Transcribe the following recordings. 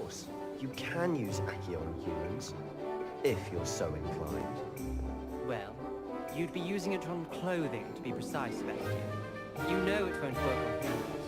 course. You can use Aki on humans, if you're so inclined. Well, you'd be using it on clothing, to be precise, Sebastian. You know it won't work on humans.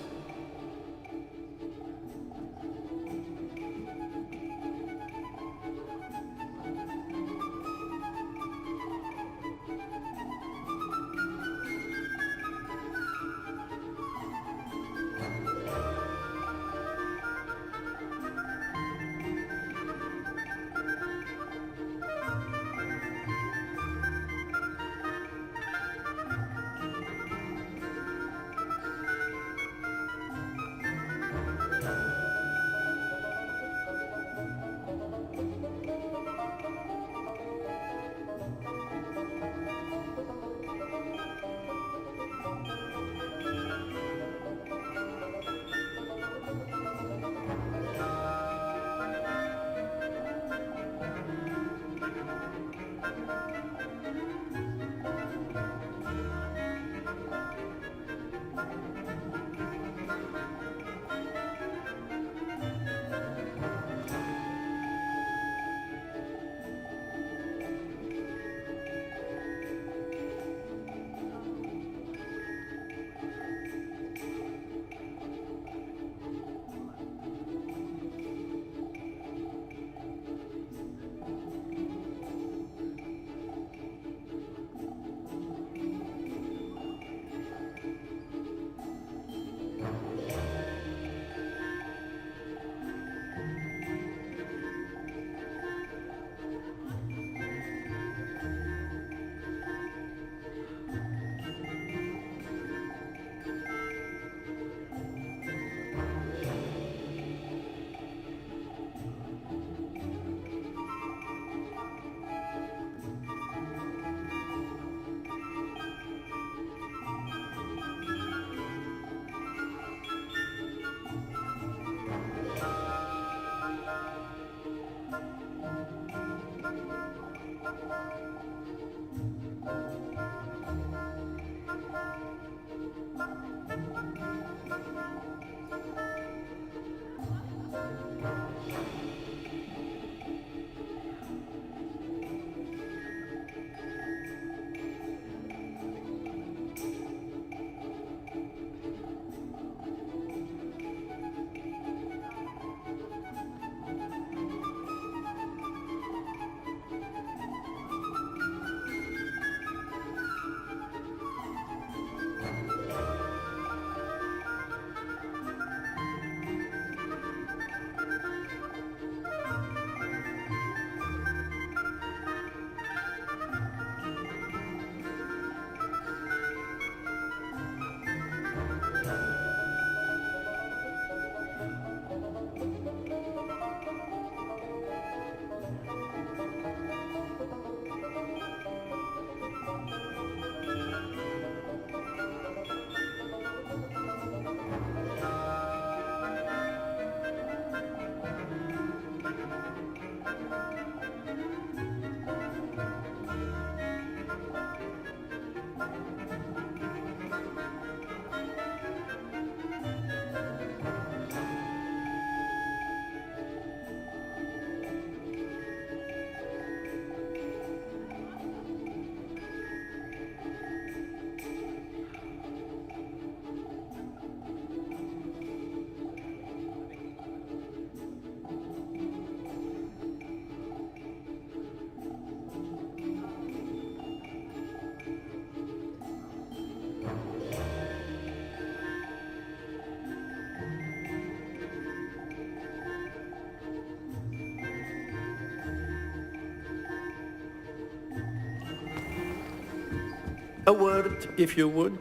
A word, if you would.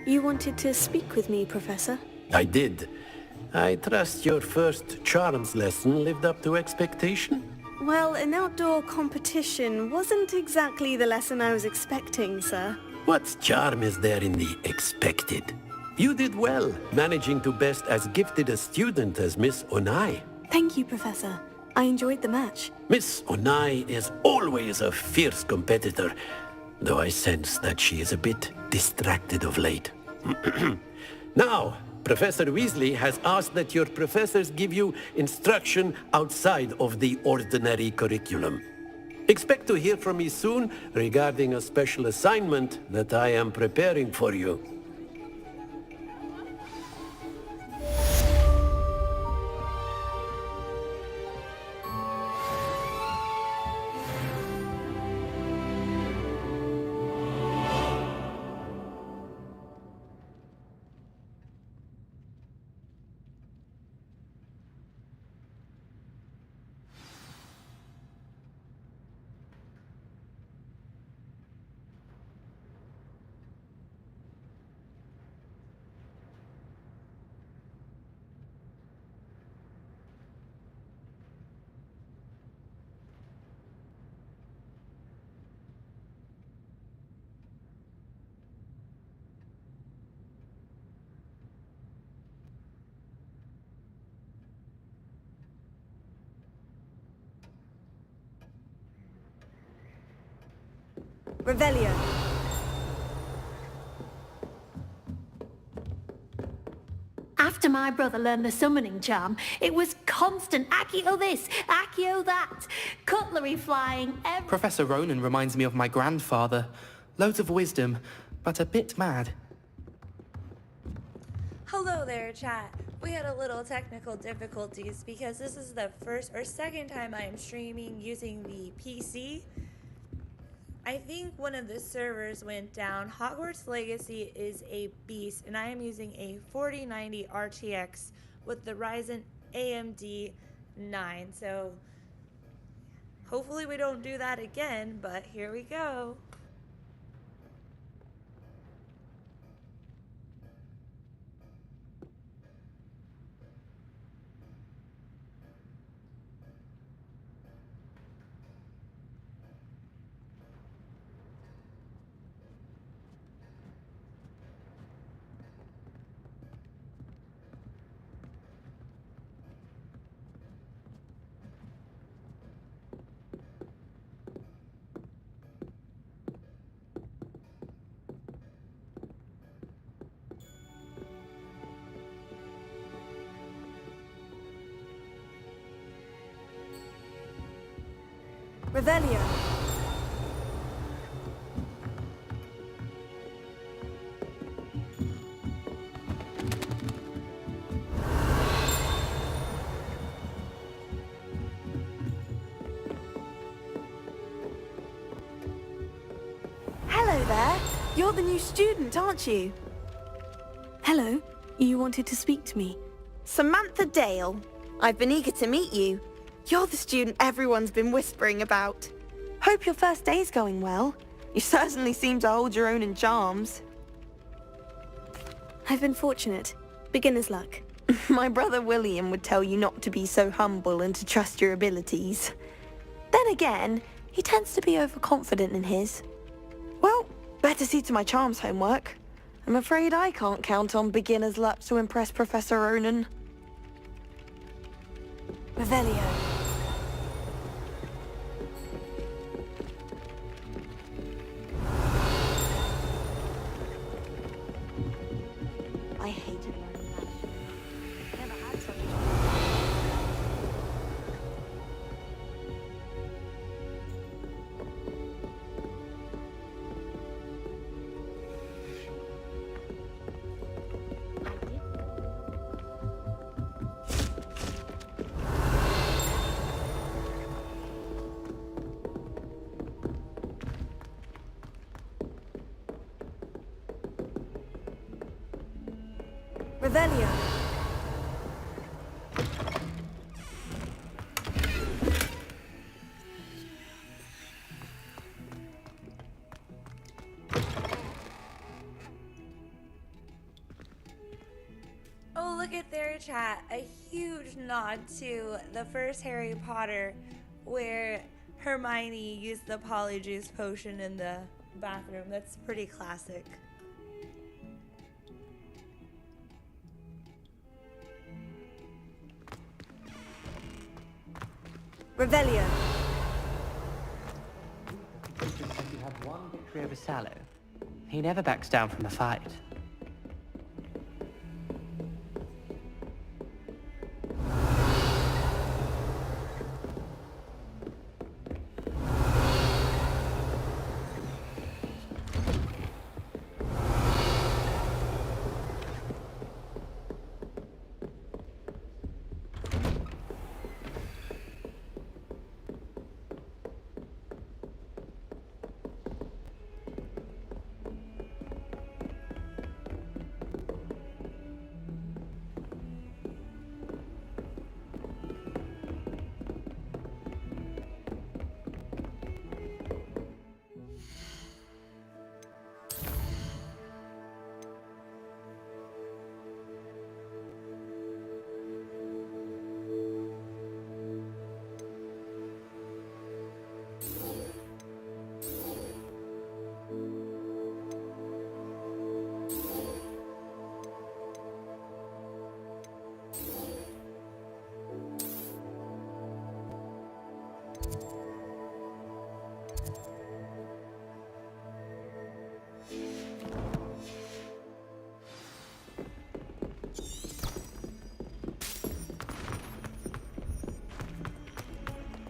You wanted to speak with me, Professor? I did. I trust your first charms lesson lived up to expectation? Well, an outdoor competition wasn't exactly the lesson I was expecting, sir. What charm is there in the expected? You did well, managing to best as gifted a student as Miss Onai. Thank you, Professor. I enjoyed the match. Miss Onai is always a fierce competitor, though I sense that she is a bit distracted of late. Now, Professor Weasley has asked that your professors give you instruction outside of the ordinary curriculum. Expect to hear from me soon regarding a special assignment that I am preparing for you. Revelio. After my brother learned the summoning charm, it was constant Accio this, Accio that, cutlery flying, Professor Ronan reminds me of my grandfather. Loads of wisdom, but a bit mad. Hello there, chat. We had a little technical difficulties because this is the first or second time I am streaming using the PC. I think one of the servers went down. Hogwarts Legacy is a beast, and I am using a 4090 RTX with the Ryzen AMD 9. So hopefully we don't do that again, but here we go. Revelio. Hello there. You're the new student, aren't you? Hello. You wanted to speak to me. Samantha Dale. I've been eager to meet you. You're the student everyone's been whispering about. Hope your first day's going well. You certainly seem to hold your own in charms. I've been fortunate. Beginner's luck. My brother William would tell you not to be so humble and to trust your abilities. Then again, he tends to be overconfident in his. Well, better see to my charms homework. I'm afraid I can't count on beginner's luck to impress Professor Ronan. Revelio. I hated learning magic. Never had such a Revelio. Oh, look at their chat. A huge nod to the first Harry Potter where Hermione used the polyjuice potion in the bathroom. That's pretty classic. Revelio. Since you have one victory over Sallow, he never backs down from a fight.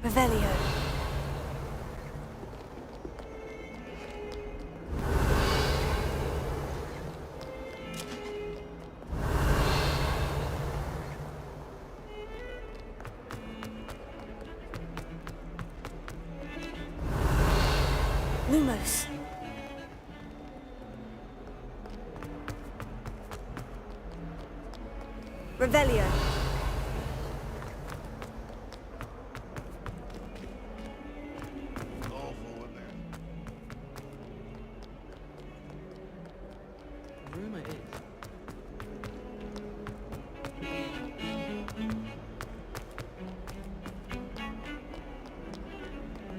Revelio. Lumos. Revelio. Rumor is.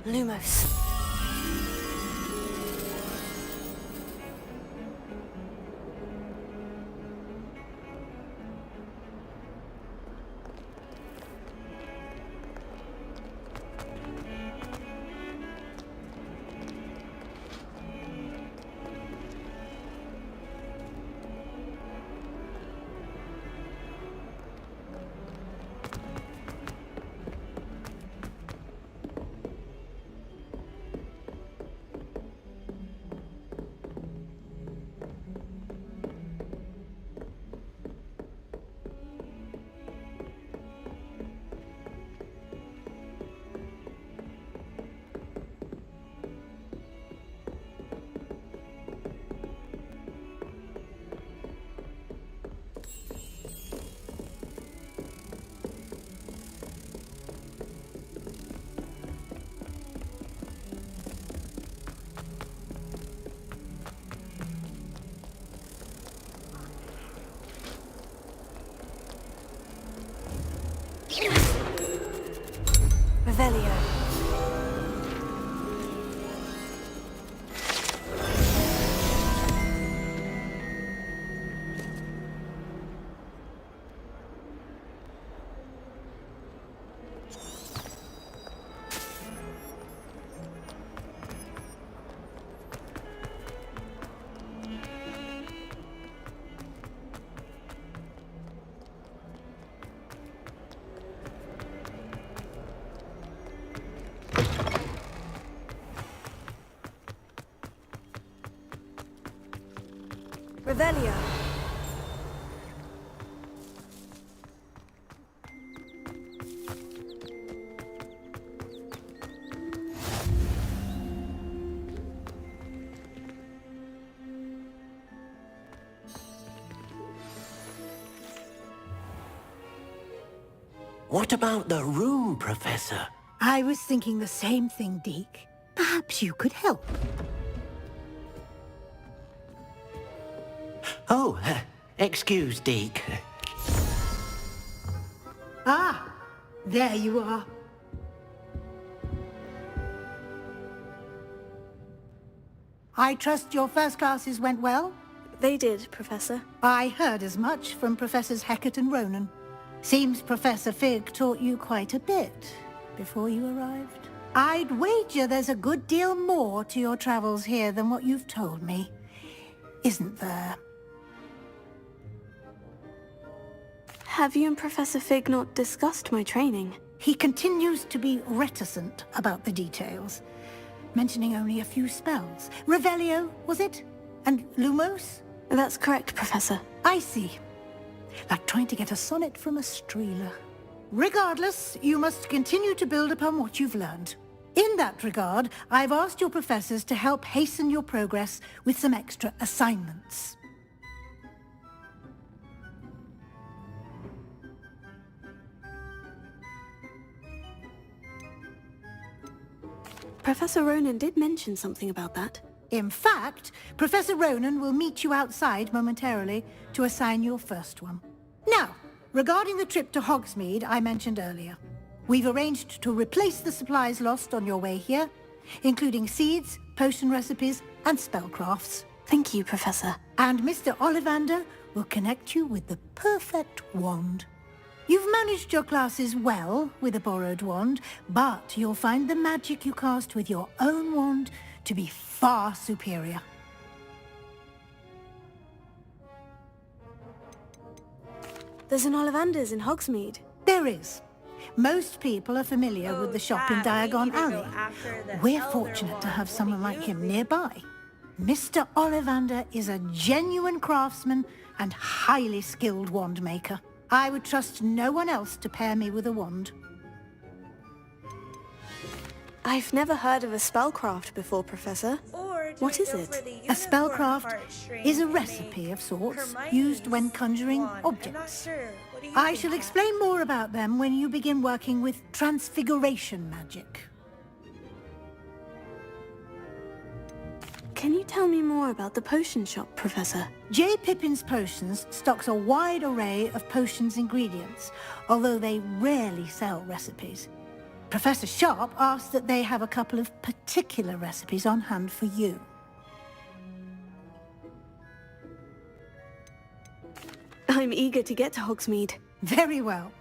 Lumos. Revelio. Revelio. What about the room, Professor? I was thinking the same thing, Deke. Perhaps you could help. Oh, excuse, Deke. Ah, there you are. I trust your first classes went well? They did, Professor. I heard as much from Professors Hecat and Ronan. Seems Professor Fig taught you quite a bit before you arrived. I'd wager there's a good deal more to your travels here than what you've told me. Isn't there? Have you and Professor Fig not discussed my training? He continues to be reticent about the details, mentioning only a few spells. Revelio, was it? And Lumos? That's correct, Professor. I see. Like trying to get a sonnet from a streeler. Regardless, you must continue to build upon what you've learned. In that regard, I've asked your professors to help hasten your progress with some extra assignments. Professor Ronan did mention something about that. In fact, Professor Ronan will meet you outside momentarily to assign your first one. Now, regarding the trip to Hogsmeade I mentioned earlier, we've arranged to replace the supplies lost on your way here, including seeds, potion recipes, and spellcrafts. Thank you, Professor. And Mr. Ollivander will connect you with the perfect wand. You've managed your classes well with a borrowed wand, but you'll find the magic you cast with your own wand to be far superior. There's an Ollivander's in Hogsmeade. There is. Most people are familiar with the shop in Diagon Alley. We're Elder fortunate to Wand. have We'll someone be like him using- nearby. Mr. Ollivander is a genuine craftsman and highly skilled wand maker. I would trust no one else to pair me with a wand. I've never heard of a spellcraft before, Professor. Or do What we is go it? for the A unicorn spellcraft heartstring is a and recipe make of sorts Hermione's used when conjuring wand? objects. I'm not sure. What do you I think, shall Kat? explain more about them when you begin working with transfiguration magic. Can you tell me more about the potion shop, Professor? J. Pippin's Potions stocks a wide array of potions ingredients, although they rarely sell recipes. Professor Sharp asks that they have a couple of particular recipes on hand for you. I'm eager to get to Hogsmeade. Very well.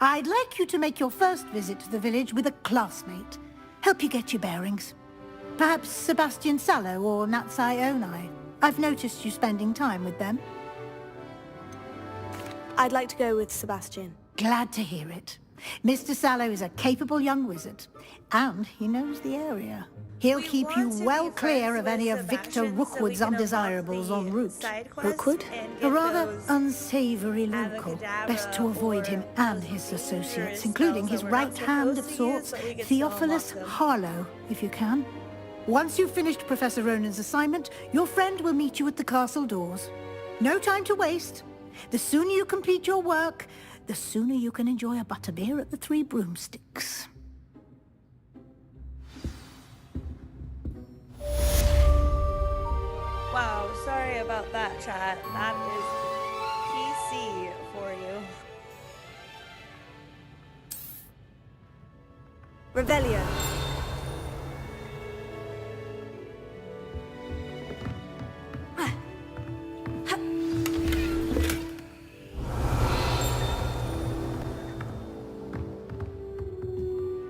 I'd like you to make your first visit to the village with a classmate. Help you get your bearings. Perhaps Sebastian Sallow or Natsai Onai. I've noticed you spending time with them. I'd like to go with Sebastian. Glad to hear it. Mr. Sallow is a capable young wizard, and he knows the area. He'll We keep you want to well be clear friends of any with of Victor Sebastian so we Rookwood's can unlock undesirables the en route. side quests Rookwood? and A get rather those unsavory local. Avocadabra Best to avoid him or and those his associates, dangerous including spells his that we're not right hand of supposed to use, sorts, but we can still Theophilus unlock them. Harlow, if you can. Once you've finished Professor Ronan's assignment, your friend will meet you at the castle doors. No time to waste. The sooner you complete your work, the sooner you can enjoy a butterbeer at the Three Broomsticks. Wow, sorry about that, chat. That is PC for you. Revelio.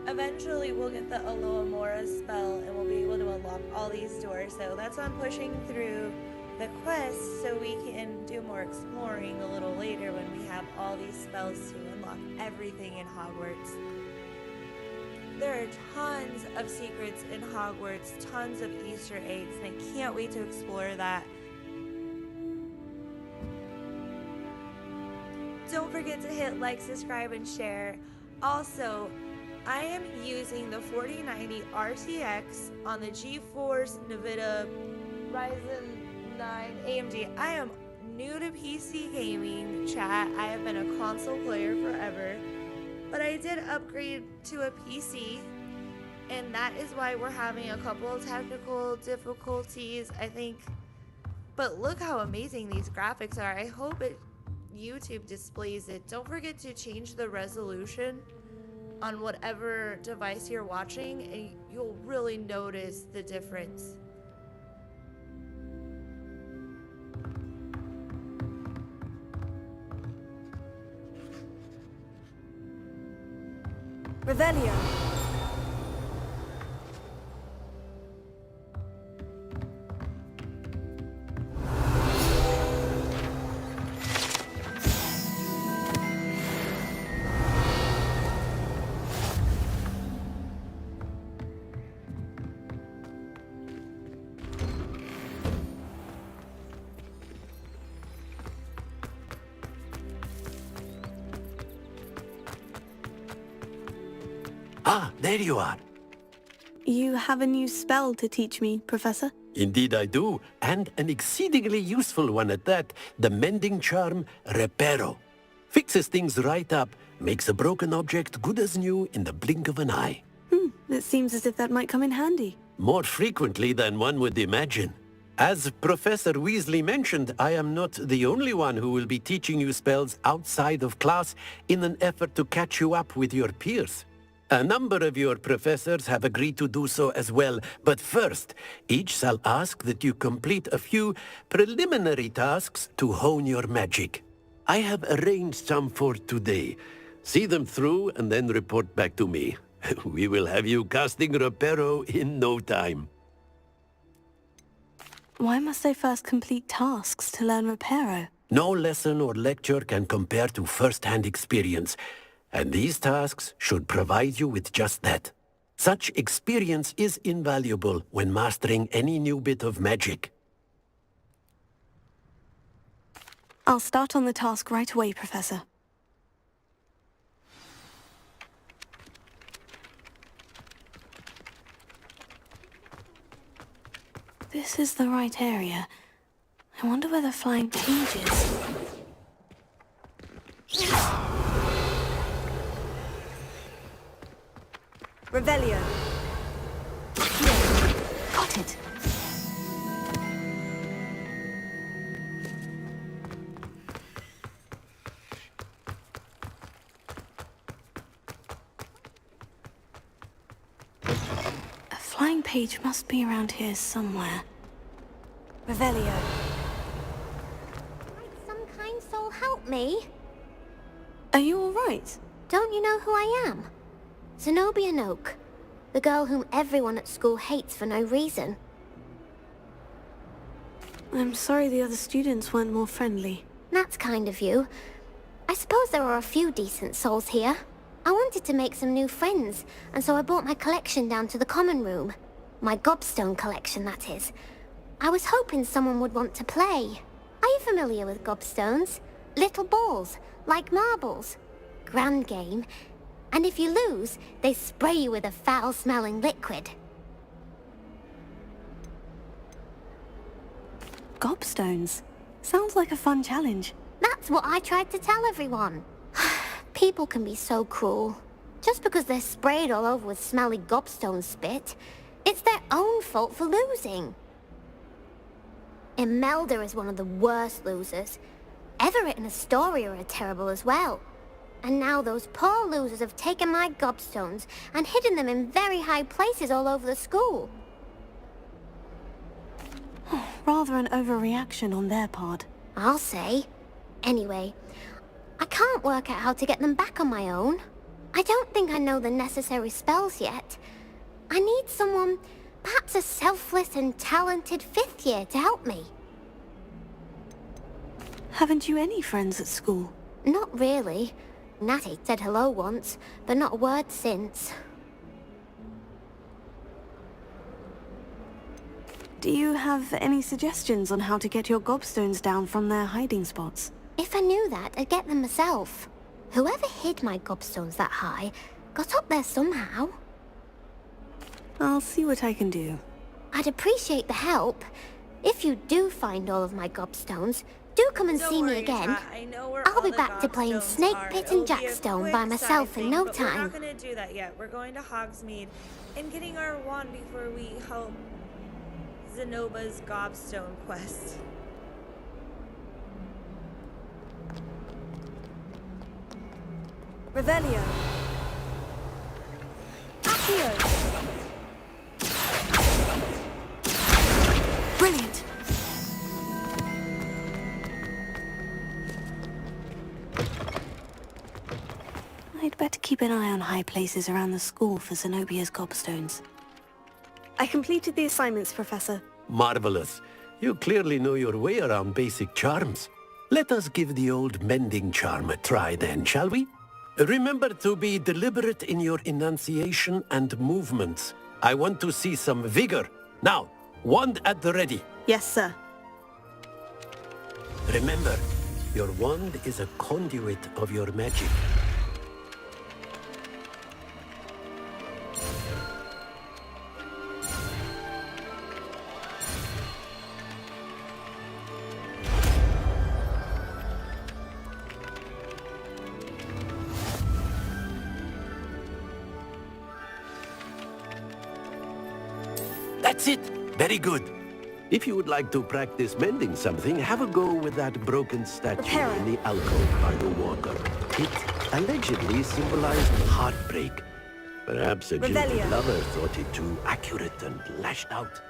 Eventually, we'll get the Aloamora spell and we'll be able to unlock all these doors. So that's on pushing through the quest so we can do more exploring a little later when we have all these spells to unlock everything in Hogwarts. There are tons of secrets in Hogwarts, tons of Easter eggs, and I can't wait to explore that. Don't forget to hit like, subscribe, and share. Also, I am using the 4090 RTX on the GeForce NVIDIA Ryzen 9 AMD. I am new to PC gaming, chat. I have been a console player forever, but I did upgrade to a PC, and that is why we're having a couple of technical difficulties, I think. But look how amazing these graphics are. I hope YouTube displays it. Don't forget to change the resolution on whatever device you're watching, and you'll really notice the difference. Revelio. Ah, there you are. You have a new spell to teach me, Professor? Indeed I do, and an exceedingly useful one at that, the mending charm Reparo. Fixes things right up, makes a broken object good as new in the blink of an eye. It seems as if that might come in handy. More frequently than one would imagine. As Professor Weasley mentioned, I am not the only one who will be teaching you spells outside of class in an effort to catch you up with your peers. A number of your professors have agreed to do so as well, but first, each shall ask that you complete a few preliminary tasks to hone your magic. I have arranged some for today. See them through and then report back to me. We will have you casting Reparo in no time. Why must I first complete tasks to learn Reparo? No lesson or lecture can compare to first-hand experience. And these tasks should provide you with just that. Such experience is invaluable when mastering any new bit of magic. I'll start on the task right away, Professor. This is the right area. I wonder where the flying page is. Revelio. Got it. A flying page must be around here somewhere. Revelio. Might some kind soul help me? Are you all right? Don't you know who I am? Zenobia Noak, the girl whom everyone at school hates for no reason. I'm sorry the other students weren't more friendly. That's kind of you. I suppose there are a few decent souls here. I wanted to make some new friends, and so I brought my collection down to the common room. My gobstone collection, that is. I was hoping someone would want to play. Are you familiar with gobstones? Little balls, like marbles. Grand game. And if you lose, they spray you with a foul-smelling liquid. Gobstones? Sounds like a fun challenge. That's what I tried to tell everyone. People can be so cruel. Just because they're sprayed all over with smelly gobstone spit, it's their own fault for losing. Imelda is one of the worst losers. Everett and Astoria are terrible as well. And now those poor losers have taken my gobstones and hidden them in very high places all over the school. Rather an overreaction on their part. I'll say. Anyway, I can't work out how to get them back on my own. I don't think I know the necessary spells yet. I need someone, perhaps a selfless and talented 5th year to help me. Haven't you any friends at school? Not really. Natty said hello once, but not a word since. Do you have any suggestions on how to get your gobstones down from their hiding spots? If I knew that, I'd get them myself. Whoever hid my gobstones that high got up there somehow. I'll see what I can do. I'd appreciate the help. If you do find all of my gobstones, do come and see me again. I'll be back to playing Snake Pit and Jackstone by myself in no time. We're not going to do that yet. We're going to Hogsmeade and getting our wand before we help Zenoba's gobstone quest. Revelio. Accio. Brilliant. I'd better keep an eye on high places around the school for Zenobia's gobstones. I completed the assignments, Professor. Marvelous. You clearly know your way around basic charms. Let us give the old mending charm a try then, shall we? Remember to be deliberate in your enunciation and movements. I want to see some vigor. Now, wand at the ready. Yes, sir. Remember, your wand is a conduit of your magic. That's it. Very good. If you would like to practice mending something, have a go with that broken statue in the alcove by the water. It allegedly symbolized heartbreak. Perhaps a jilted lover thought it too accurate and lashed out.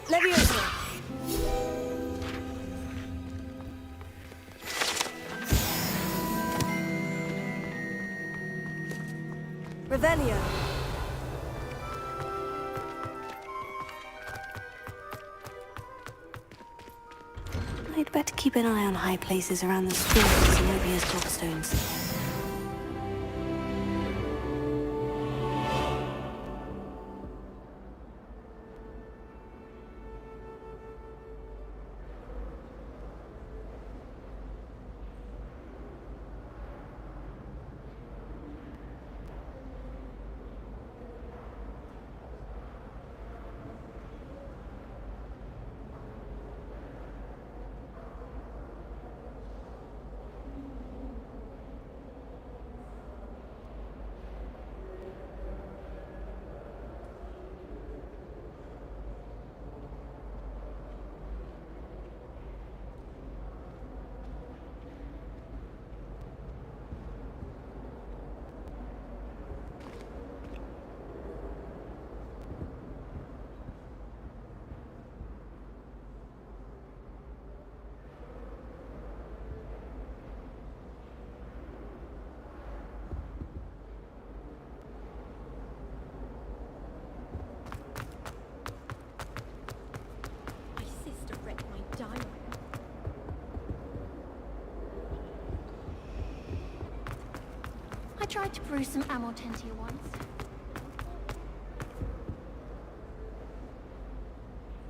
Leviosa. Revelio. I'd better keep an eye on high places around the school for Zenobia's gobstones. I tried to brew some Amortentia once.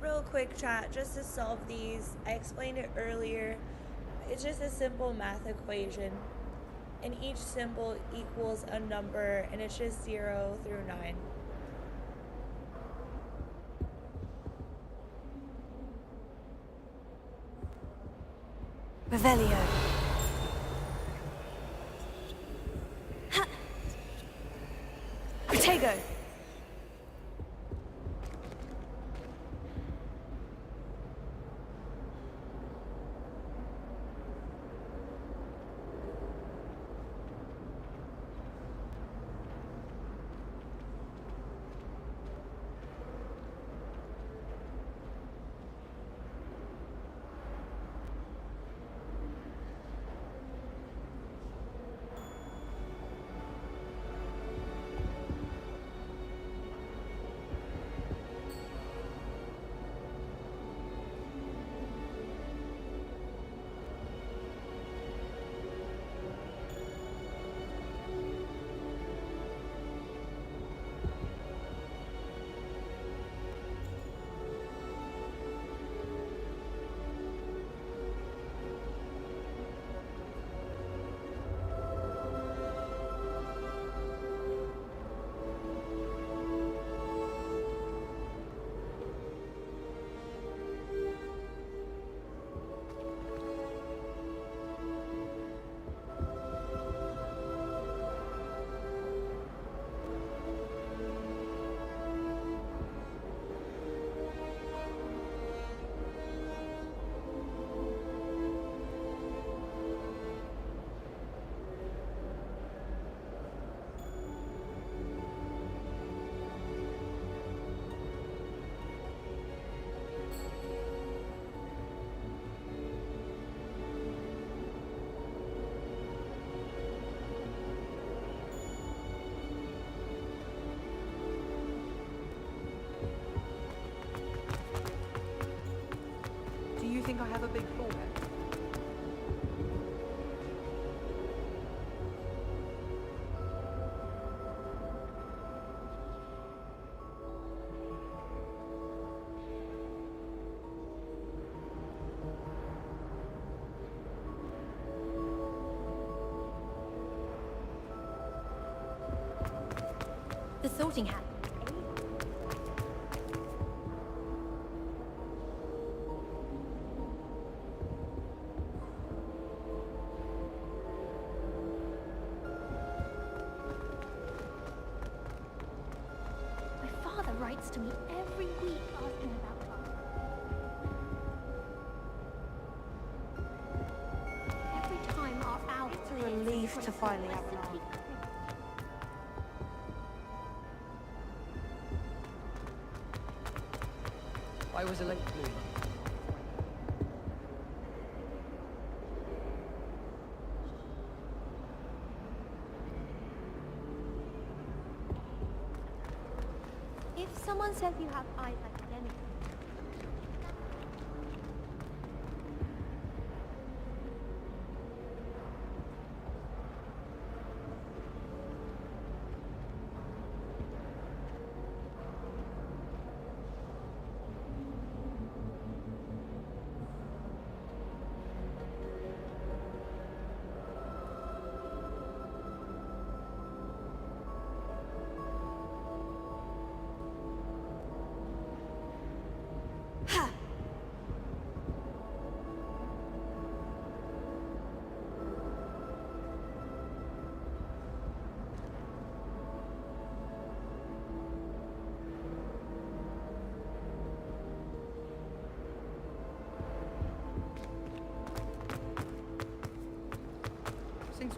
Real quick chat, just to solve these, I explained it earlier. It's just a simple math equation. And each symbol equals a number, and it's just 0 through 9. Revelio. Protego. Do you think I have a big forehead? The sorting hat. My father writes to me every week asking about class. Every time our owl It's a relief to finally have an answer. I was a late bloomer. If someone says you have eyes like Jenny,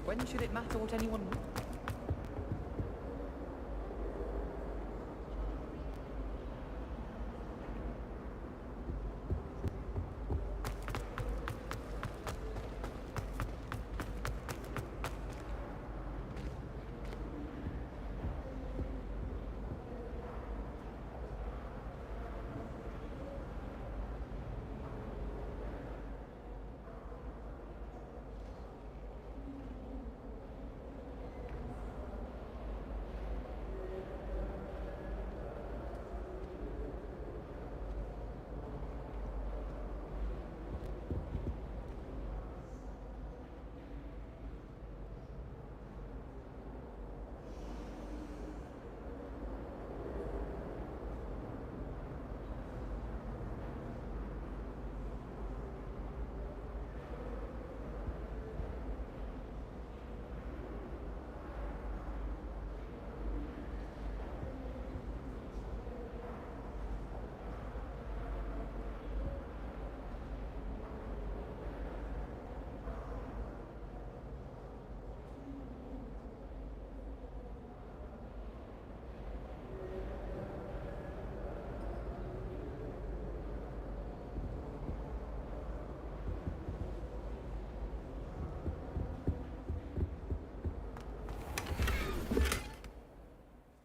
When should it matter what anyone...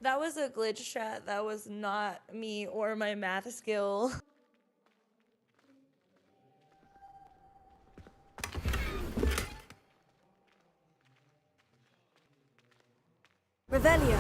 That was a glitch, chat. That was not me or my math skill. Revelio.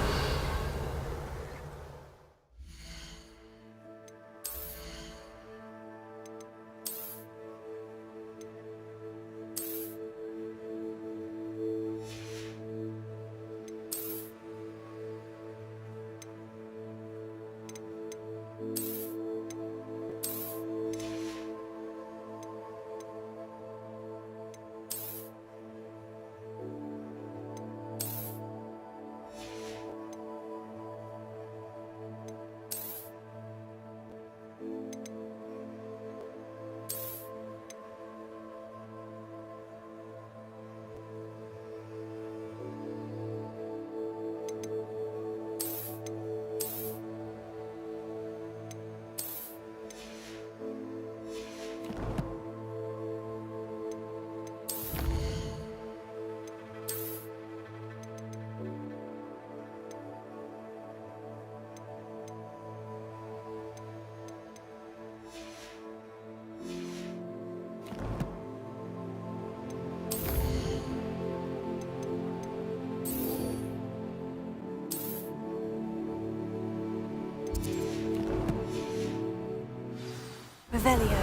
Revelio.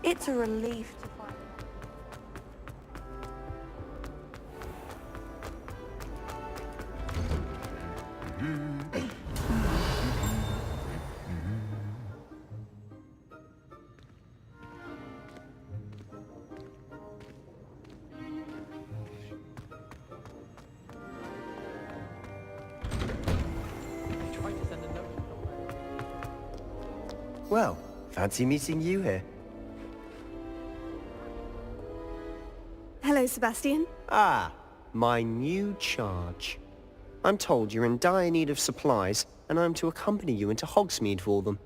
It's a relief to find. Well, fancy meeting you here. Hello, Sebastian. Ah, my new charge. I'm told you're in dire need of supplies, and I'm to accompany you into Hogsmeade for them.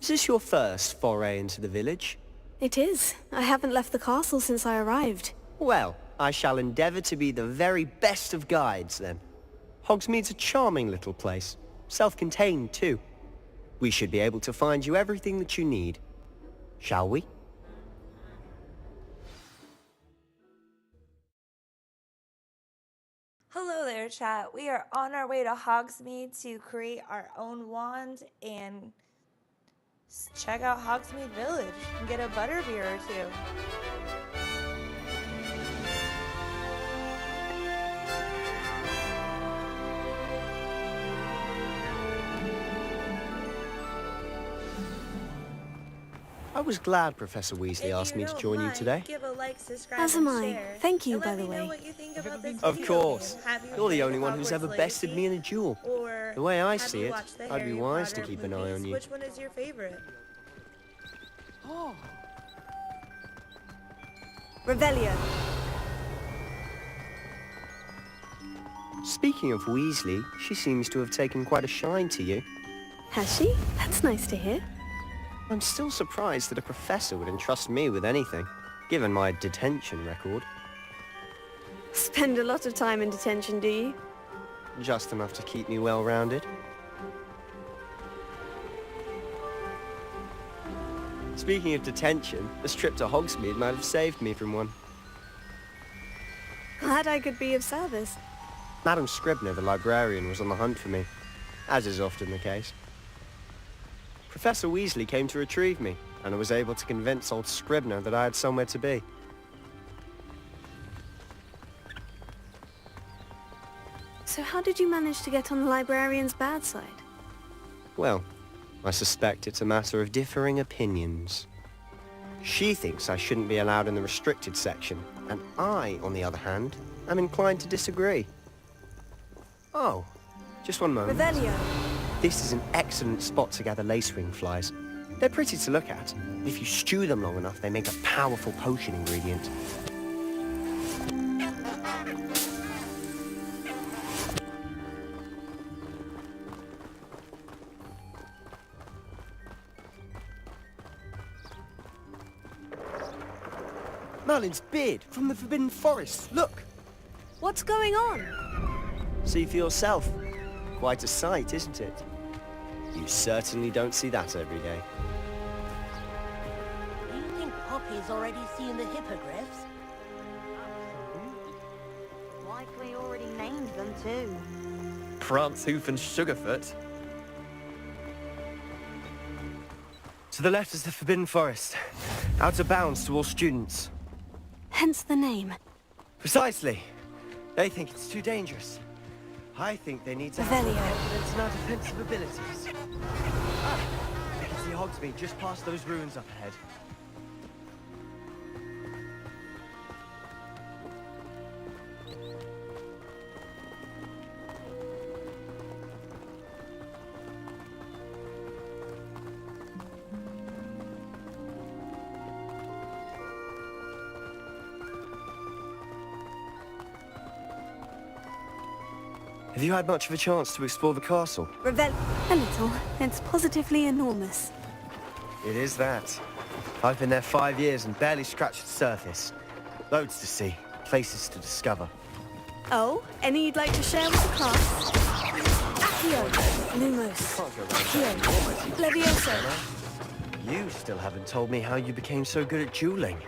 Is this your first foray into the village? It is. I haven't left the castle since I arrived. Well, I shall endeavour to be the very best of guides, then. Hogsmeade's a charming little place. Self-contained, too. We should be able to find you everything that you need. Shall we? Hello there, chat. We are on our way to Hogsmeade to create our own wand and check out Hogsmeade Village and get a butterbeer or two. I was glad Professor Weasley asked me to join you today. Give a like, subscribe, As am and I. share. Thank you, And by let the me know way. what you think about this Of video course. game. Have you You're the played only one who's Hogwarts ever bested me in a Legacy? duel. Or The way I have see you it, watched the I'd be Harry wise to Potter keep an eye on movies? you. Which one is your favorite? Oh, Revelio. Speaking of Weasley, she seems to have taken quite a shine to you. Has she? That's nice to hear. I'm still surprised that a professor would entrust me with anything, given my detention record. Spend a lot of time in detention, do you? Just enough to keep me well-rounded. Speaking of detention, this trip to Hogsmeade might have saved me from one. Glad I could be of service. Madam Scribner, the librarian, was on the hunt for me, as is often the case. Professor Weasley came to retrieve me, and I was able to convince old Scribner that I had somewhere to be. So how did you manage to get on the librarian's bad side? Well, I suspect it's a matter of differing opinions. She thinks I shouldn't be allowed in the restricted section, and I, on the other hand, am inclined to disagree. Oh, just one moment. Revelio. This is an excellent spot to gather lacewing flies. They're pretty to look at. If you stew them long enough, they make a powerful potion ingredient. Merlin's beard from the Forbidden Forest. Look! What's going on? See for yourself. Quite a sight, isn't it? You certainly don't see that every day. Do you think Poppy's already seen the hippogriffs? Likely already named them too. Prance, Hoof and Sugarfoot. To the left is the Forbidden Forest. Out of bounds to all students. Hence the name. Precisely. They think it's too dangerous. I think they need to have more Revelio. confidence in our defensive abilities. Ah, I can see Hogsmeade just past those ruins up ahead. Have you had much of a chance to explore the castle? A little. It's positively enormous. It is that. I've been there 5 years and barely scratched the surface. Loads to see, places to discover. Oh, any you'd like to share with the class? Accio, Lumos, Accio, Levioso. You still haven't told me how you became so good at dueling.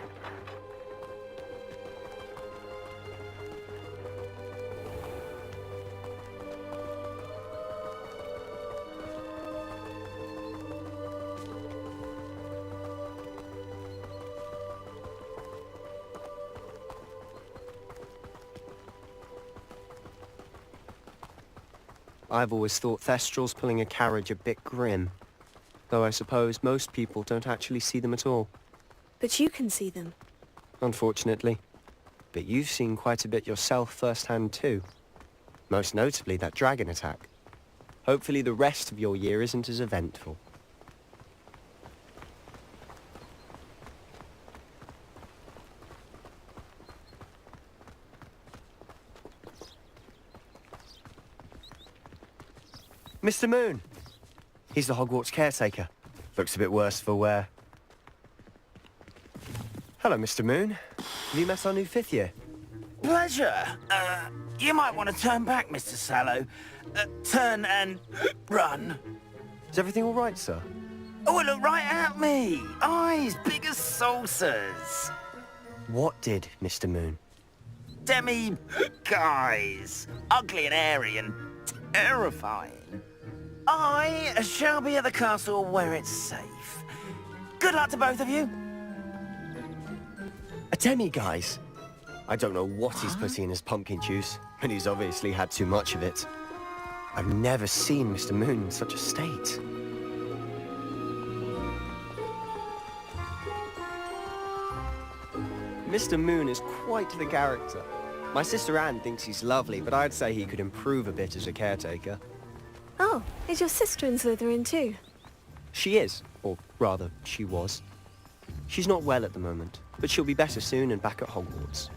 I've always thought Thestrals pulling a carriage a bit grim. Though I suppose most people don't actually see them at all. But you can see them. Unfortunately. But you've seen quite a bit yourself firsthand too. Most notably that dragon attack. Hopefully the rest of your year isn't as eventful. Mr. Moon! He's the Hogwarts caretaker. Looks a bit worse for wear. Hello, Mr. Moon. Have you met our new 5th year? Pleasure. You might want to turn back, Mr. Sallow. Turn and run. Is everything all right, sir? Oh, look right at me. Eyes big as saucers. What did, Mr. Moon? Guys. Ugly and airy and terrifying. I shall be at the castle where it's safe. Good luck to both of you. A demi-guise? I don't know what he's putting in his pumpkin juice, but he's obviously had too much of it. I've never seen Mr. Moon in such a state. Mr. Moon is quite the character. My sister Anne thinks he's lovely, but I'd say he could improve a bit as a caretaker. Oh, is your sister in Slytherin too? She is, or rather, she was. She's not well at the moment, but she'll be better soon and back at Hogwarts.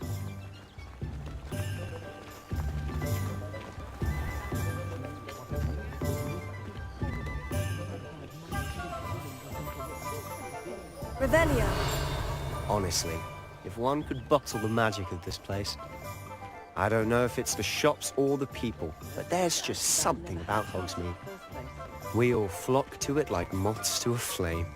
Revelio. Honestly, if one could bottle the magic of this place. I don't know if it's the shops or the people, but there's just something about Hogsmeade. We all flock to it like moths to a flame.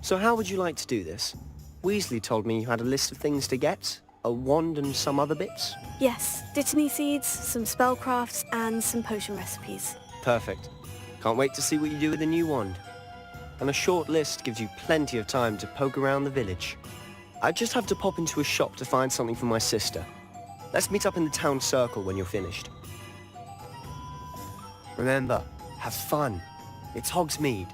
So how would you like to do this? Weasley told me you had a list of things to get, a wand and some other bits. Yes, Dittany seeds, some spellcrafts, and some potion recipes. Perfect. Can't wait to see what you do with the new wand. And a short list gives you plenty of time to poke around the village. I just have to pop into a shop to find something for my sister. Let's meet up in the town circle when you're finished. Remember, have fun. It's Hogsmeade.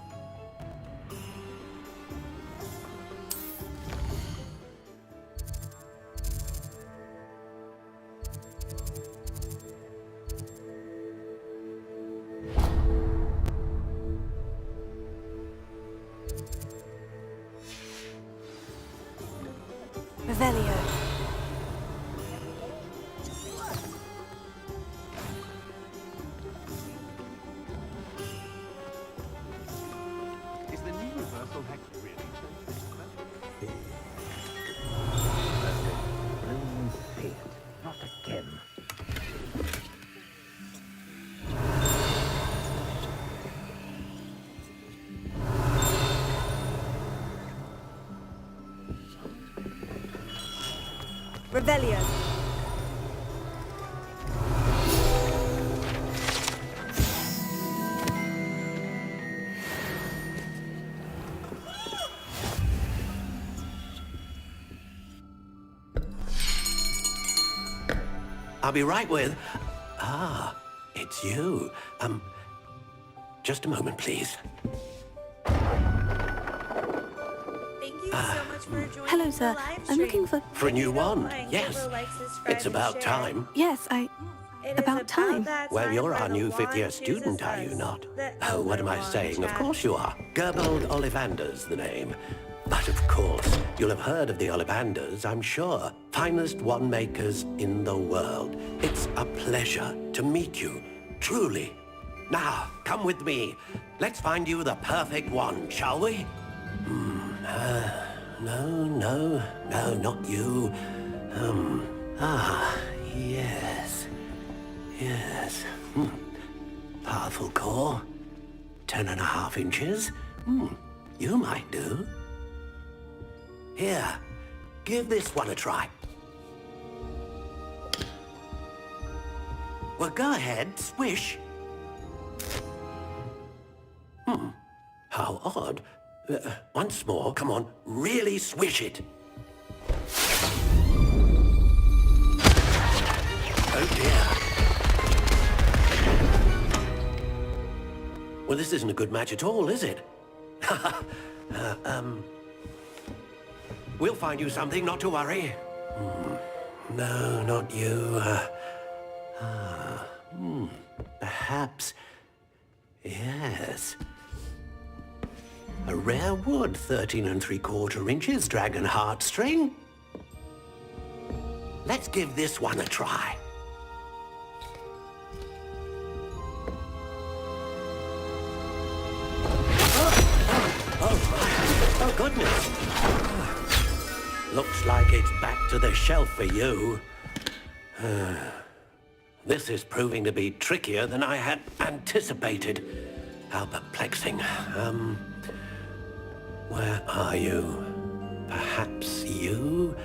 Revelio. Is the new reversal hex really not again. Revelio. I'll be right with... Ah, it's you. Just a moment, please. Thank you so much for joining Hello, sir. the live I'm looking stream. for... For a new If you don't wand, mind, yes. give a like, subscribe, It's and about share. time. Yes, It is About time. that Well, time you're where our the new wand fifth-year chooses student, are you us, not? the Oh, what am I Elder saying? Of Wand course chat. you are. Gerbold Ollivander's the name. But of course, you'll have heard of the Ollivanders, I'm sure. Finest wand makers in the world. It's a pleasure to meet you, truly. Now, come with me. Let's find you the perfect wand, shall we? No, not you. Yes. Powerful core. 10.5 inches. You might do. Here, give this one a try. Well, go ahead, swish. How odd. Once more, come on, really swish it. Oh dear. Well, this isn't a good match at all, is it? We'll find you something, not to worry. No, not you. Perhaps... Yes. A rare wood, 13 3/4 inches, dragon heartstring. Let's give this one a try. Oh, goodness. Looks like it's back to the shelf for you. This is proving to be trickier than I had anticipated. How perplexing. Where are you? Perhaps you?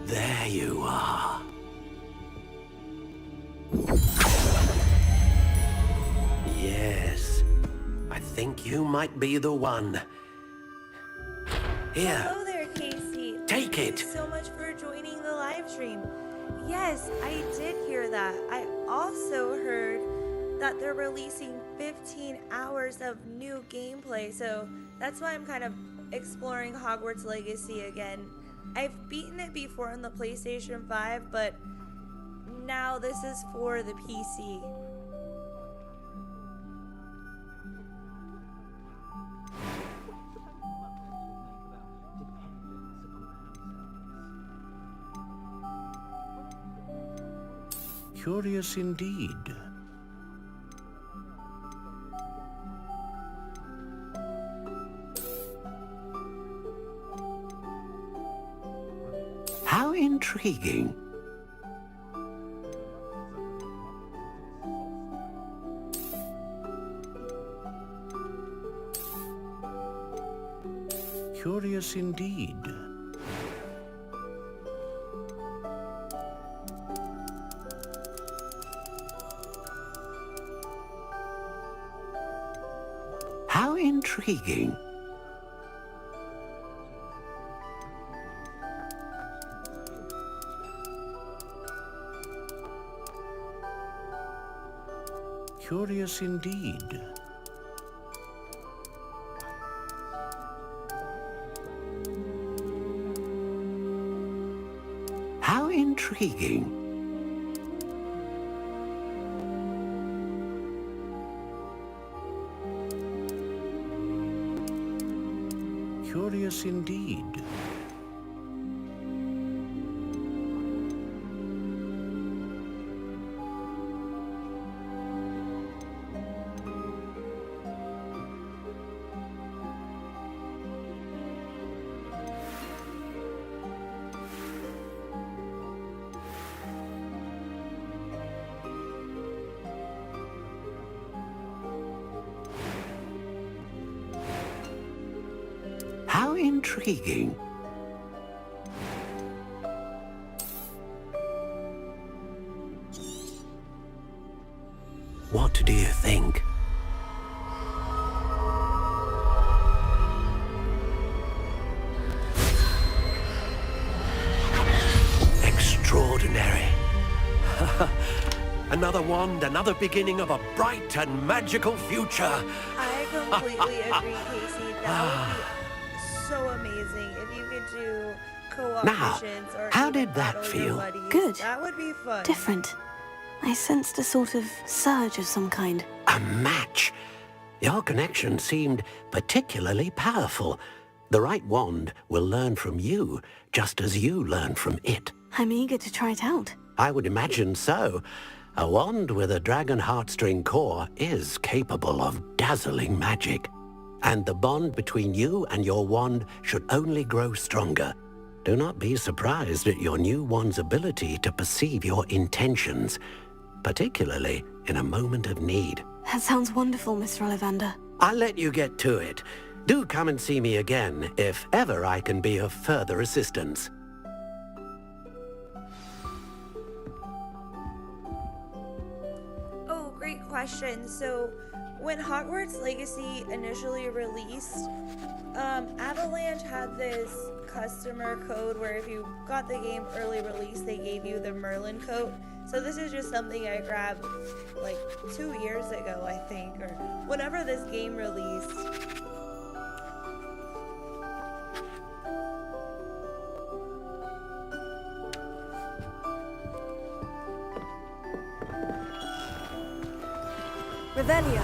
There you are. Yes. think you might be the one. Here. Hello there, Casey. Take it. Thank you so much for joining the live stream. Yes, I did hear that. I also heard that they're releasing 15 hours of new gameplay, so that's why I'm kind of exploring Hogwarts Legacy again. I've beaten it before on the PlayStation 5, but now this is for the PC. Curious indeed. How intriguing. Curious indeed. How intriguing. Curious indeed. How intriguing. Curious indeed. How intriguing. What do you think? Extraordinary. Another wand, another beginning of a bright and magical future. I completely agree, Casey. That would be so amazing if you could do co-op Now, missions or how even did that battle your feel? buddies. Good. That would be fun. Different. I sensed a sort of surge of some kind. A match. Your connection seemed particularly powerful. The right wand will learn from you, just as you learn from it. I'm eager to try it out. I would imagine so. A wand with a dragon heartstring core is capable of dazzling magic. And the bond between you and your wand should only grow stronger. Do not be surprised at your new wand's ability to perceive your intentions, particularly in a moment of need. That sounds wonderful, Mr. Ollivander. I'll let you get to it. Do come and see me again if ever I can be of further assistance. Oh, great question. So, when Hogwarts Legacy initially released, Avalanche had this customer code where if you got the game early release, they gave you the Merlin coat. So this is just something I grabbed like 2 years ago, I think, or whenever this game released. Revelio.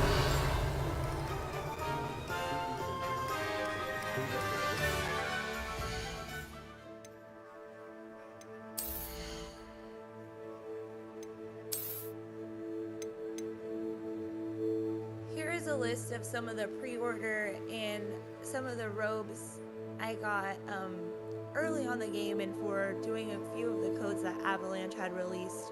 Here is a list of some of the pre-order and some of the robes I got early on the game and for doing a few of the codes that Avalanche had released.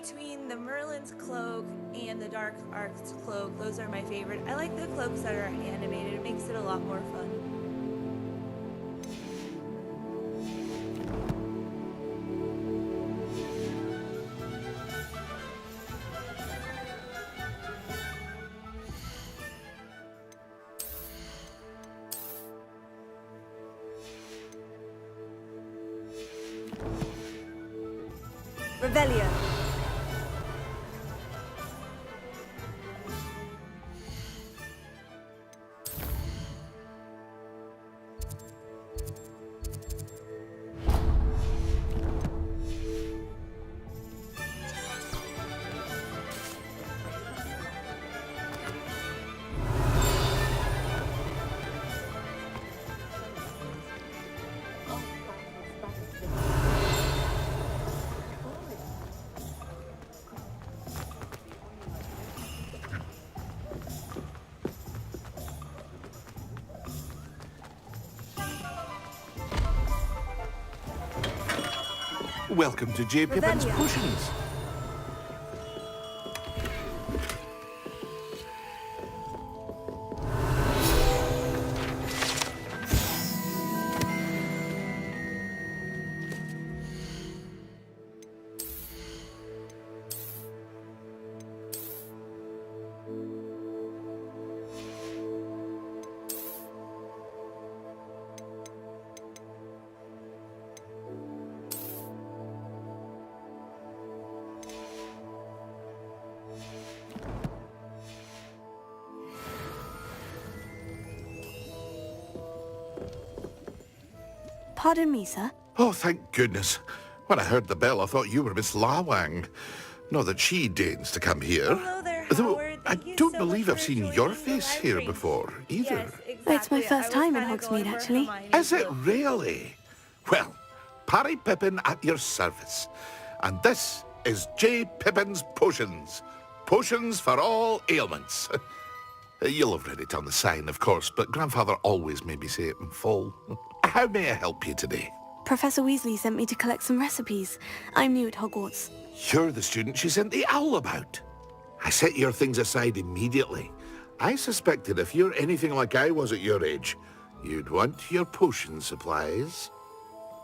between the Merlin's cloak and the Dark Arc's cloak, those are my favorite. I like the cloaks that are animated. It makes it a lot more fun. Revelio. Welcome to J. Pippin's Revelio. Potions. Pardon me, sir. Oh, thank goodness. When I heard the bell, I thought you were Miss Lawang. Not that she deigns to come here. Hello there, Though Howard. I Thank you don't so believe much I've for seen joining your the face live here stream. before, either. Yes, It's my exactly. first I was time in kinda Hogsmeade, going for actually. Hermione's Is it look. really? Well, Parry Pippin at your service. And this is J. Pippin's Potions. Potions for all ailments. You'll have read it on the sign, of course, but Grandfather always made me say it in full. How may I help you today? Professor Weasley sent me to collect some recipes. I'm new at Hogwarts. You're the student she sent the owl about. I set your things aside immediately. I suspected if you're anything like I was at your age, you'd want your potion supplies.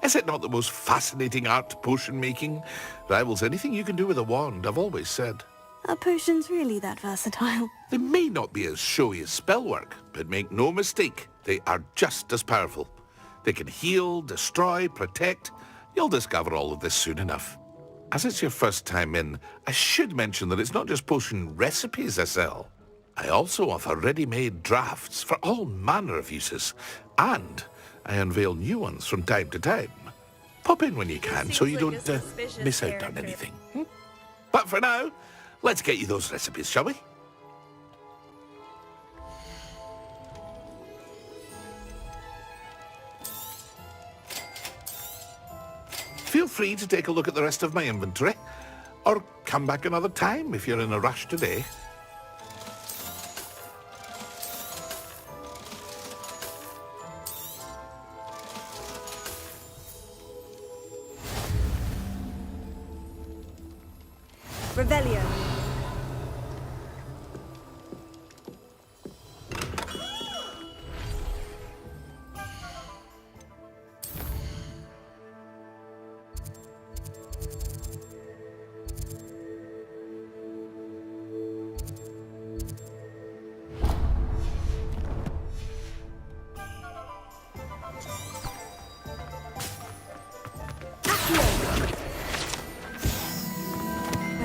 Is it not the most fascinating art, potion making? Rivals anything you can do with a wand, I've always said. Are potions really that versatile? They may not be as showy as spellwork, but make no mistake, they are just as powerful. They can heal, destroy, protect. You'll discover all of this soon enough. As it's your first time in, I should mention that it's not just potion recipes I sell. I also offer ready-made drafts for all manner of uses, and I unveil new ones from time to time. Pop in when you can so you Seems like a don't suspicious miss out on character. anything. But for now, let's get you those recipes, shall we? Feel free to take a look at the rest of my inventory, or come back another time if you're in a rush today. Revelio.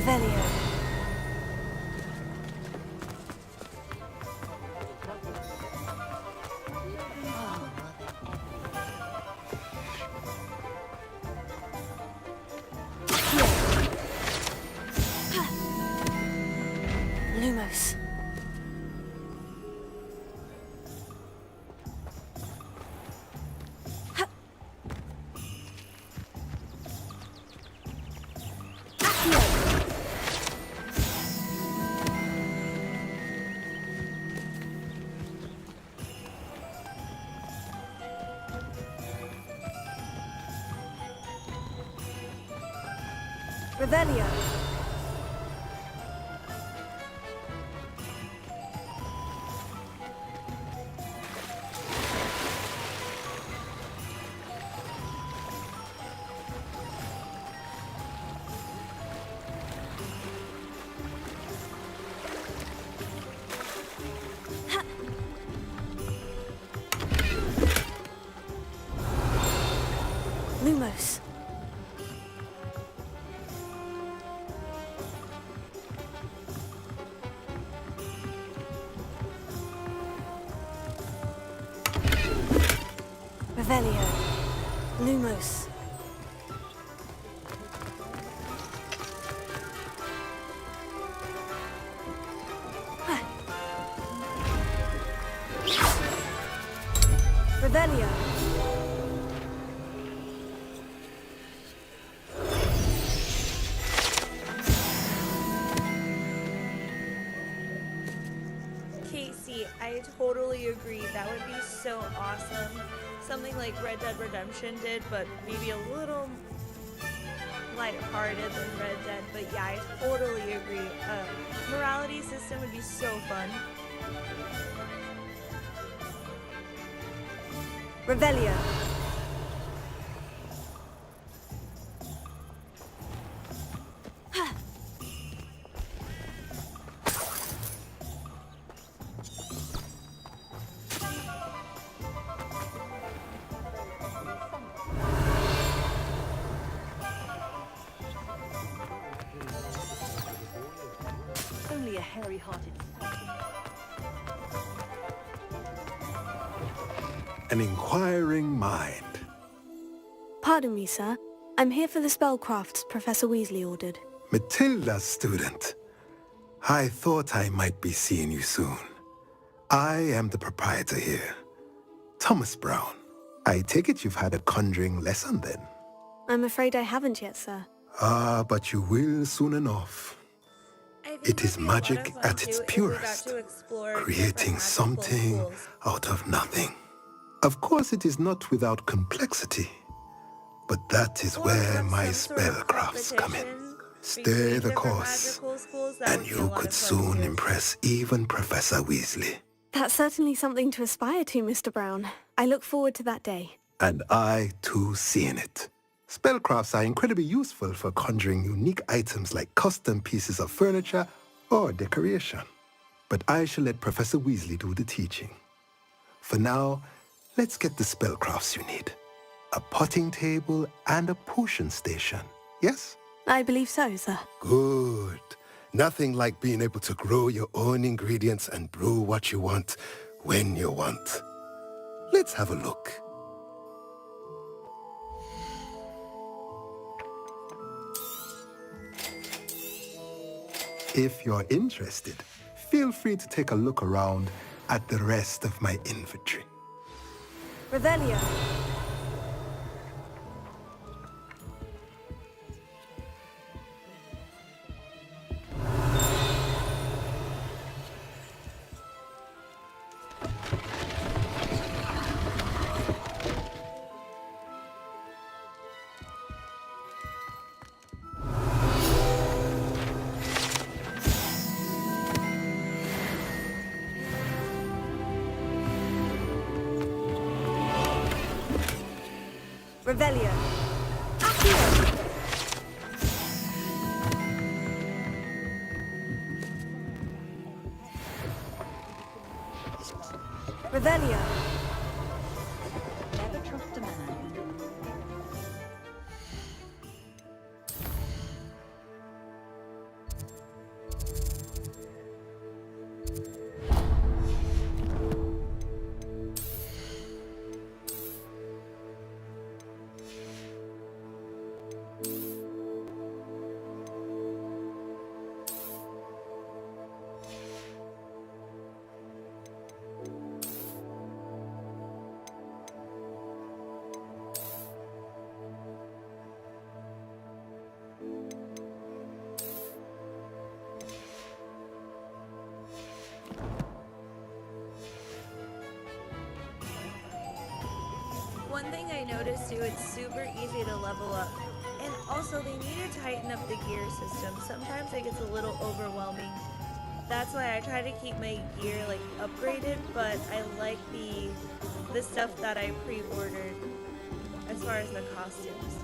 Revelio. Lumos. Revelio. Lumos. Revelio. Lumos. Revelio. Casey, I totally agree. That would be so awesome. Something like Red Dead Redemption did, but maybe a little lighthearted than Red Dead. But yeah, I totally agree. Morality system would be so fun. Revelio. Only a hairy-hearted. An inquiring mind. Pardon me, sir. I'm here for the spellcrafts Professor Weasley ordered. Matilda's student. I thought I might be seeing you soon. I am the proprietor here, Thomas Brown. I take it you've had a conjuring lesson then? I'm afraid I haven't yet, sir. Ah, but you will soon enough. It is magic at its purest, creating something out of nothing. Of course, it is not without complexity, but that is where my spellcrafts come in. Stay the course, and you could soon impress even Professor Weasley. That's certainly something to aspire to, Mr. Brown. I look forward to that day. And I, too, seeing it. Spellcrafts are incredibly useful for conjuring unique items like custom pieces of furniture or decoration. But I shall let Professor Weasley do the teaching. For now, let's get the spellcrafts you need. A potting table and a potion station, yes? I believe so, sir. Good. Nothing like being able to grow your own ingredients and brew what you want when you want. Let's have a look. If you're interested, feel free to take a look around at the rest of my inventory. Revelio. Revelio. Accio. Revelio. Never trust a man. One thing I noticed too, it's super easy to level up. And also they need to tighten up the gear system. Sometimes it gets a little overwhelming. That's why I try to keep my gear like upgraded, but I like the stuff that I pre-ordered as far as the costumes.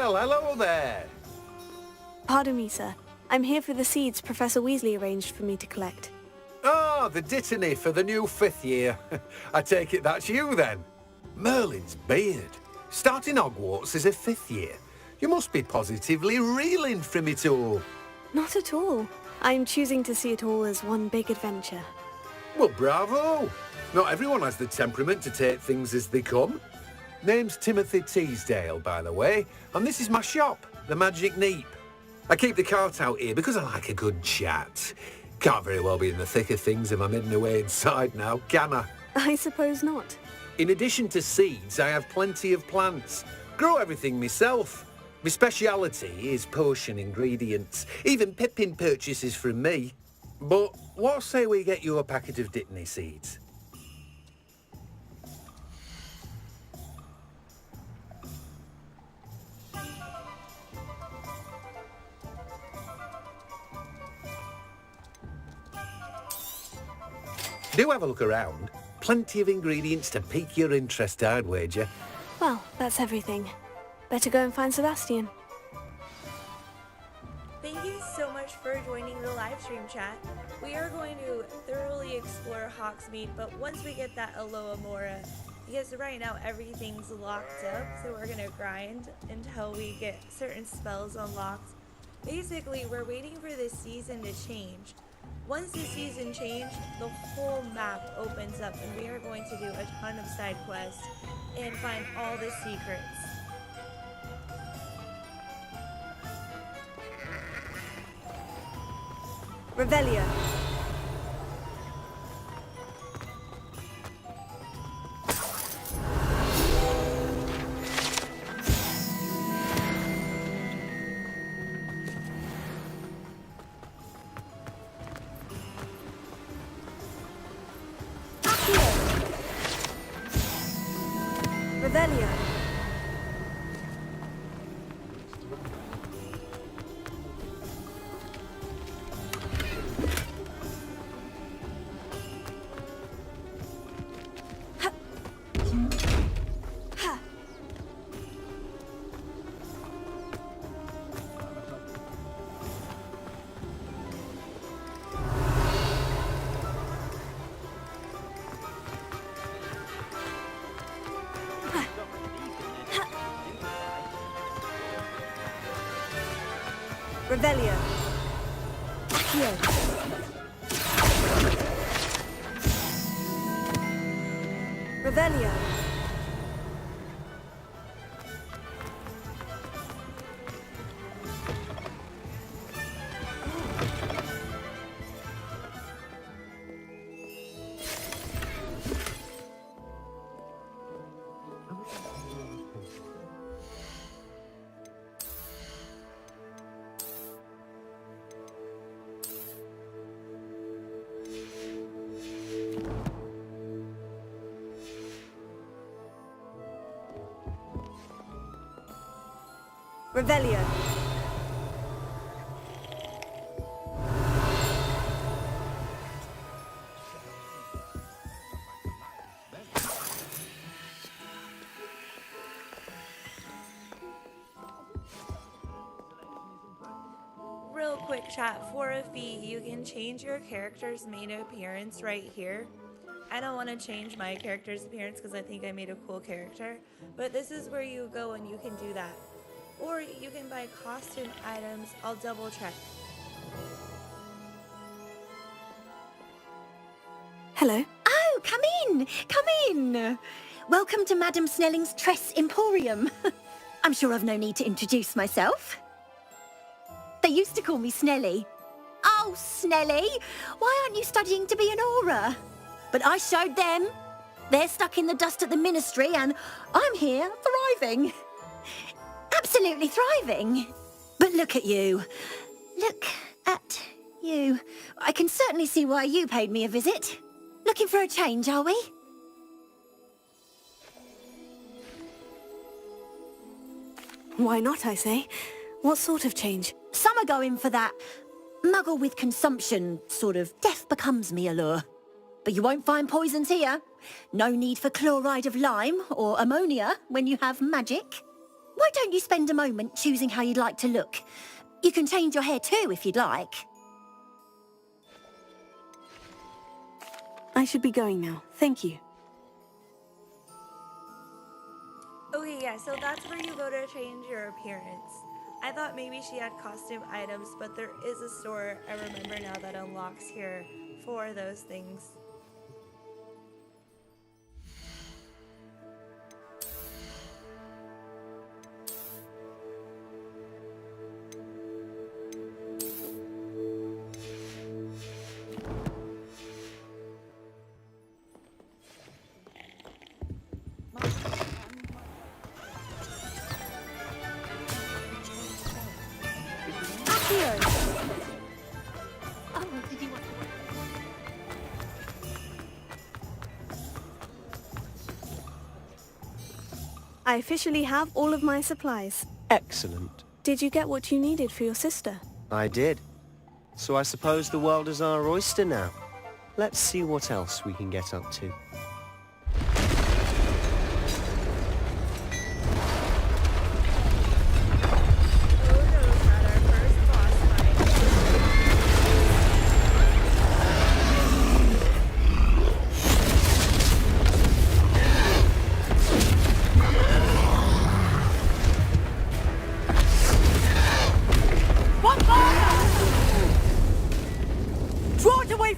Well, hello there. Pardon me, sir. I'm here for the seeds Professor Weasley arranged for me to collect. Ah, the dittany for the new 5th year. I take it that's you then. Merlin's beard. Starting Hogwarts as a 5th year. You must be positively reeling from it all. Not at all. I'm choosing to see it all as one big adventure. Well, bravo. Not everyone has the temperament to take things as they come. Name's Timothy Teasdale, by the way, and this is my shop, the Magic Neep. I keep the cart out here because I like a good chat. Can't very well be in the thick of things if I'm hidden away inside now, can I? I suppose not. In addition to seeds, I have plenty of plants. Grow everything myself. My speciality is potion ingredients. Even Pippin purchases from me. But what say we get you a packet of dittany seeds? Do have a look around. Plenty of ingredients to pique your interest, I'd wager. Well, that's everything. Better go and find Sebastian. Thank you so much for joining the live stream chat. We are going to thoroughly explore Hogsmeade, but once we get that Alohomora, because right now everything's locked up, so we're going to grind until we get certain spells unlocked. Basically, we're waiting for this season to change. Once the season changed, the whole map opens up and we are going to do a ton of side quests and find all the secrets. Revelio. Revelio. Revelio. Accio. Revelio. Revelio. Real quick chat, for a fee, you can change your character's main appearance right here. I don't want to change my character's appearance because I think I made a cool character, but this is where you go and you can do that. Or you can buy costume items. I'll double check. Hello. Oh, come in. Come in. Welcome to Madame Snelling's Tress Emporium. I'm sure I've no need to introduce myself. They used to call me Snelly. Oh, Snelly, why aren't you studying to be an aura? But I showed them. They're stuck in the dust at the ministry and I'm here thriving. Absolutely thriving. But look at you. Look at you. I can certainly see why you paid me a visit. Looking for a change, are we? Why not, I say? What sort of change? Some are going for that muggle with consumption, sort of death becomes me allure. But you won't find poisons here. No need for chloride of lime or ammonia when you have magic. why don't you spend a moment choosing how you'd like to look? You can change your hair too if you'd like. I should be going now. Thank you. Okay, yeah, so that's where you go to change your appearance. I thought maybe she had costume items, but there is a store, I remember now, that unlocks here for those things. I officially have all of my supplies. Excellent. Did you get what you needed for your sister? I did. So I suppose the world is our oyster now. Let's see what else we can get up to.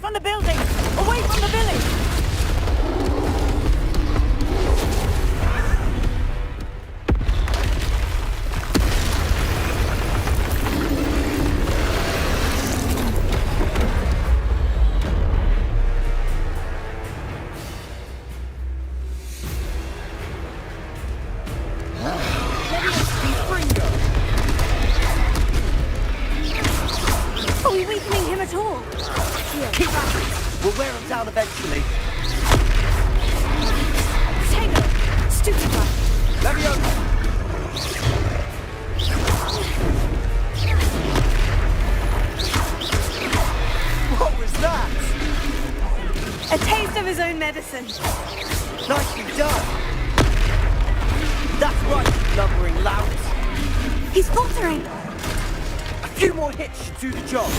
From the building! Away from the village! Are we weakening him at all? Keep at it! We'll wear him down eventually. Tango! Stupefy! Leviosa! What was that? A taste of his own medicine. Nicely done! That's right, you lumbering lout! He's faltering! A few more hits should do the job.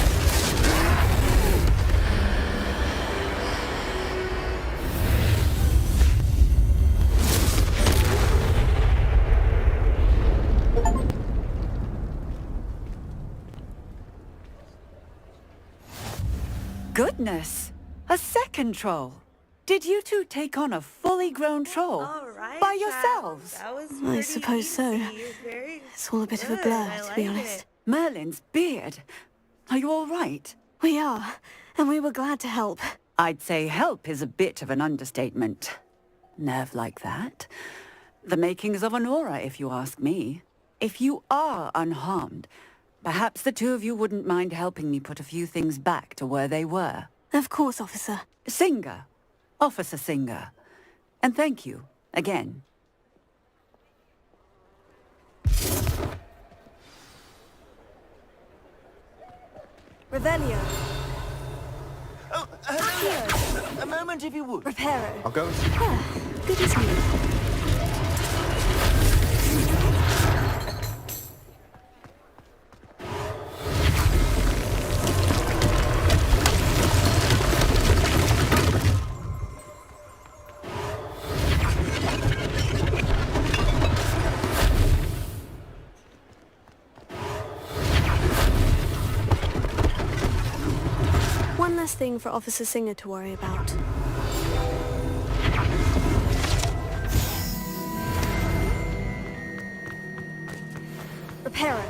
Goodness! A second troll! Did you two take on a fully grown troll? By yourselves? That was I suppose so. Very It's all a bit of a blur, to be honest. Merlin's beard. Are you all right? We are, and we were glad to help. I'd say help is a bit of an understatement. Nerve like that. The makings of an aura, if you ask me. If you are unharmed, perhaps the two of you wouldn't mind helping me put a few things back to where they were. Of course, officer. Singer. Officer Singer. And thank you, again. Revelio. Oh, hello. A moment, if you would. Reparo. I'll go and see. Good as new. One less thing for Officer Singer to worry about. Reparo.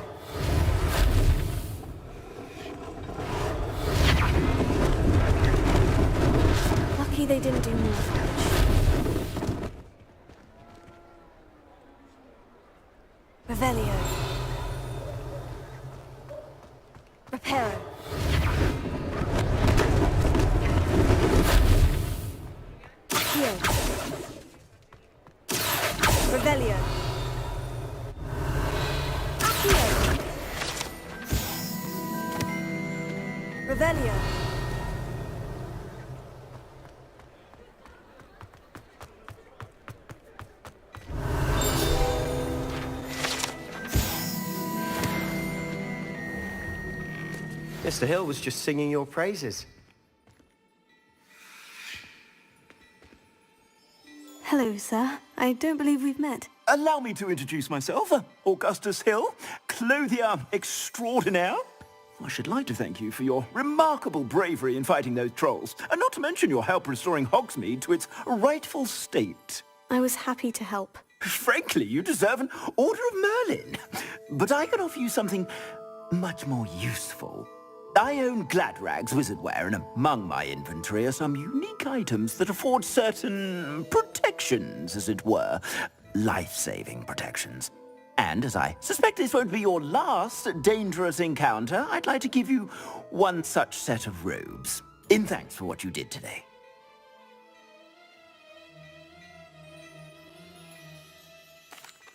Lucky they didn't do more damage. Revelio. Reparo. Revelio. Accio. Revelio. Mr. Hill was just singing your praises. Hello, sir. I don't believe we've met. Allow me to introduce myself, Augustus Hill, clothier extraordinaire. I should like to thank you for your remarkable bravery in fighting those trolls, and not to mention your help restoring Hogsmeade to its rightful state. I was happy to help. Frankly, you deserve an Order of Merlin. But I can offer you something much more useful. I own Gladrag's wizardware, and among my inventory are some unique items that afford certain protections, as it were. Life-saving protections. And as I suspect this won't be your last dangerous encounter, I'd like to give you one such set of robes, in thanks for what you did today.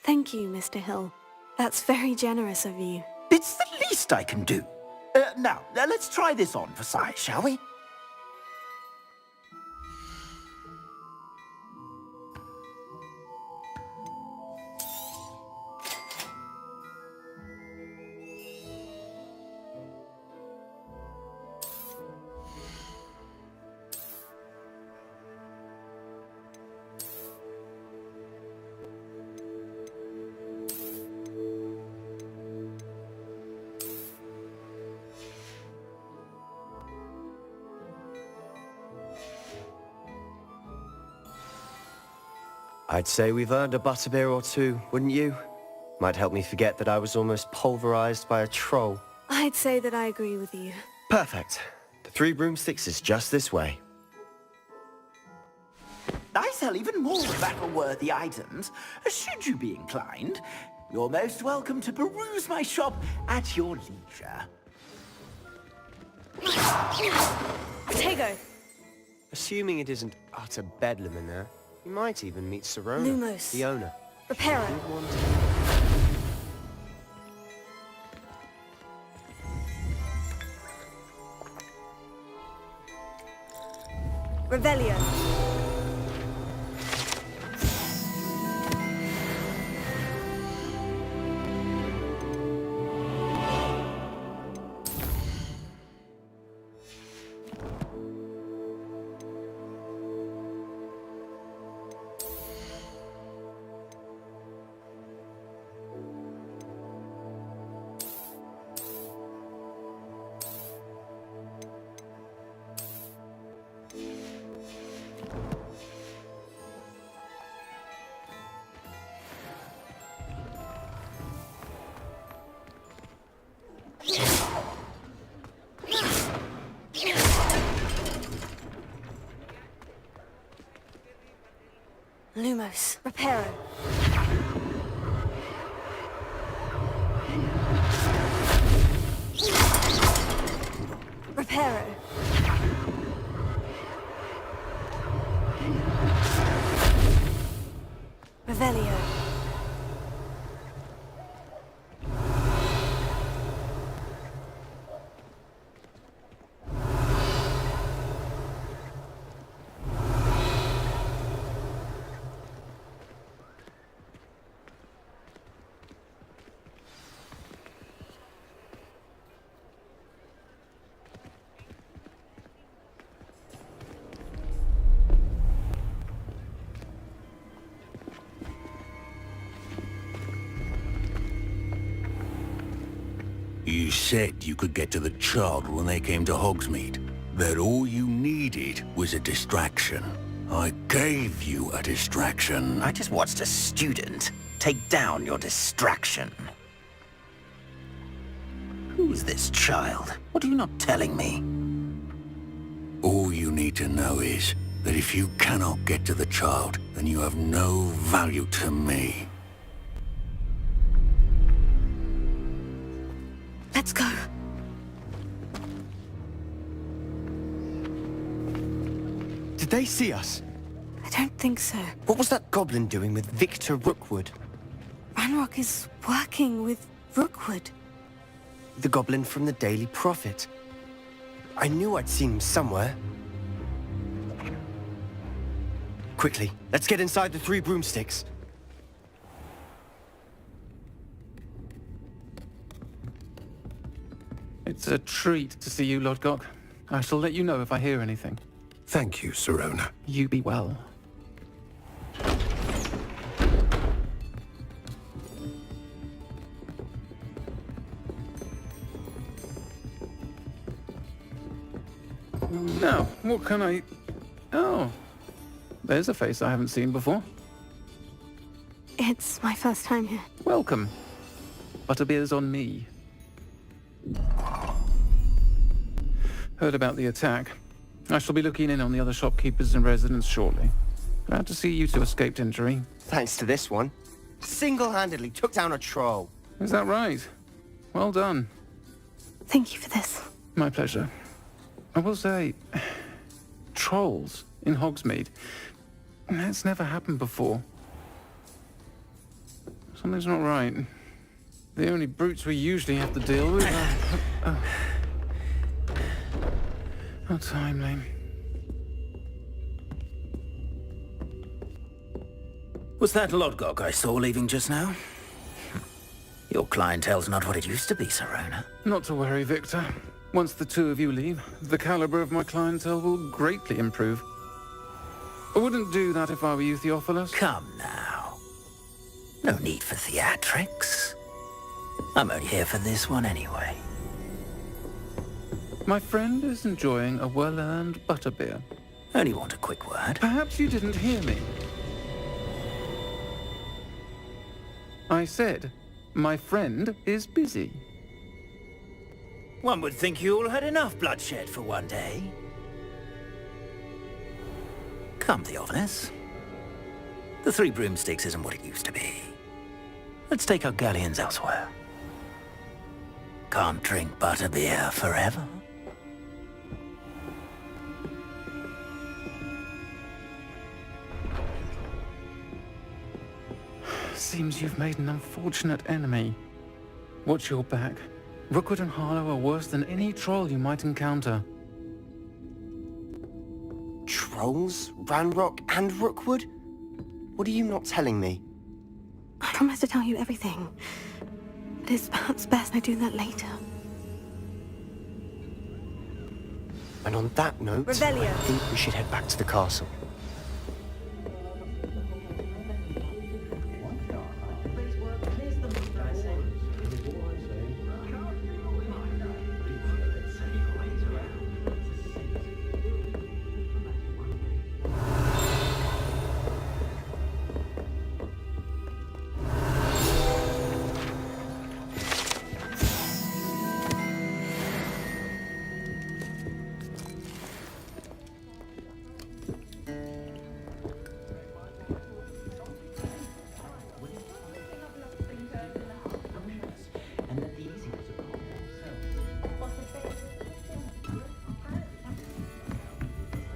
Thank you, Mr. Hill. That's very generous of you. It's the least I can do. Now, let's try this on for size, shall we? I'd say we've earned a butterbeer or two, wouldn't you? Might help me forget that I was almost pulverized by a troll. I'd say that I agree with you. Perfect. The Three Broomsticks is just this way. I sell even more battle-worthy items. Should you be inclined, you're most welcome to peruse my shop at your leisure. Protego! Assuming it isn't utter bedlam in there, you might even meet Serona, Lumos. the owner. Reparo. Revelio. Lumos. Reparo. Reparo. Revelio. You said you could get to the child when they came to Hogsmeade. That all you needed was a distraction. I gave you a distraction. I just watched a student take down your distraction. Who's this child? What are you not telling me? All you need to know is that if you cannot get to the child, then you have no value to me. Let's go. Did they see us? I don't think so. What was that goblin doing with Victor Rookwood? Ranrock is working with Rookwood. The goblin from the Daily Prophet. I knew I'd seen him somewhere. Quickly, let's get inside the Three Broomsticks. It's a treat to see you, Lodgok. I shall let you know if I hear anything. Thank you, Sirona. You be well. Now, what can I... Oh, there's a face I haven't seen before. It's my first time here. Welcome. Butterbeer's on me. Heard about the attack. I shall be looking in on the other shopkeepers and residents shortly. Glad to see you two escaped injury. Thanks to this one. Single-handedly took down a troll. Is that right? Well done. Thank you for this. My pleasure. I will say, trolls in Hogsmeade. That's never happened before. Something's not right. The only brutes we usually have to deal with are... How timely. Was that Lodgok I saw leaving just now? Your clientele's not what it used to be, Sirona. Not to worry, Victor. Once the two of you leave, the caliber of my clientele will greatly improve. I wouldn't do that if I were you, Theophilus. Come now. No need for theatrics. I'm only here for this one anyway. My friend is enjoying a well-earned butterbeer. Only want a quick word. Perhaps you didn't hear me. I said, my friend is busy. One would think you all had enough bloodshed for one day. Come, Theophilus. The Three Broomsticks isn't what it used to be. Let's take our galleons elsewhere. Can't drink butterbeer forever. Seems you've made an unfortunate enemy. Watch your back. Rookwood and Harlow are worse than any troll you might encounter. Trolls? Ranrock and Rookwood? What are you not telling me? I promise to tell you everything. But it's perhaps best I do that later. And on that note, Revelio. I think we should head back to the castle.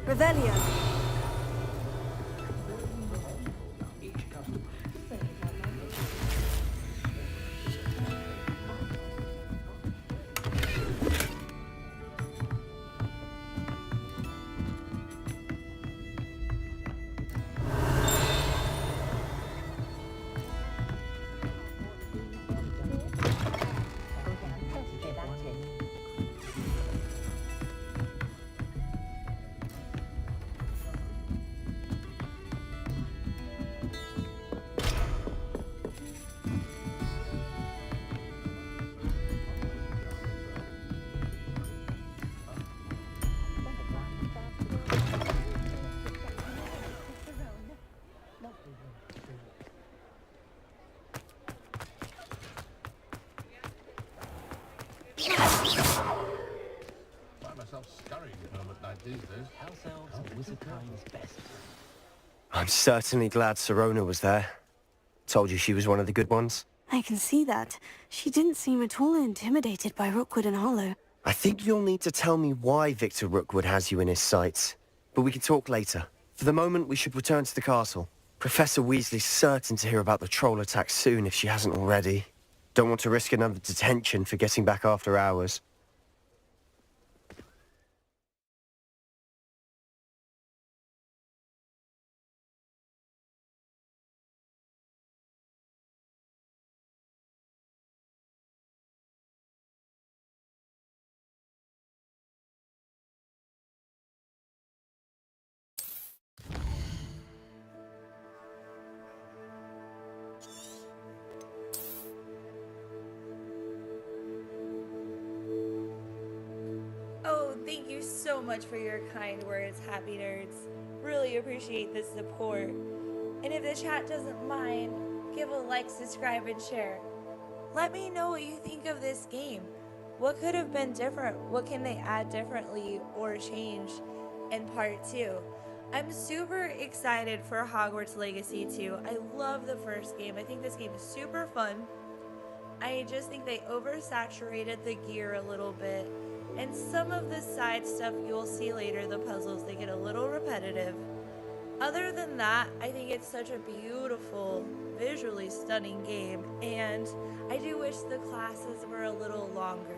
Revelio. I'm certainly glad Sirona was there. Told you she was one of the good ones. I can see that. She didn't seem at all intimidated by Rookwood and Harlow. I think you'll need to tell me why Victor Rookwood has you in his sights. But we can talk later. For the moment, we should return to the castle. Professor Weasley's certain to hear about the troll attack soon if she hasn't already. Don't want to risk another detention for getting back after hours. Thank you so much for your kind words, Happy Nerds. Really appreciate the support. And if the chat doesn't mind, give a like, subscribe, and share. Let me know what you think of this game. What could have been different? What can they add differently or change in part 2? I'm super excited for Hogwarts Legacy 2. I love the first game. I think this game is super fun. I just think they oversaturated the gear a little bit. And some of the side stuff you'll see later, the puzzles, they get a little repetitive. Other than that, I think it's such a beautiful, visually stunning game, and I do wish the classes were a little longer.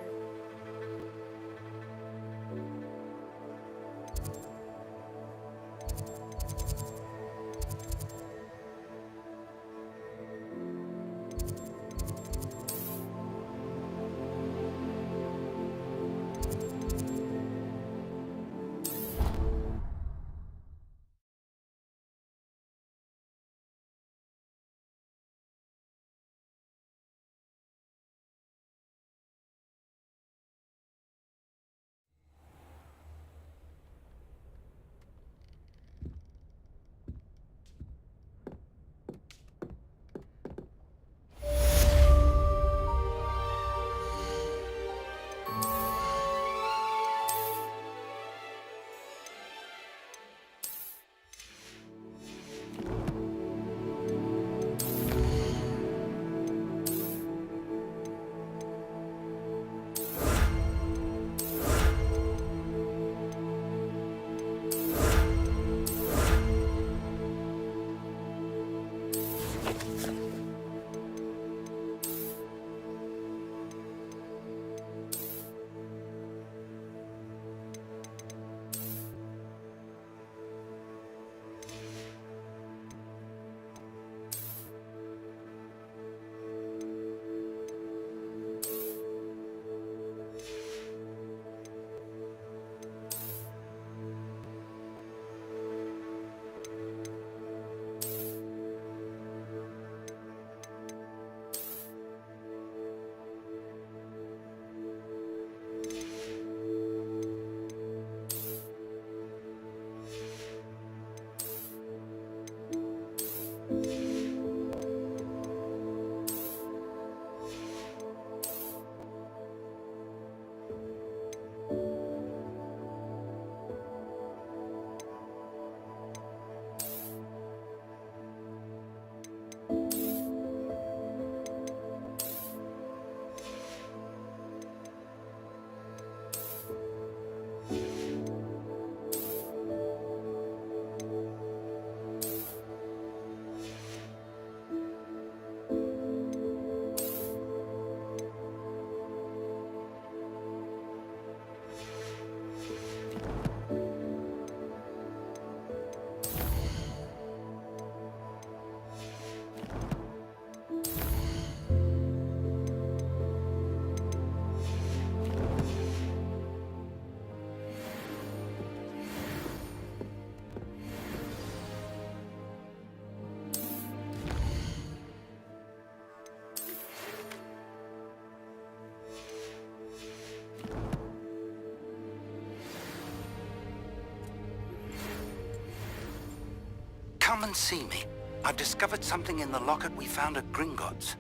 Come and see me. I've discovered something in the locket we found at Gringotts.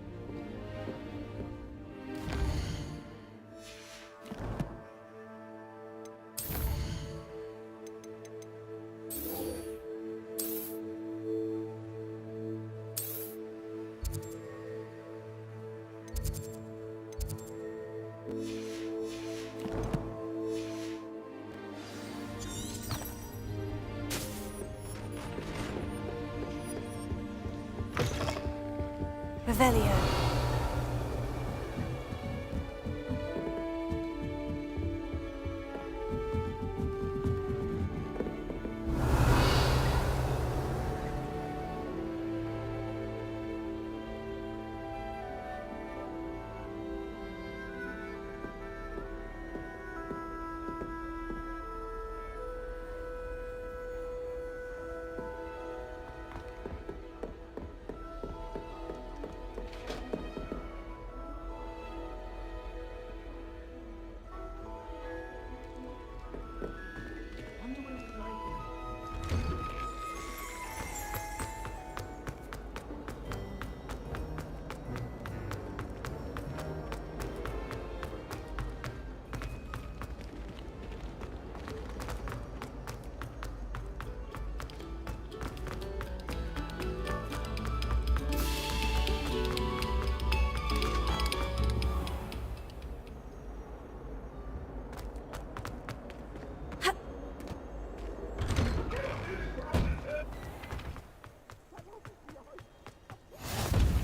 Revelio.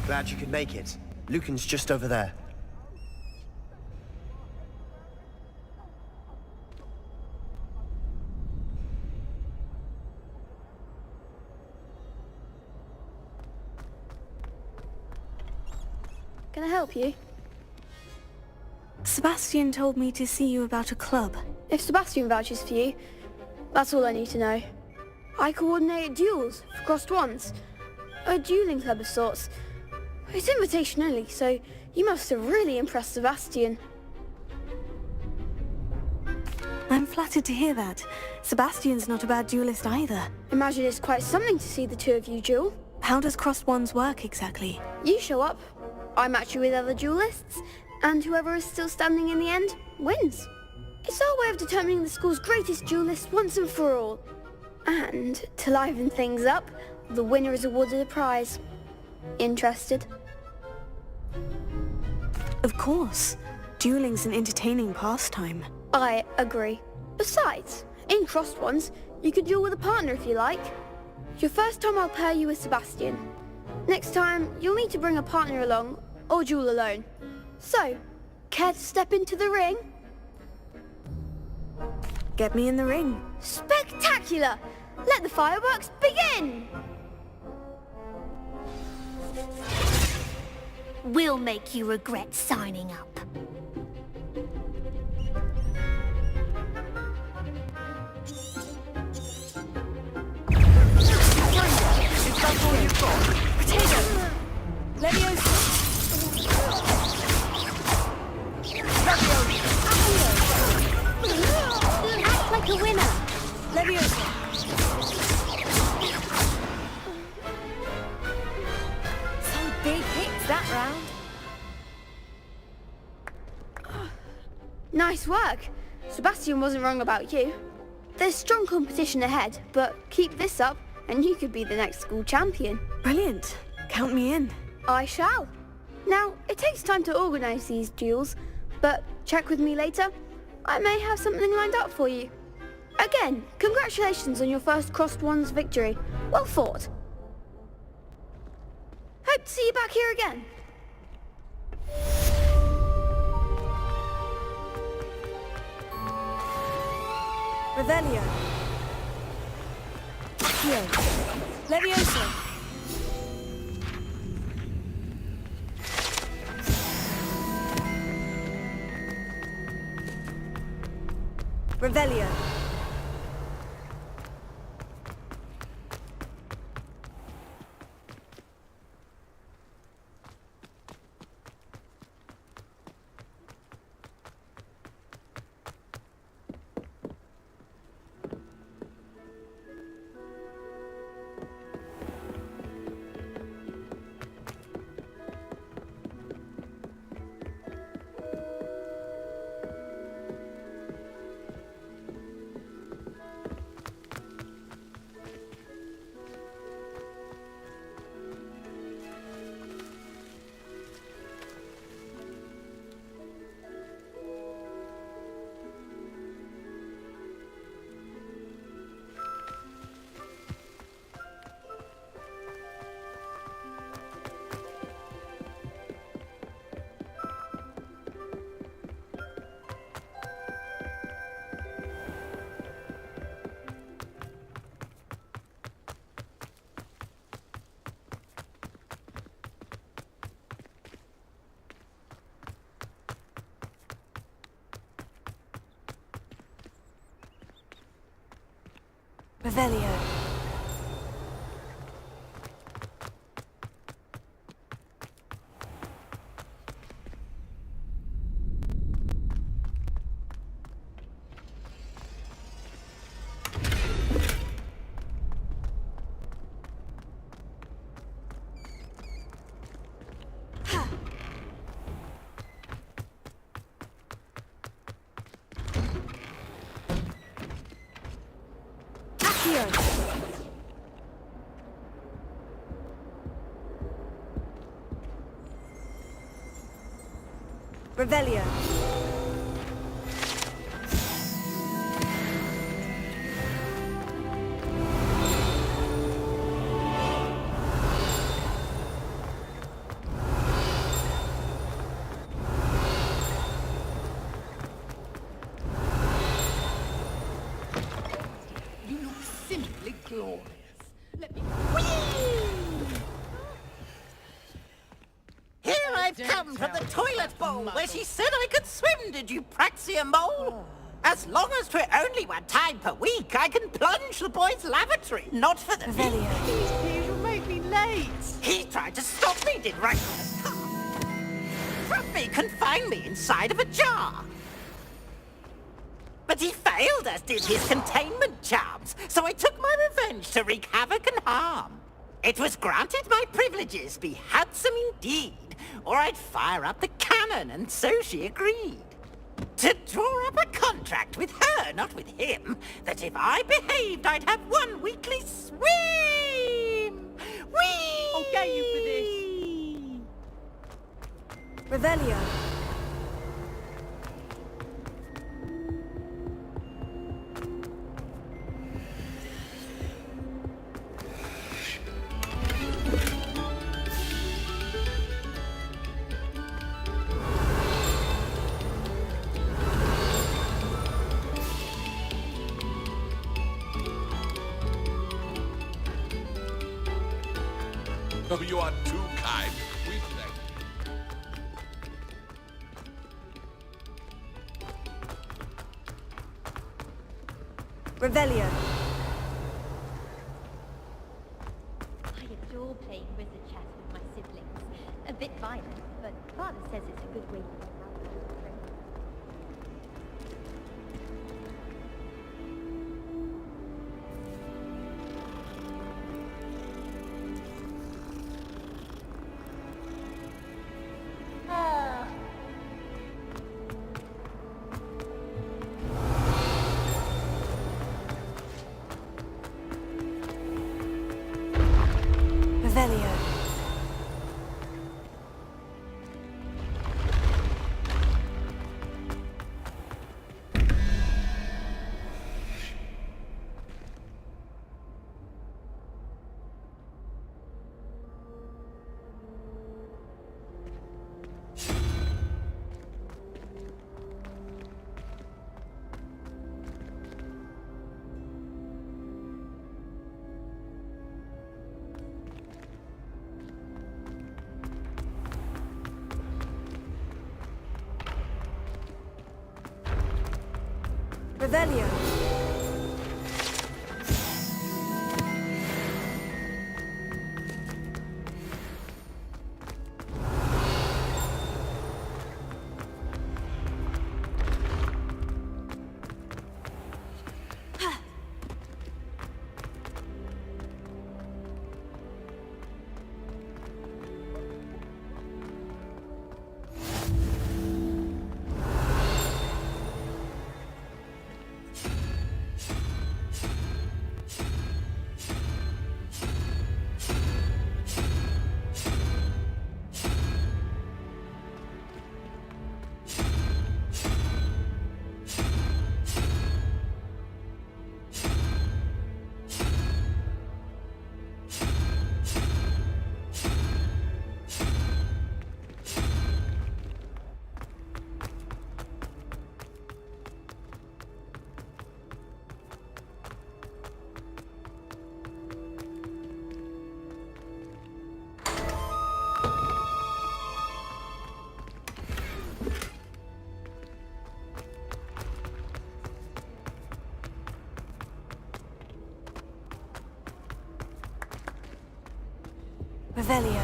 Glad you could make it. Lucan's just over there. Can I help you? Sebastian told me to see you about a club. If Sebastian vouches for you, that's all I need to know. I coordinate duels for crossed ones. A dueling club of sorts. It's invitation only, so you must have really impressed Sebastian. I'm flattered to hear that. Sebastian's not a bad duelist either. Imagine it's quite something to see the two of you duel. How does crossed ones work exactly? You show up, I match you with other duelists, and whoever is still standing in the end wins. It's our way of determining the school's greatest duelist once and for all. And to liven things up, the winner is awarded a prize. Interested? Of course. Dueling's an entertaining pastime. I agree. Besides, in crossed ones, you could duel with a partner if you like. Your first time I'll pair you with Sebastian. Next time, you'll need to bring a partner along, or duel alone. So, care to step into the ring? Get me in the ring. Spectacular! Let the fireworks begin! We'll make you regret signing up. Is that all you've got? Potato! Leviosa! Act like a winner. Leviosa! Some big hits that round. Nice work. Sebastian wasn't wrong about you. There's strong competition ahead, but keep this up and you could be the next school champion. Brilliant. Count me in. I shall. Now, it takes time to organise these duels, but check with me later. I may have something lined up for you. Again, congratulations on your first crossed ones victory. Well fought. Hope to see you back here again. Revelio. Accio. Leviosa. Revelio. Revelio. Revelio. glorious. Here I've come from the toilet bowl where she said I could swim, did you praxia mole? As long as 'twere only one time per week, I can plunge the boy's lavatory. Not for the Revelio. Please, you'll make me late. He tried to stop me, did right from the start. From me, confine me inside of a jar. But he failed, as did his containment charms, so I took my revenge to wreak havoc and harm. It was granted my privileges be handsome indeed, or I'd fire up the cannon, and so she agreed. To draw up a contract with her, not with him, that if I behaved, I'd have one weekly swim! Whee! I'll get you for this! Revelio. Oh, you are too kind. We thank Revelio. I adore playing wizard chess with my siblings. A bit violent, but Father says it's a good way to get out of the train. Revelio. Revelio. Revelio.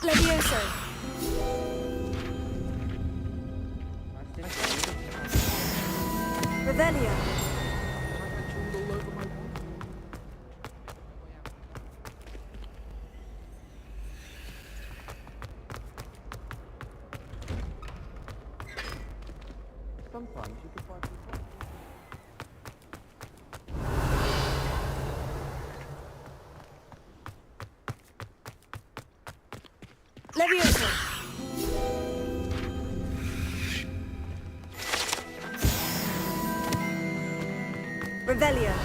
Levioso. Revelio. Sometimes you can find people. Levioso. Revelio.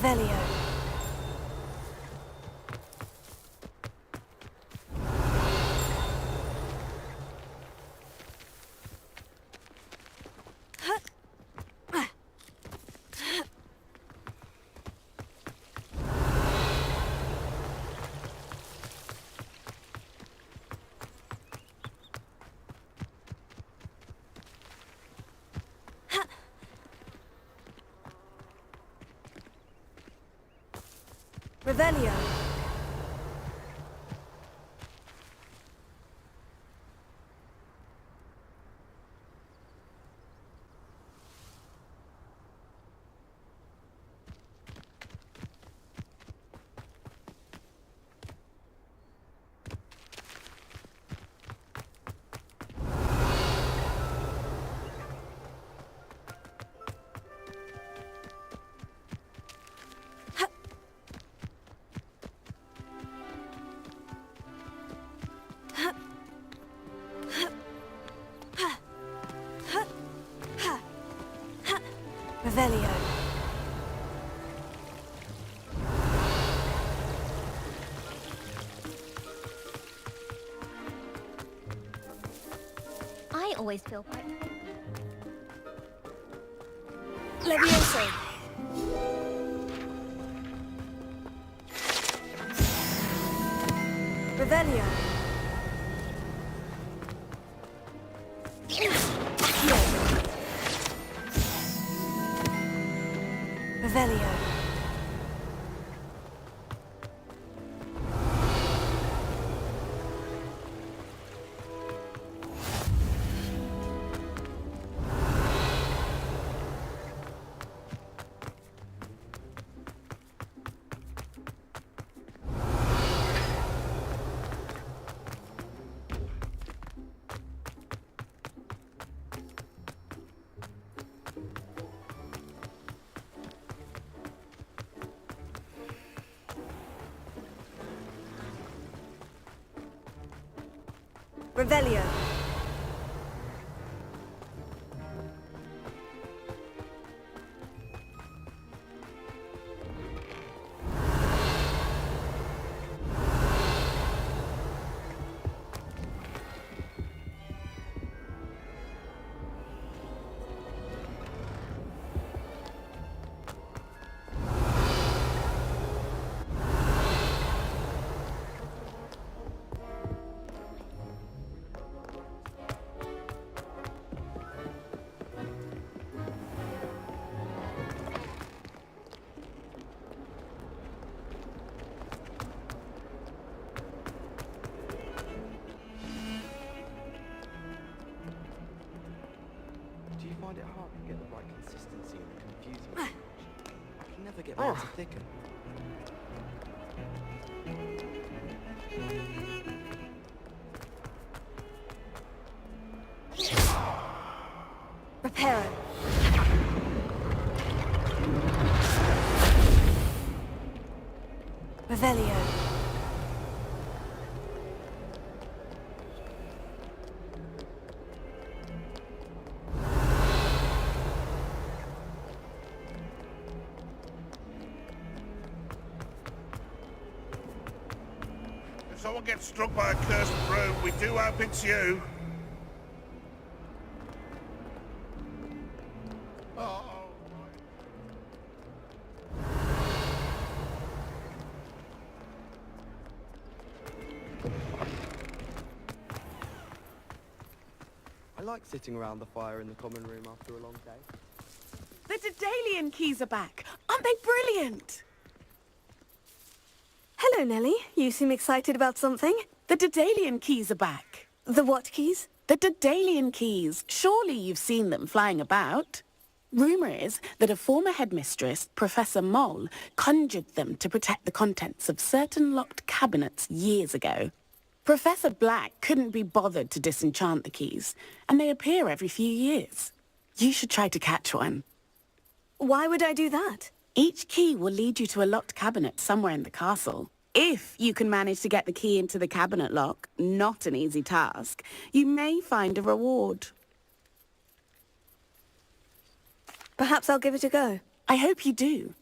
Revelio. Revelio. Revelio. I always feel quite... Levioso. Revelio. Revelio. Revelio. Do you find it hard to get the right consistency in the confusing language? I can never get mine to thicken. Reparo. Revelio. If someone gets struck by a cursed broom, we do hope it's you. Oh. I like sitting around the fire in the common room after a long day. The Daedalian keys are back. Aren't they brilliant? Hello, Nellie. You seem excited about something. The Daedalian keys are back. The what keys? The Daedalian keys. Surely you've seen them flying about. Rumour is that a former headmistress, Professor Moll, conjured them to protect the contents of certain locked cabinets years ago. Professor Black couldn't be bothered to disenchant the keys, and they appear every few years. You should try to catch one. Why would I do that? Each key will lead you to a locked cabinet somewhere in the castle. If you can manage to get the key into the cabinet lock, not an easy task, you may find a reward. Perhaps I'll give it a go. I hope you do.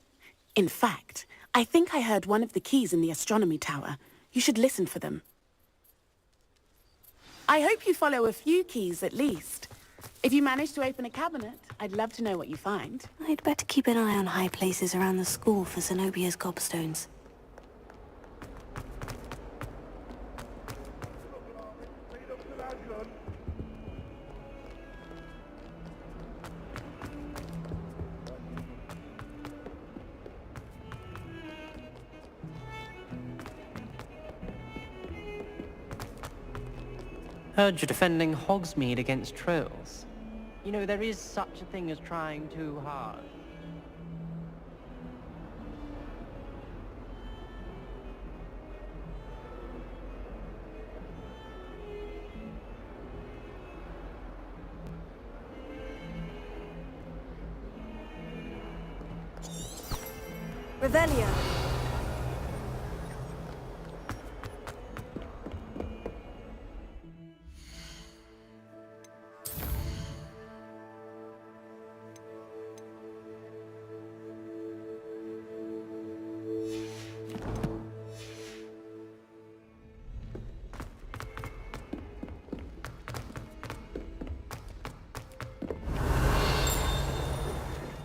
In fact, I think I heard one of the keys in the astronomy tower. You should listen for them. I hope you follow a few keys at least. If you manage to open a cabinet, I'd love to know what you find. I'd better keep an eye on high places around the school for Zenobia's gobstones. Heard you're defending Hogsmeade against trolls. You know, there is such a thing as trying too hard. Revelio.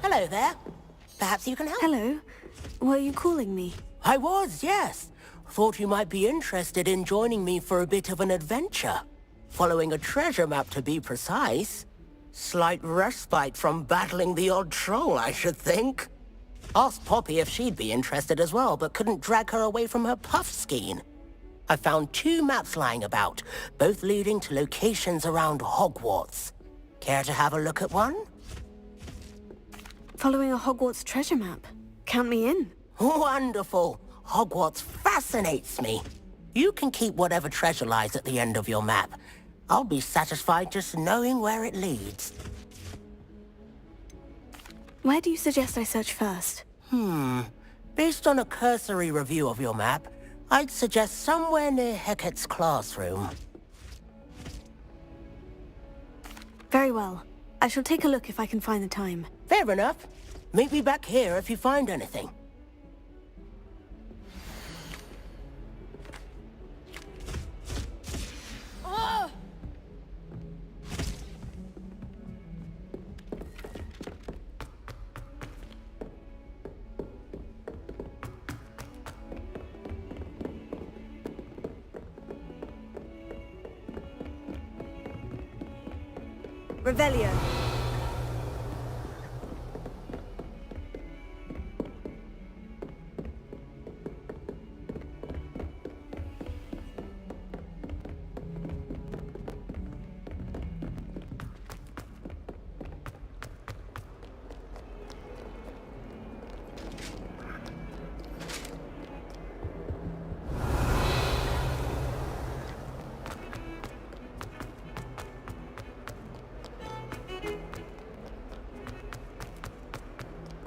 Hello there. Perhaps you can help. Hello. Were you calling me? I was, yes. Thought you might be interested in joining me for a bit of an adventure. Following a treasure map, to be precise. Slight respite from battling the odd troll, I should think. Asked Poppy if she'd be interested as well, but couldn't drag her away from her puff skein. I found 2 maps lying about, both leading to locations around Hogwarts. Care to have a look at one? Following a Hogwarts treasure map. Count me in. Wonderful. Hogwarts fascinates me. You can keep whatever treasure lies at the end of your map. I'll be satisfied just knowing where it leads. Where do you suggest I search first? Based on a cursory review of your map, I'd suggest somewhere near Hecat's classroom. Very well. I shall take a look if I can find the time. Fair enough. Meet me back here if you find anything. Oh! Revelio.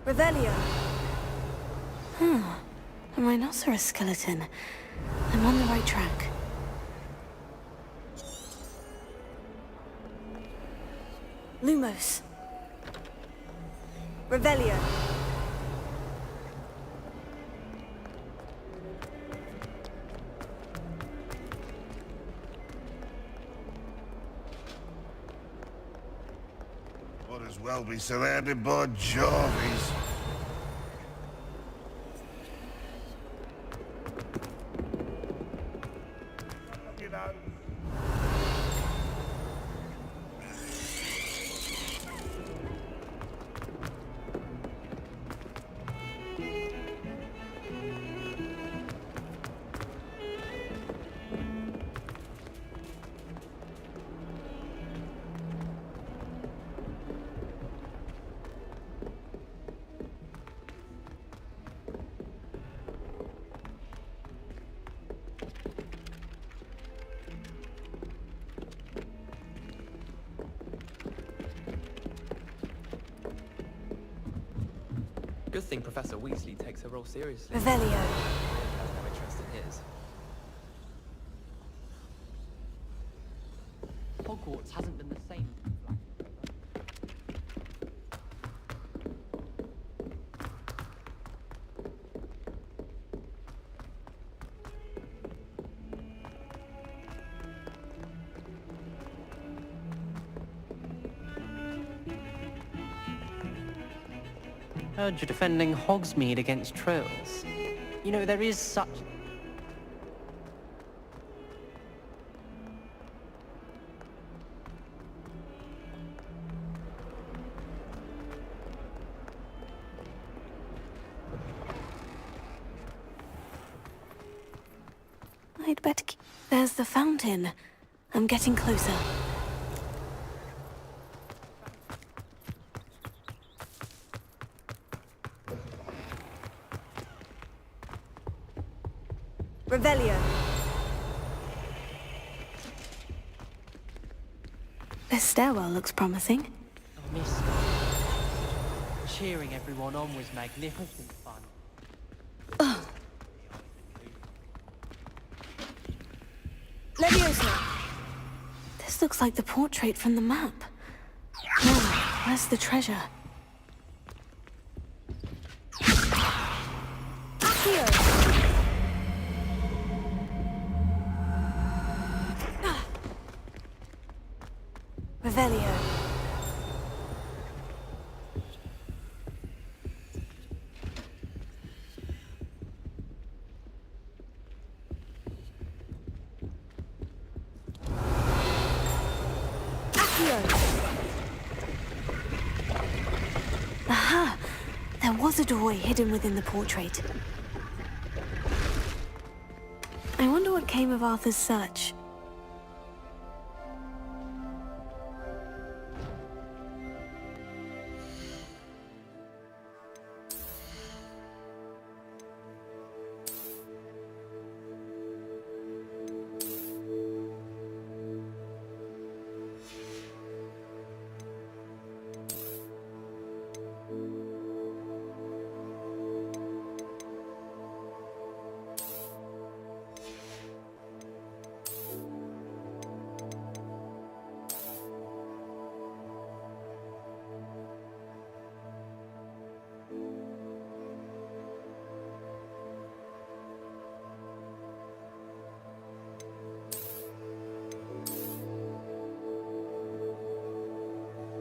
Revelio. A rhinoceros skeleton. I'm on the right track. Lumos. Revelio. Might as well be surrounded by Jarvies. Good thing Professor Weasley takes her role seriously. Revelio. He has no interest in his. Hogwarts hasn't been the same. Heard you're defending Hogsmeade against trolls. You know, there is such... I'd better keep... There's the fountain. I'm getting closer. Revelio. This stairwell looks promising. I missed it. Cheering everyone on was magnificent fun. Leviosa! This looks like the portrait from the map. Now, where's the treasure? Revelio. Aha! There was a doorway hidden within the portrait. I wonder what came of Arthur's search.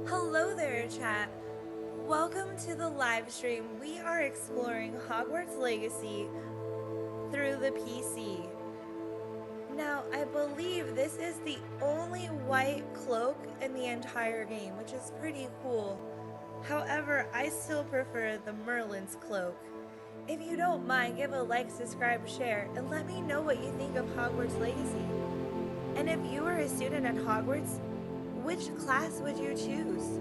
Hello there, chat. Welcome to the live stream. We are exploring Hogwarts Legacy through the PC. Now, I believe this is the only white cloak in the entire game, which is pretty cool. However, I still prefer the Merlin's cloak. If you don't mind, give a like, subscribe, share, and let me know what you think of Hogwarts Legacy. And if you were a student at Hogwarts, which class would you choose?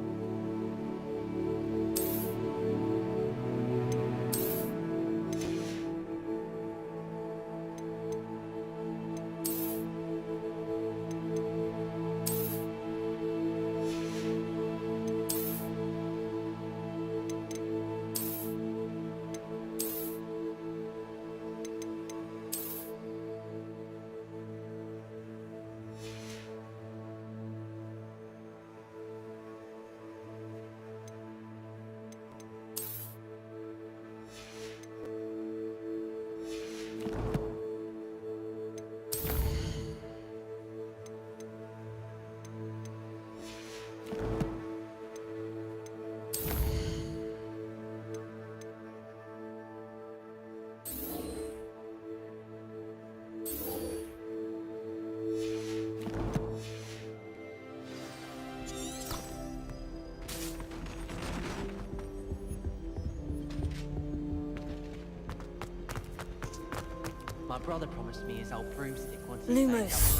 My brother promised me his old broomstick once Lumos.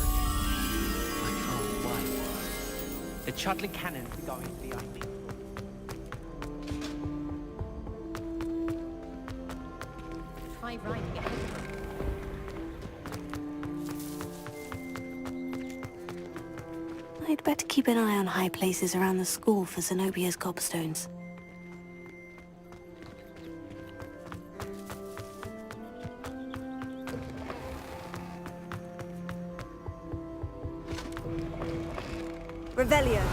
I can't wait. The Chudley cannons are going to be unbeatable. Try riding ahead. I'd better keep an eye on high places around the school for Zenobia's gobstones. Revelio.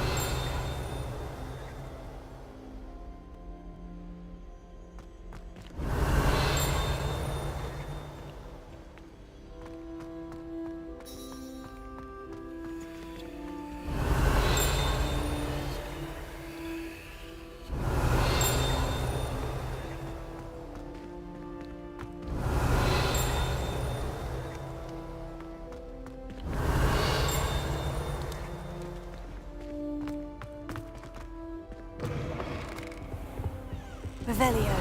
Revelio.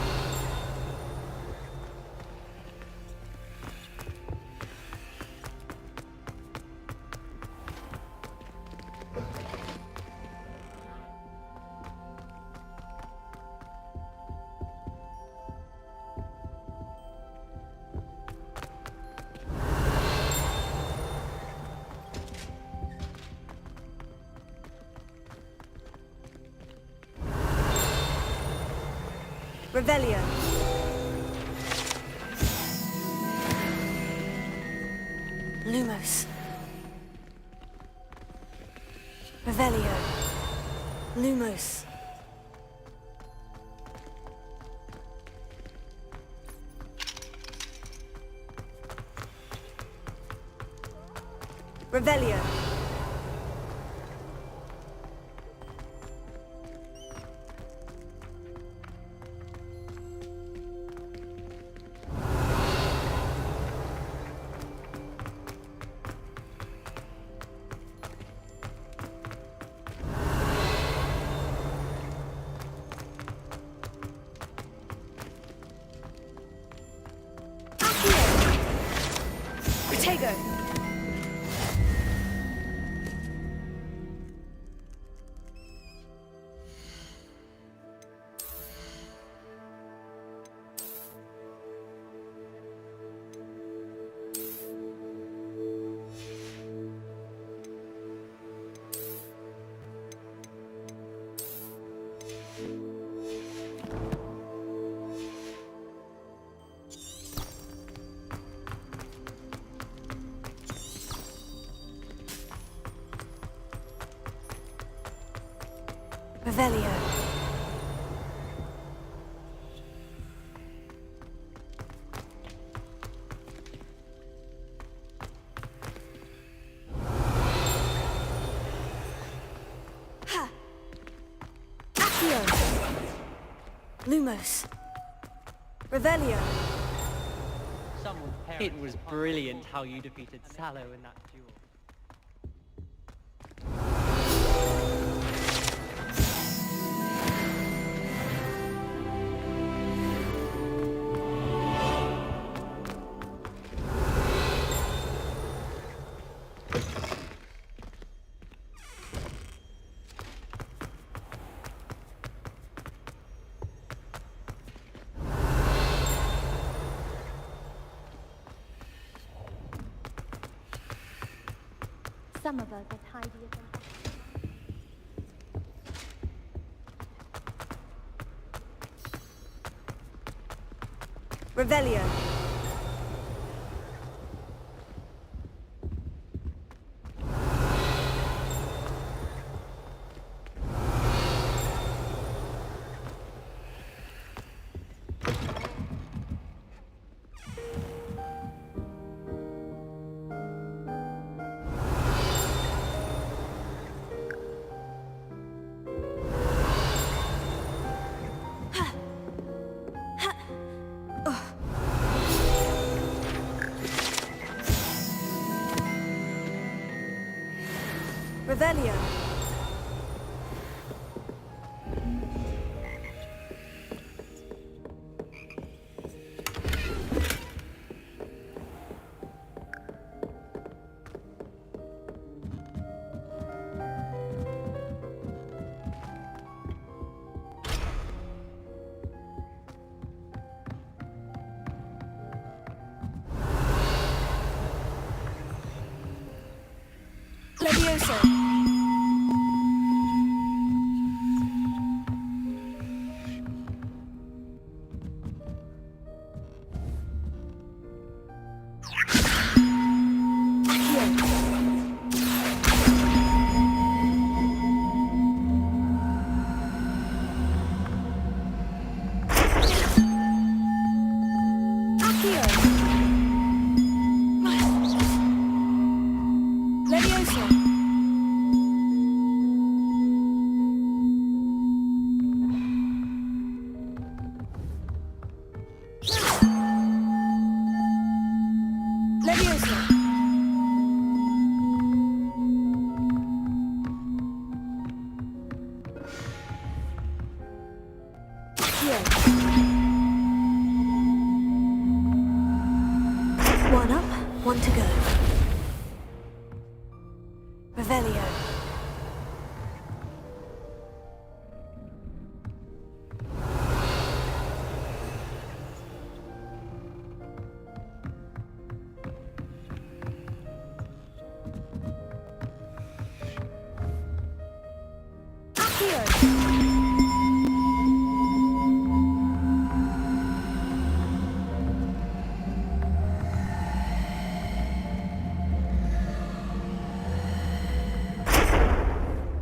Revelio. Lumos. Revelio. Lumos. Revelio. Protego. Revelio. Ha! Accio! Lumos. Revelio. It was brilliant how you defeated Sallow in that duel. Some of us are tidier than Revelio. Revelio. Levioso. Levioso. Revelio.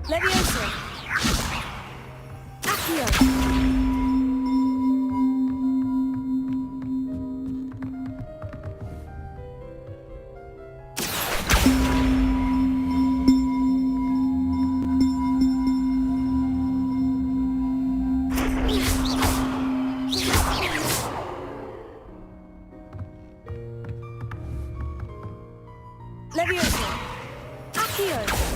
Levioso. Accio. Levioso. Accio.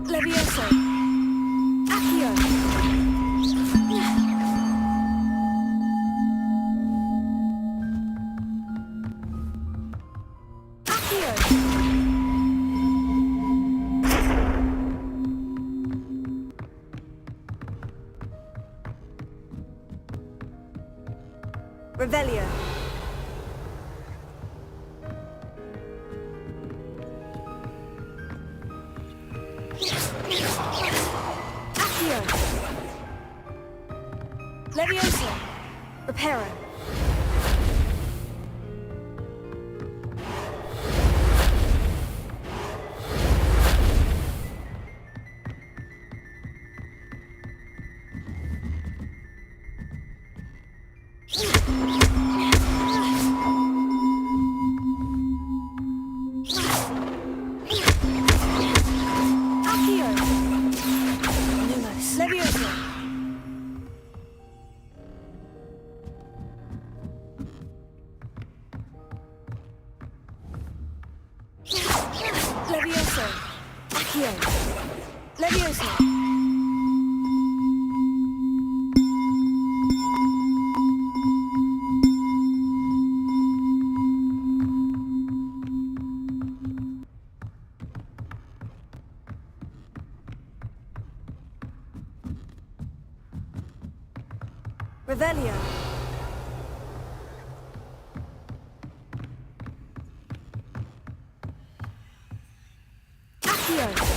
Levioso. Accio. Accio. Revelio. Accio. Levioso. Reparo. Accio. Lumos. Levioso. Levioso. Accio. Levioso. Revelio. Accio.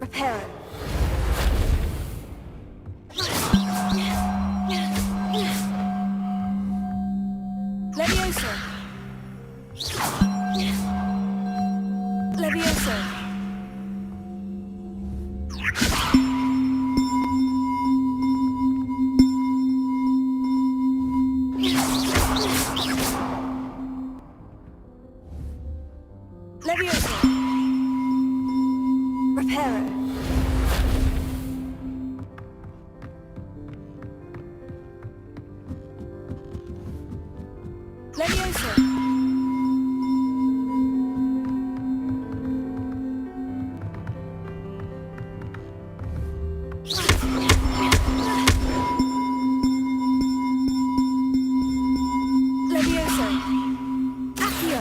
Reparo. Levioso. Levioso. Levioso. Reparo. Levioso. Levioso. Accio.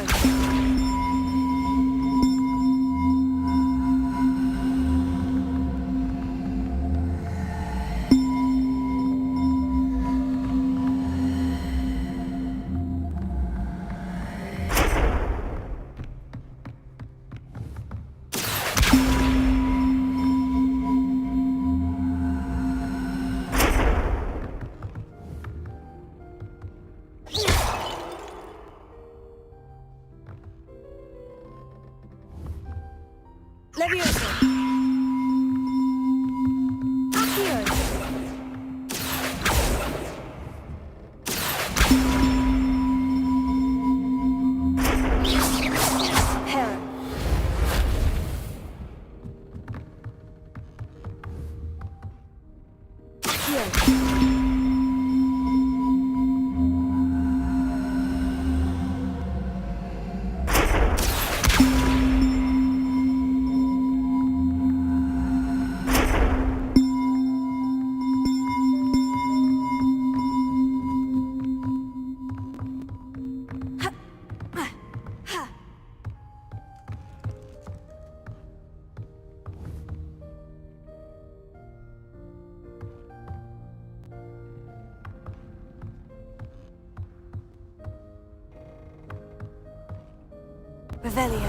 Revelio.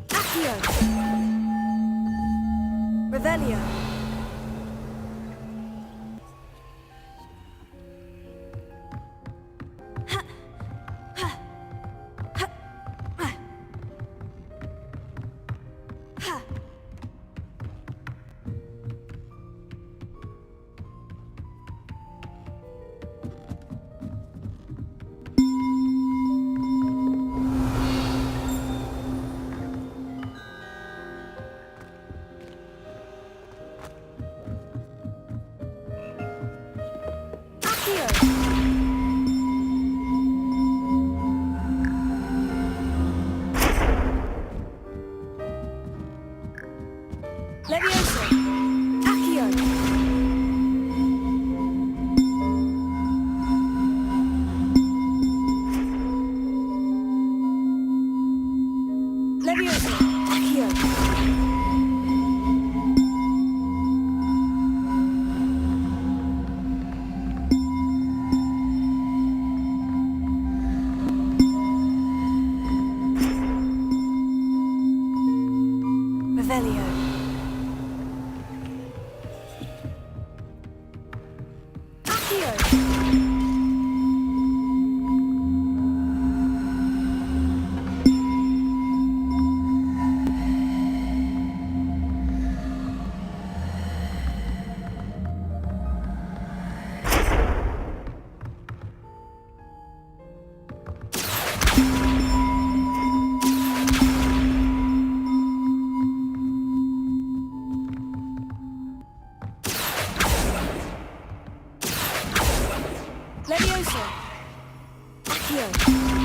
Accio. Revelio. Levioso. Accio. Levioso. Accio. Revelio. Levioso. Accio.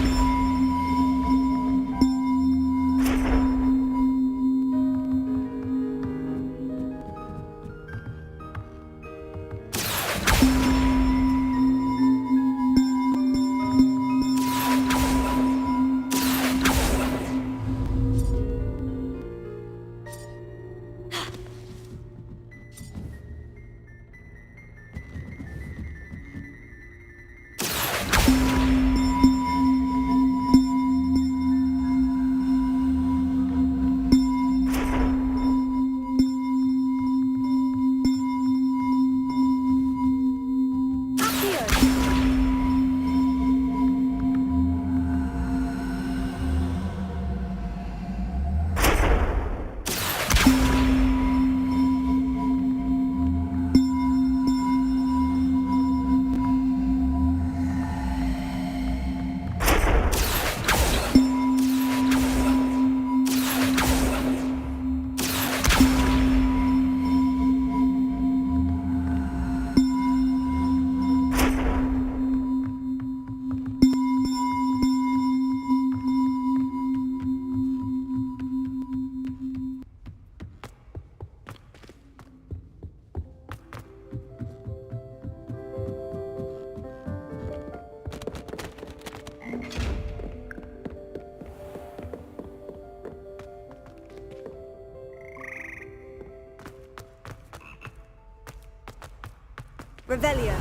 Revelio.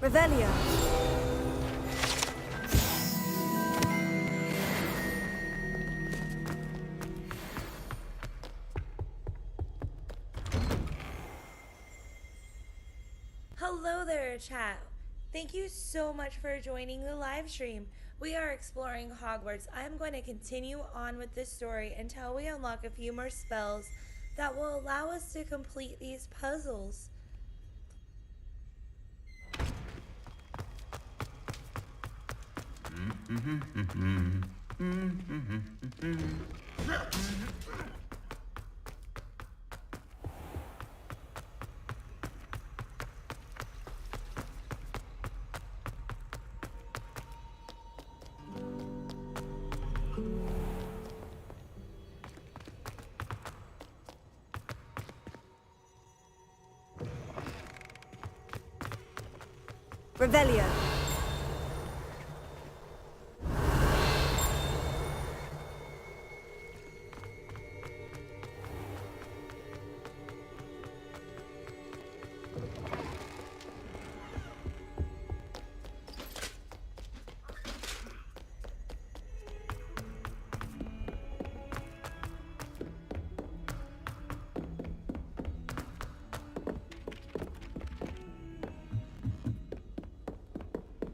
Revelio. Hello there, chat. Thank you so much for joining the live stream. We are exploring Hogwarts. I'm going to continue on with this story until we unlock a few more spells that will allow us to complete these puzzles. Revelio.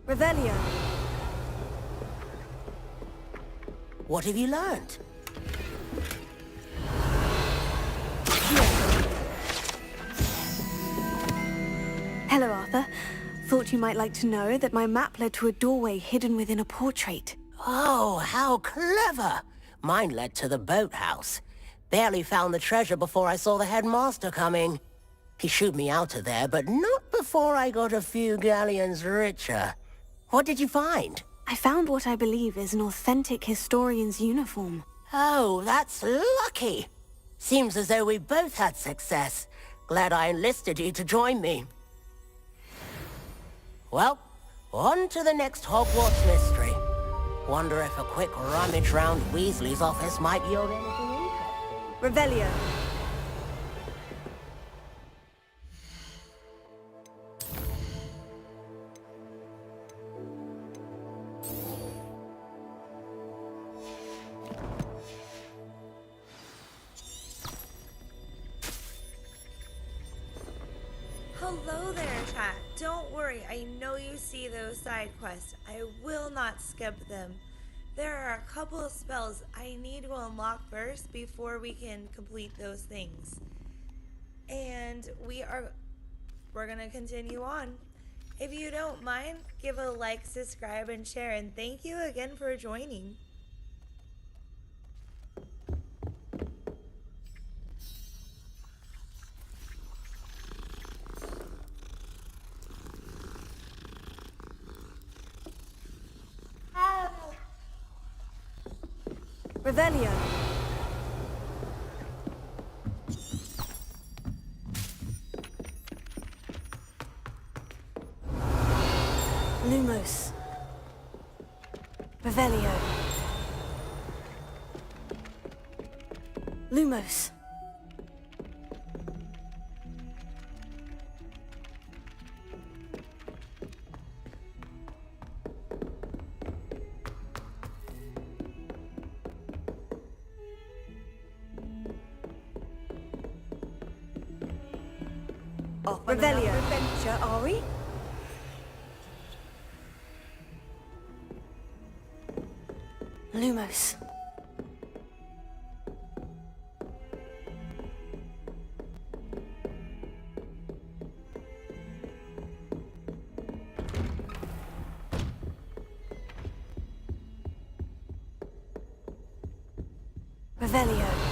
Revelio. What have you learned? Hello, Arthur. Thought you might like to know that my map led to a doorway hidden within a portrait. Oh, how clever! Mine led to the boathouse. Barely found the treasure before I saw the headmaster coming. He shooed me out of there, but not before I got a few galleons richer. What did you find? I found what I believe is an authentic historian's uniform. Oh, that's lucky. Seems as though we both had success. Glad I enlisted you to join me. Well, on to the next Hogwarts mystery. Wonder if a quick rummage round Weasley's office might yield anything interesting. Revelio. Hello there, chat. Don't worry, I know you see those side quests. I will not skip them. There are a couple of spells I need to unlock first before we can complete those things. And we're gonna continue on. If you don't mind, give a like, subscribe, and share, and thank you again for joining. Revelio. Lumos. Revelio. Lumos. Off on another Revelio. adventure, are we? Lumos. Revelio.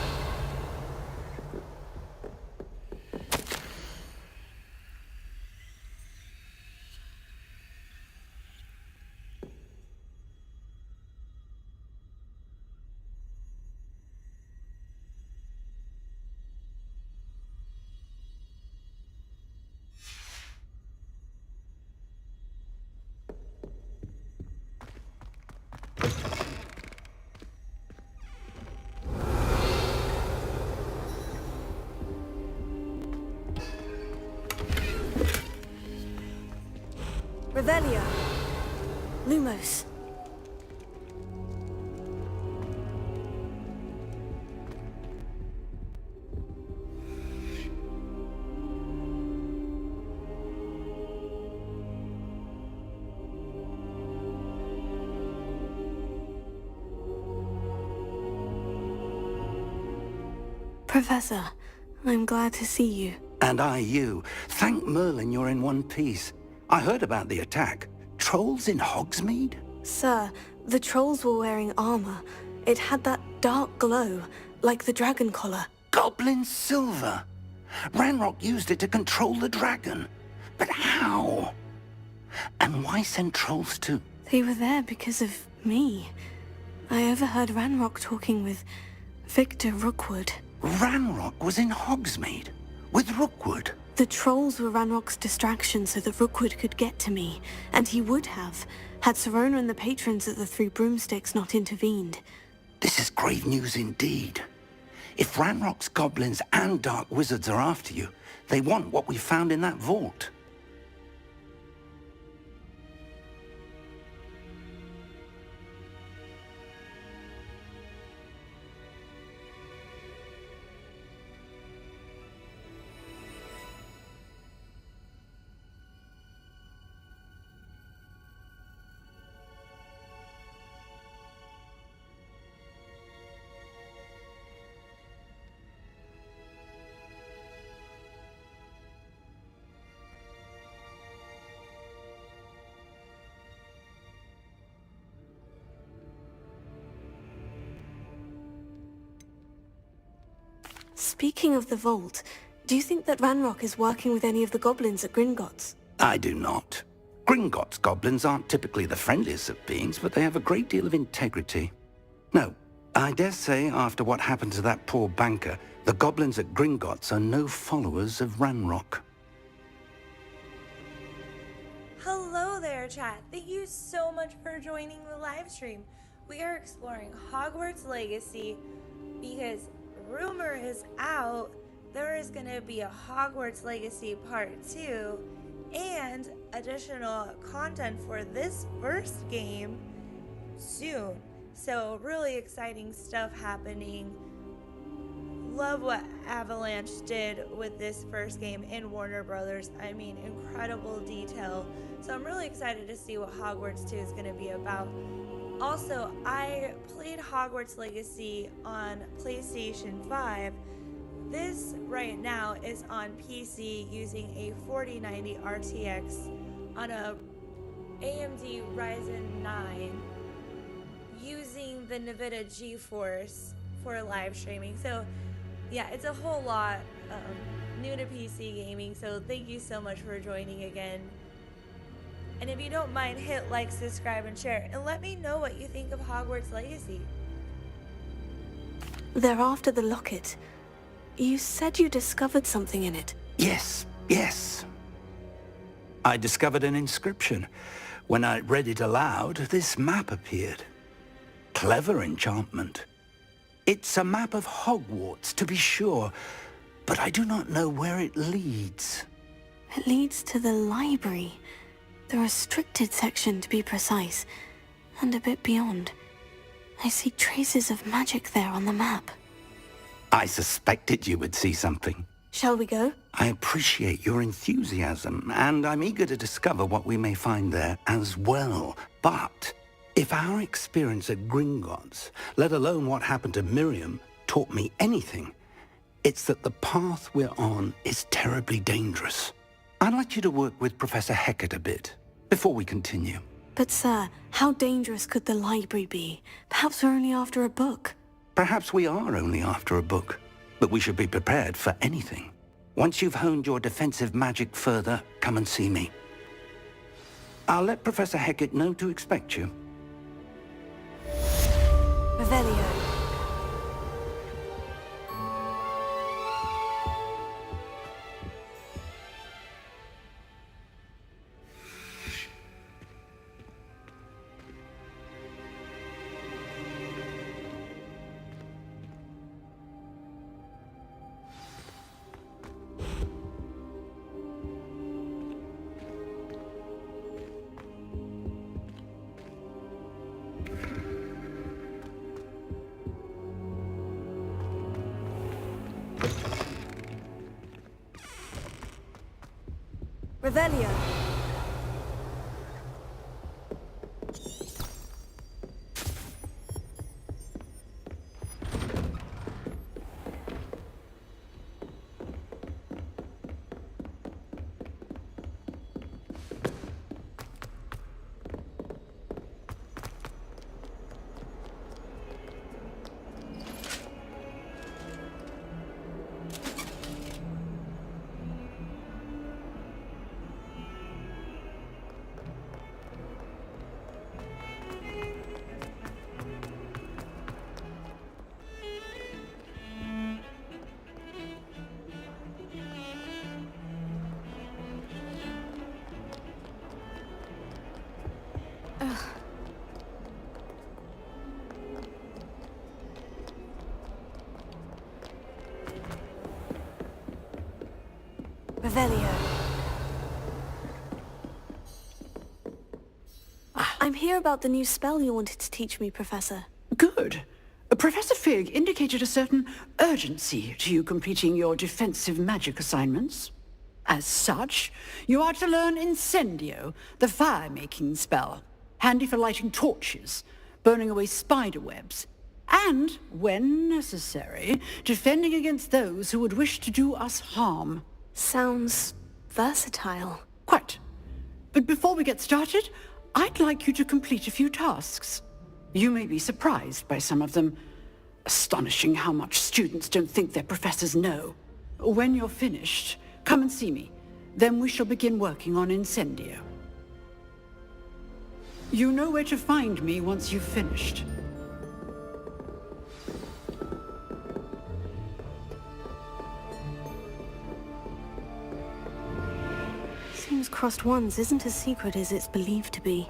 Revelio. Lumos. Professor, I'm glad to see you. And I you. Thank Merlin you're in one piece. I heard about the attack. Trolls in Hogsmeade? Sir, the trolls were wearing armor. It had that dark glow, like the dragon collar. Goblin silver. Ranrock used it to control the dragon. But how? And why send trolls to... They were there because of me. I overheard Ranrock talking with Victor Rookwood. Ranrock was in Hogsmeade? With Rookwood? The trolls were Ranrock's distraction so that Rookwood could get to me. And he would have, had Sirona and the patrons at the Three Broomsticks not intervened. This is grave news indeed. If Ranrock's goblins and dark wizards are after you, they want what we found in that vault. Speaking of the vault, do you think that Ranrock is working with any of the goblins at Gringotts? I do not. Gringotts goblins aren't typically the friendliest of beings, but they have a great deal of integrity. No, I dare say after what happened to that poor banker, the goblins at Gringotts are no followers of Ranrock. Hello there, chat. Thank you so much for joining the live stream. We are exploring Hogwarts Legacy because rumor is out there is going to be a Hogwarts Legacy Part 2 and additional content for this first game soon. So really exciting stuff happening. Love what Avalanche did with this first game in Warner Brothers. I mean, incredible detail. So I'm really excited to see what Hogwarts 2 is going to be about. Also, I played Hogwarts Legacy on PlayStation 5. This right now is on PC using a 4090 RTX on a AMD Ryzen 9 using the NVIDIA GeForce for live streaming. So yeah, it's a whole lot new to PC gaming, so thank you so much for joining again. And if you don't mind, hit like, subscribe, and share, and let me know what you think of Hogwarts Legacy. They're after the locket. You said you discovered something in it. Yes. I discovered an inscription. When I read it aloud, this map appeared. Clever enchantment. It's a map of Hogwarts, to be sure, but I do not know where it leads. It leads to the library. The restricted section, to be precise, and a bit beyond. I see traces of magic there on the map. I suspected you would see something. Shall we go? I appreciate your enthusiasm, and I'm eager to discover what we may find there as well. But if our experience at Gringotts, let alone what happened to Miriam, taught me anything, it's that the path we're on is terribly dangerous. I'd like you to work with Professor Hecat a bit before we continue. But sir, how dangerous could the library be? Perhaps we're only after a book. Perhaps we are only after a book, but we should be prepared for anything. Once you've honed your defensive magic further, come and see me. I'll let Professor Hecat know to expect you. Revelio. Revelio. Revelio. I'm here about the new spell you wanted to teach me, Professor. Good. Professor Fig indicated a certain urgency to you completing your defensive magic assignments. As such, you are to learn Incendio, the fire-making spell, handy for lighting torches, burning away spider webs, and, when necessary, defending against those who would wish to do us harm. Sounds versatile. Quite. But before we get started, I'd like you to complete a few tasks. You may be surprised by some of them. Astonishing how much students don't think their professors know. When you're finished, come and see me. Then we shall begin working on Incendio. You know where to find me once you've finished. Seems crossed ones isn't as secret as it's believed to be.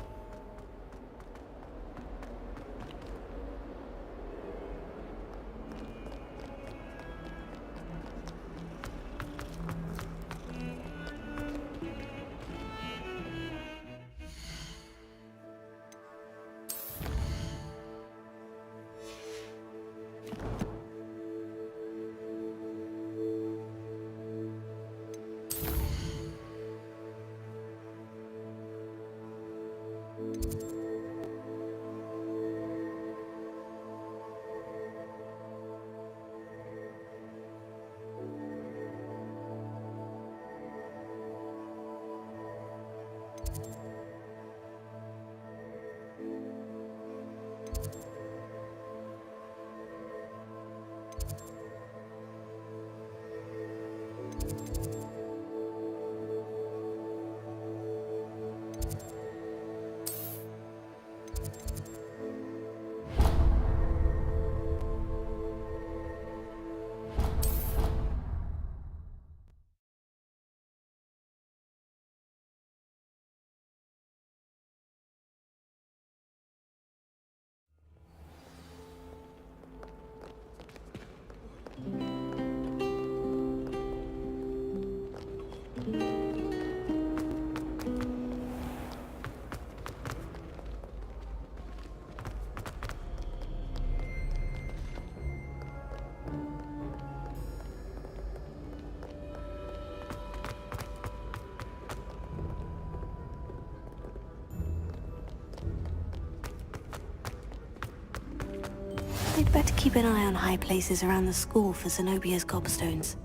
I'd better keep an eye on high places around the school for Zenobia's gobstones.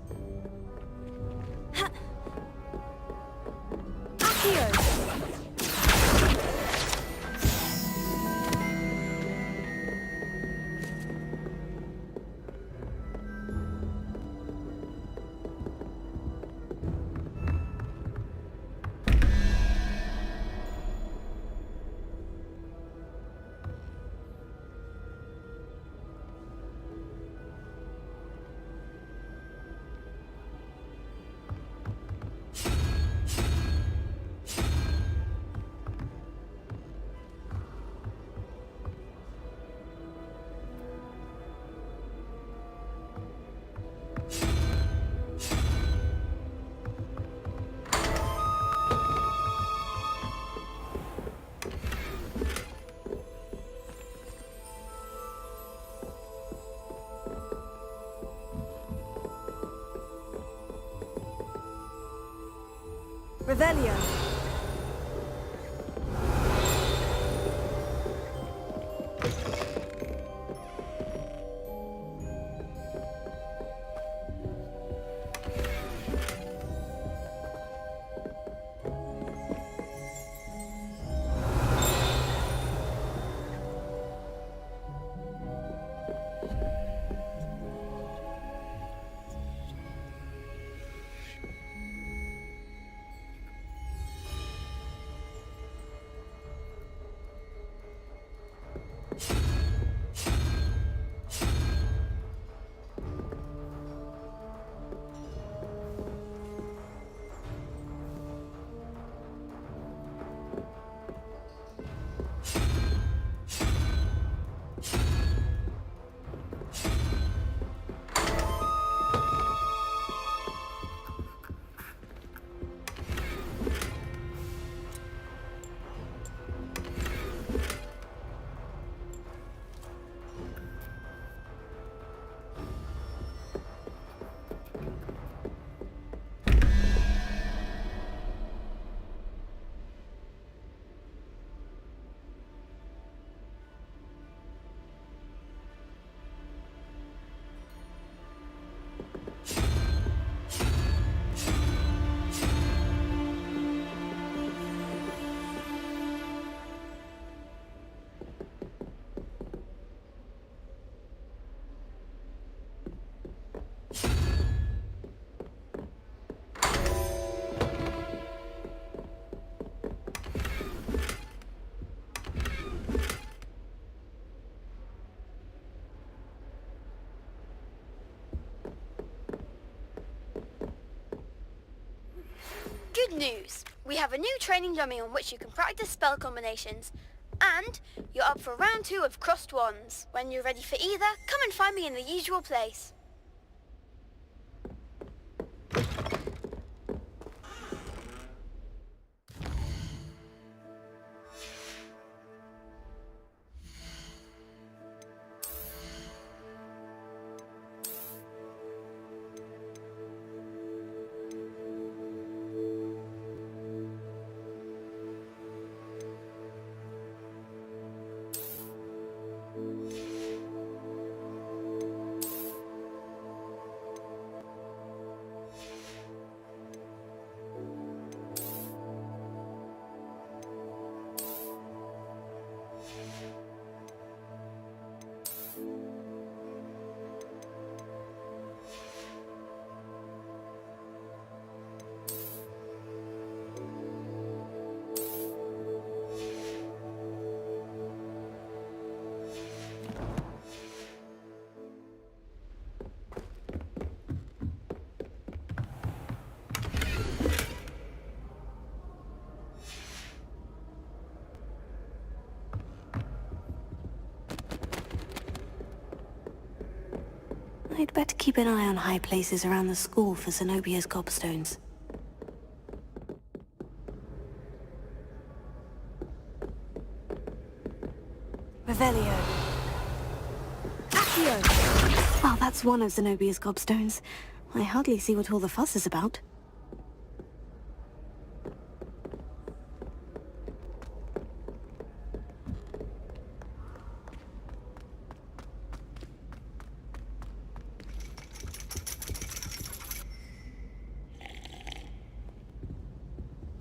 Revelio. Good news! We have a new training dummy on which you can practice spell combinations. And you're up for round 2 of Crossed Wands. When you're ready for either, come and find me in the usual place. I'd better keep an eye on high places around the school for Zenobia's gobstones. Revelio. Accio. Well, that's one of Zenobia's gobstones. I hardly see what all the fuss is about.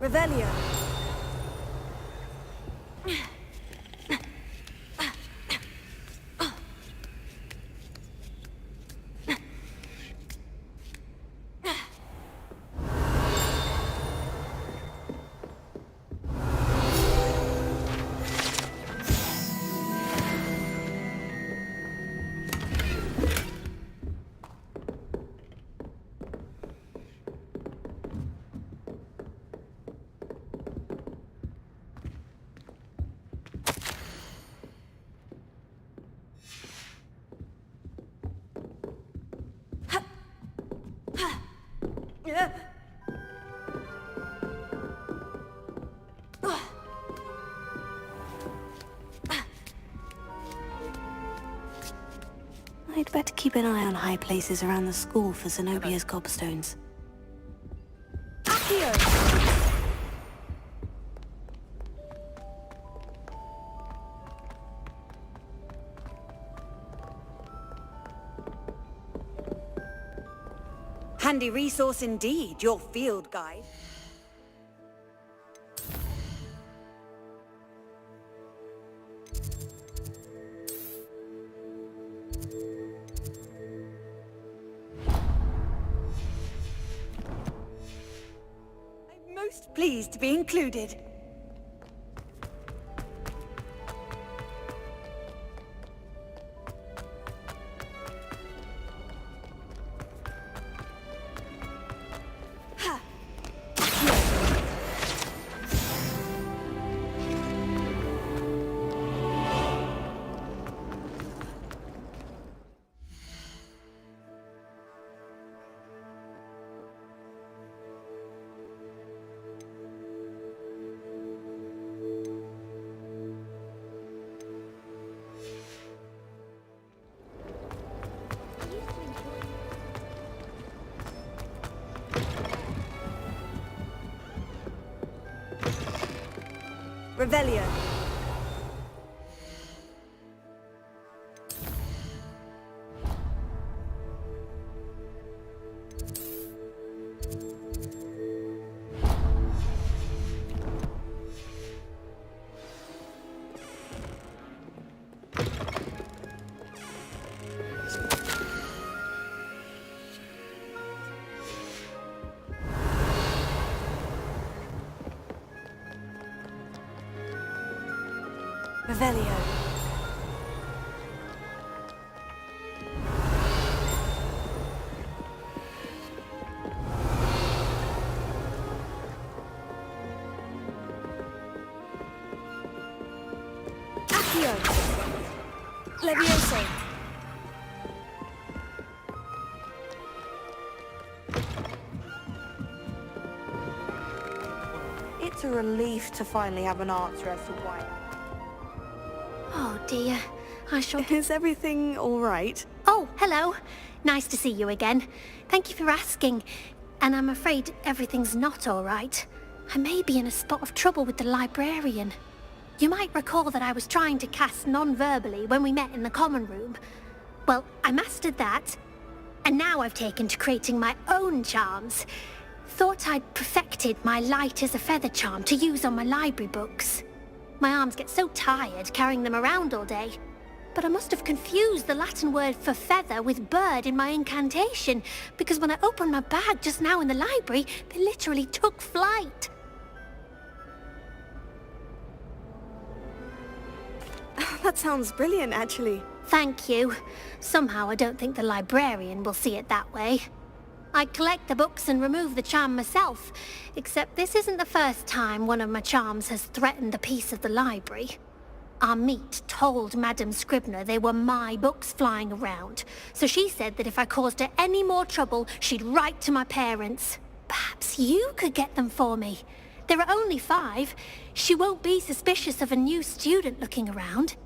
Revelio. I'd better keep an eye on high places around the school for Zenobia's gobstones. Accio. Handy resource indeed, your field guide. I'm most pleased to be included. Revelio. Revelio. Accio. Levioso. It's a relief to finally have an answer as to why. Oh dear, I shall... Is everything all right? Oh, hello. Nice to see you again. Thank you for asking. And I'm afraid everything's not all right. I may be in a spot of trouble with the librarian. You might recall that I was trying to cast non-verbally when we met in the common room. Well, I mastered that. And now I've taken to creating my own charms. Thought I'd perfected my light as a feather charm to use on my library books. My arms get so tired carrying them around all day. But I must have confused the Latin word for feather with bird in my incantation, because when I opened my bag just now in the library, they literally took flight. That sounds brilliant, actually. Thank you. Somehow I don't think the librarian will see it that way. I collect the books and remove the charm myself, except this isn't the first time one of my charms has threatened the peace of the library. Our meet told Madame Scribner they were my books flying around, so she said that if I caused her any more trouble, she'd write to my parents. Perhaps you could get them for me. There are only 5. She won't be suspicious of a new student looking around.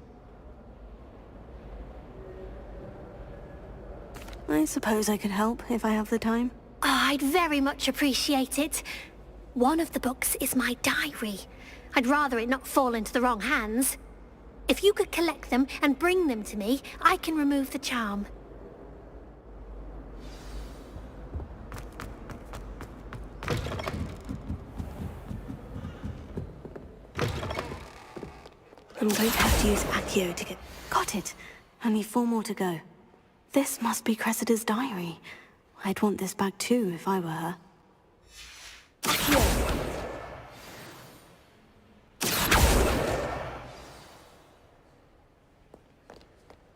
I suppose I could help if I have the time. Oh, I'd very much appreciate it. One of the books is my diary. I'd rather it not fall into the wrong hands. If you could collect them and bring them to me, I can remove the charm. I'm going to have to use Accio to get... Got it. Only 4 more to go. This must be Cressida's diary. I'd want this back too if I were her. Accio.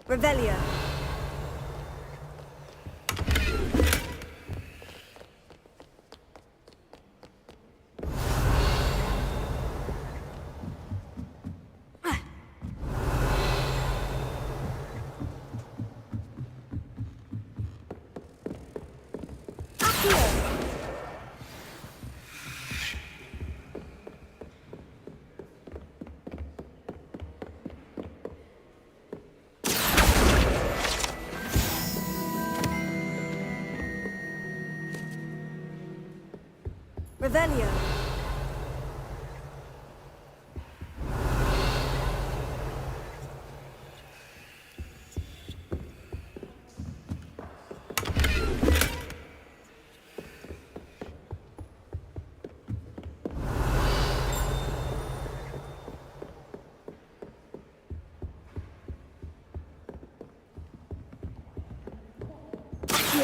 Revelio. Revelio.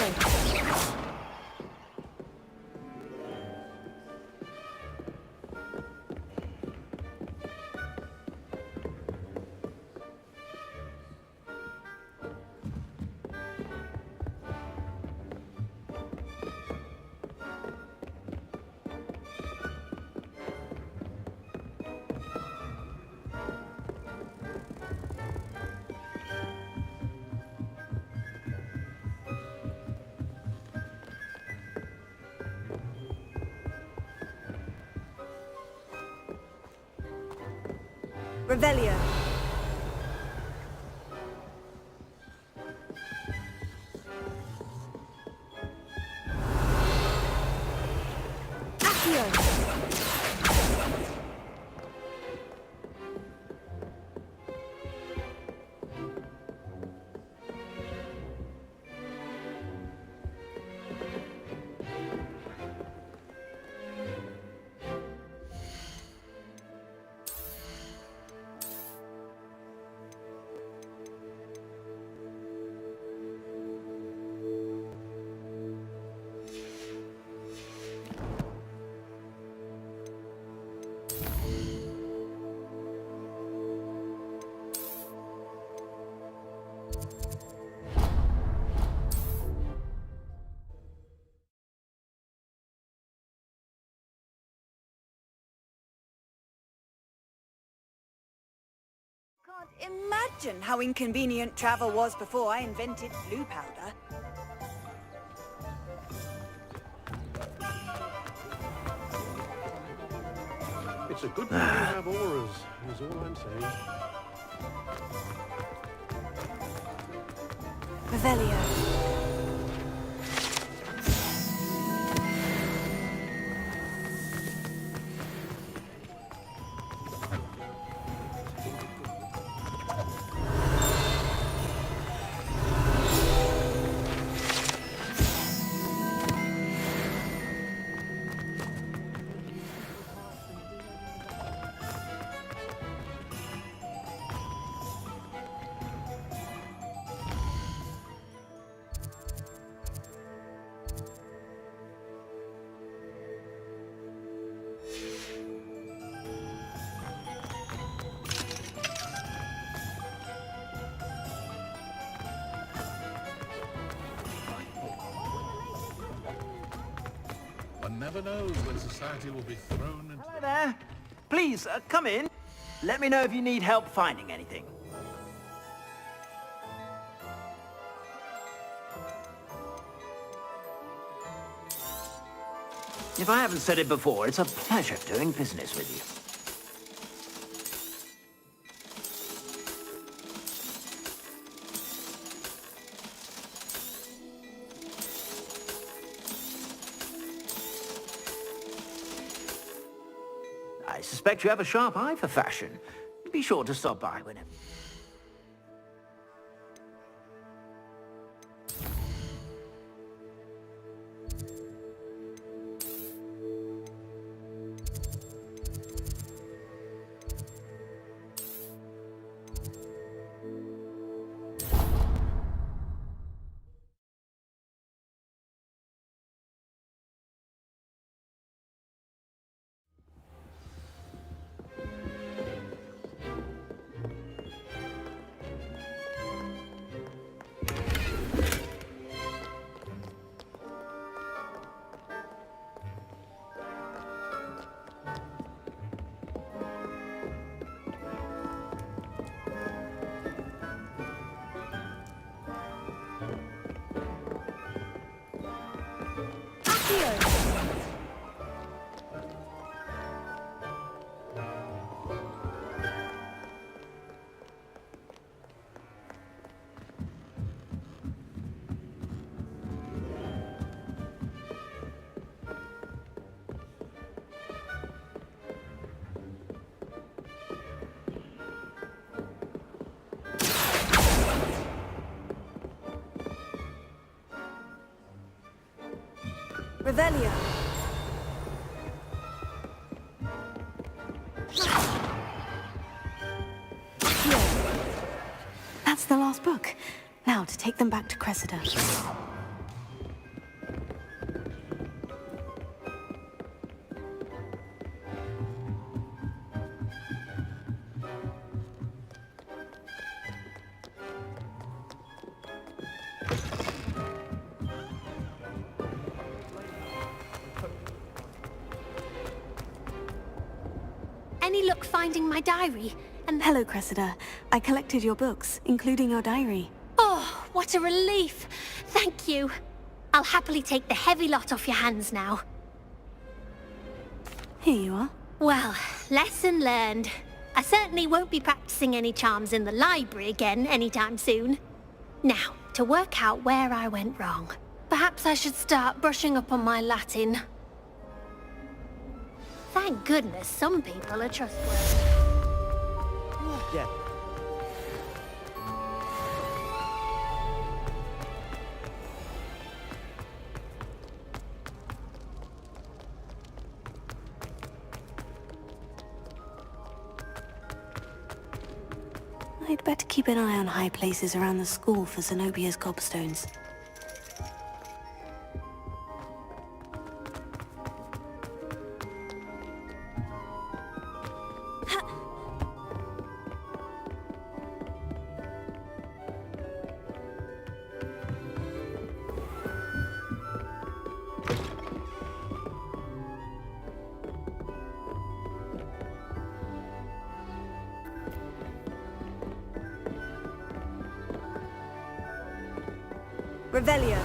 Accio! Revelio. Accio. Can't imagine how inconvenient travel was before I invented blue powder. It's a good thing you have auras, is all I'm saying. Revelio. One never knows when society will be thrown into... Hello there. Please, come in. Let me know if you need help finding anything. If I haven't said it before, it's a pleasure doing business with you. I suspect you have a sharp eye for fashion. Be sure to stop by whenever. Revelio. That's the last book. Now to take them back to Cressida. Any luck finding my diary? And Hello, Cressida. I collected your books, including your diary. oh, what a relief. Thank you. I'll happily take the heavy lot off your hands now. Here you are. Well, lesson learned. I certainly won't be practicing any charms in the library again anytime soon. Now, to work out where I went wrong. Perhaps I should start brushing up on my Latin. Thank goodness some people are trustworthy. Yeah. I'd better keep an eye on high places around the school for Zenobia's gobstones. Revelio.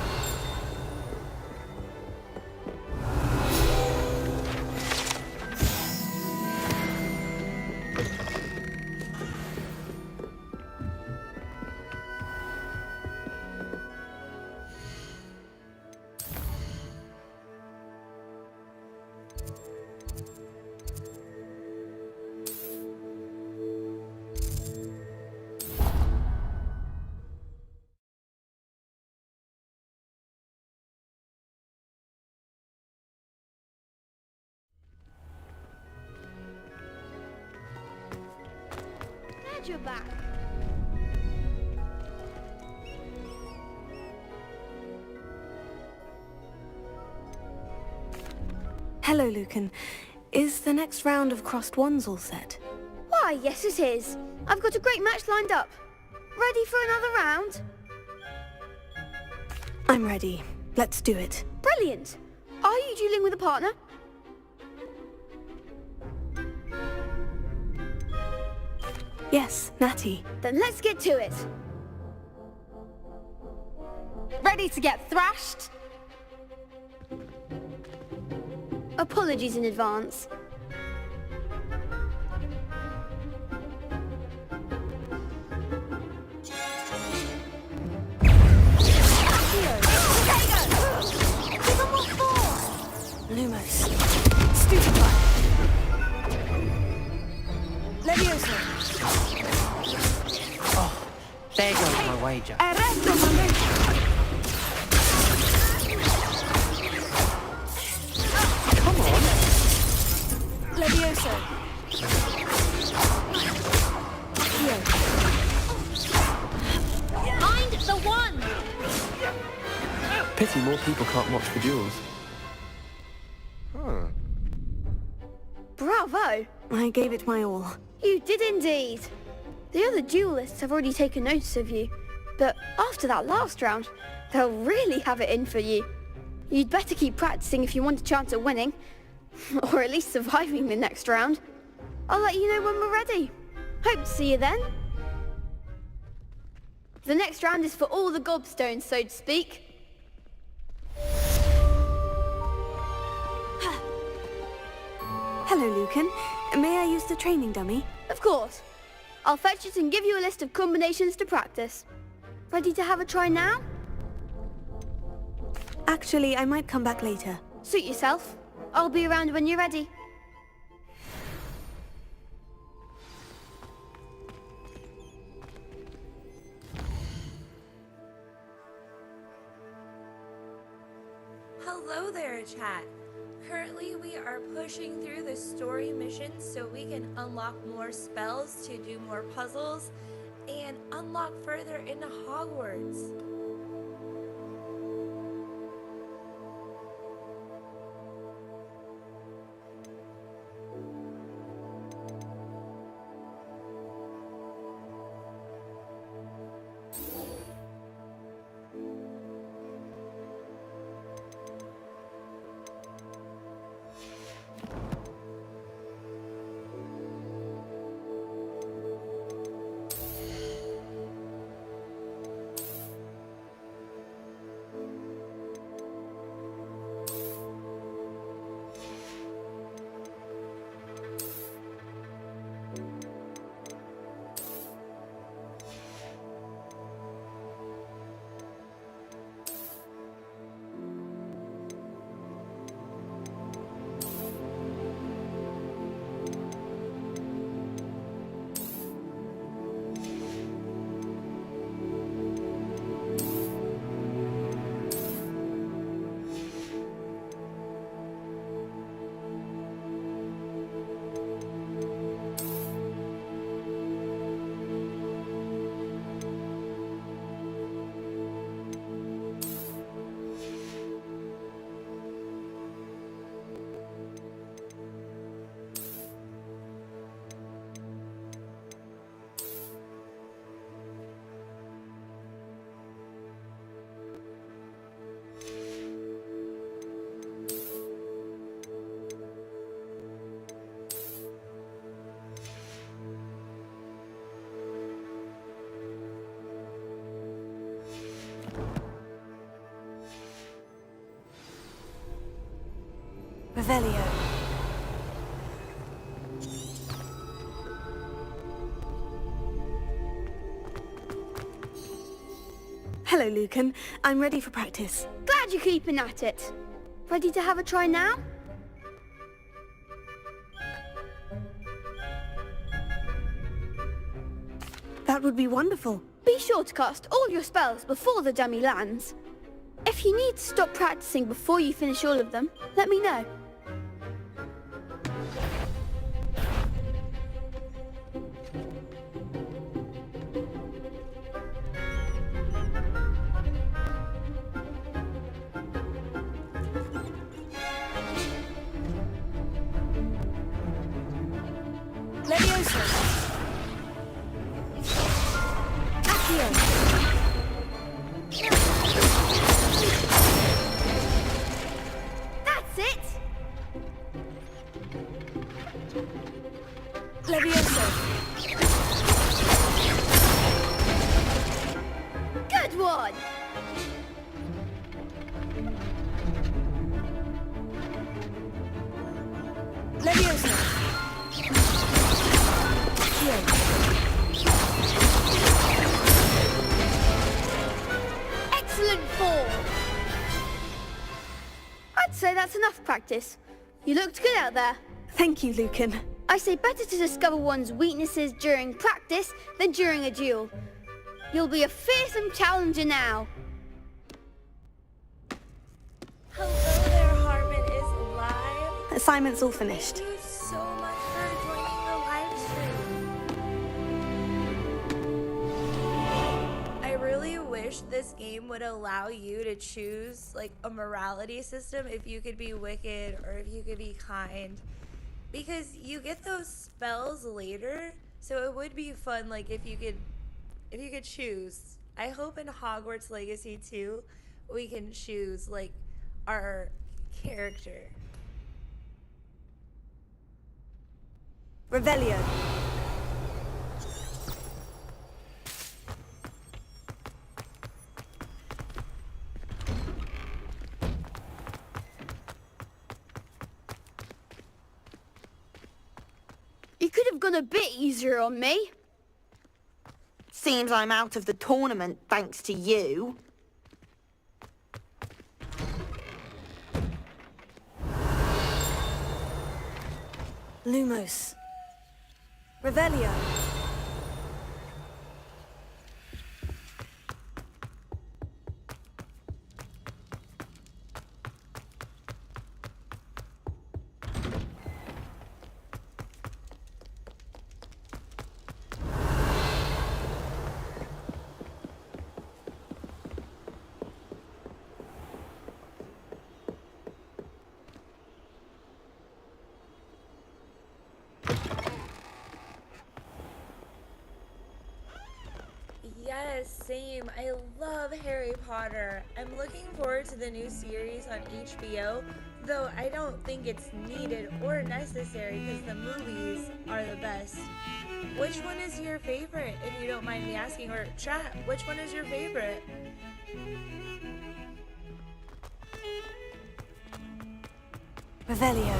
Glad you're back. Hello, Lucan. Is the next round of crossed ones all set? Why, yes it is. I've got a great match lined up. Ready for another round? I'm ready. Let's do it. Brilliant. Are you dueling with a partner? Yes, Natty. Then let's get to it. Ready to get thrashed? Apologies in advance. Lumos. Stupefy. Leviosa. Oh, there goes my wager. Come on. Leviosa. Mind the one! Pity more people can't watch the duels. Bravo! I gave it my all. You did indeed. The other duelists have already taken notice of you, but after that last round, they'll really have it in for you. You'd better keep practicing if you want a chance at winning, or at least surviving the next round. I'll let you know when we're ready. Hope to see you then. The next round is for all the gobstones, so to speak. Hello, Lucan. May I use the training dummy? Of course. I'll fetch it and give you a list of combinations to practice. Ready to have a try now? Actually, I might come back later. Suit yourself. I'll be around when you're ready. Hello there, chat. Currently, we are pushing through the story missions so we can unlock more spells to do more puzzles and unlock further into Hogwarts. Revelio. Hello, Lucan. I'm ready for practice. Glad you're keeping at it. Ready to have a try now? That would be wonderful. Be sure to cast all your spells before the dummy lands. If you need to stop practicing before you finish all of them, let me know. Levioso. Accio. That's it! Levioso. Good one! Levioso. Excellent form! I'd say that's enough practice. You looked good out there. Thank you, Lucan. I say better to discover one's weaknesses during practice than during a duel. You'll be a fearsome challenger now. Hello there, Harmon is live. Assignment's all finished. Thank you so much for joining the live stream. I really wish this game would allow you to choose like a morality system, if you could be wicked or if you could be kind, because you get those spells later. So it would be fun, like if you could choose. I hope in Hogwarts Legacy 2 we can choose like our character. Revelio. You could have gone a bit easier on me. Seems I'm out of the tournament thanks to you. Lumos. Revelio. Yes, same. I love Harry Potter. I'm looking forward to the new series on HBO, though I don't think it's needed or necessary because the movies are the best. Which one is your favorite, if you don't mind me asking? Or chat, which one is your favorite? Revelio.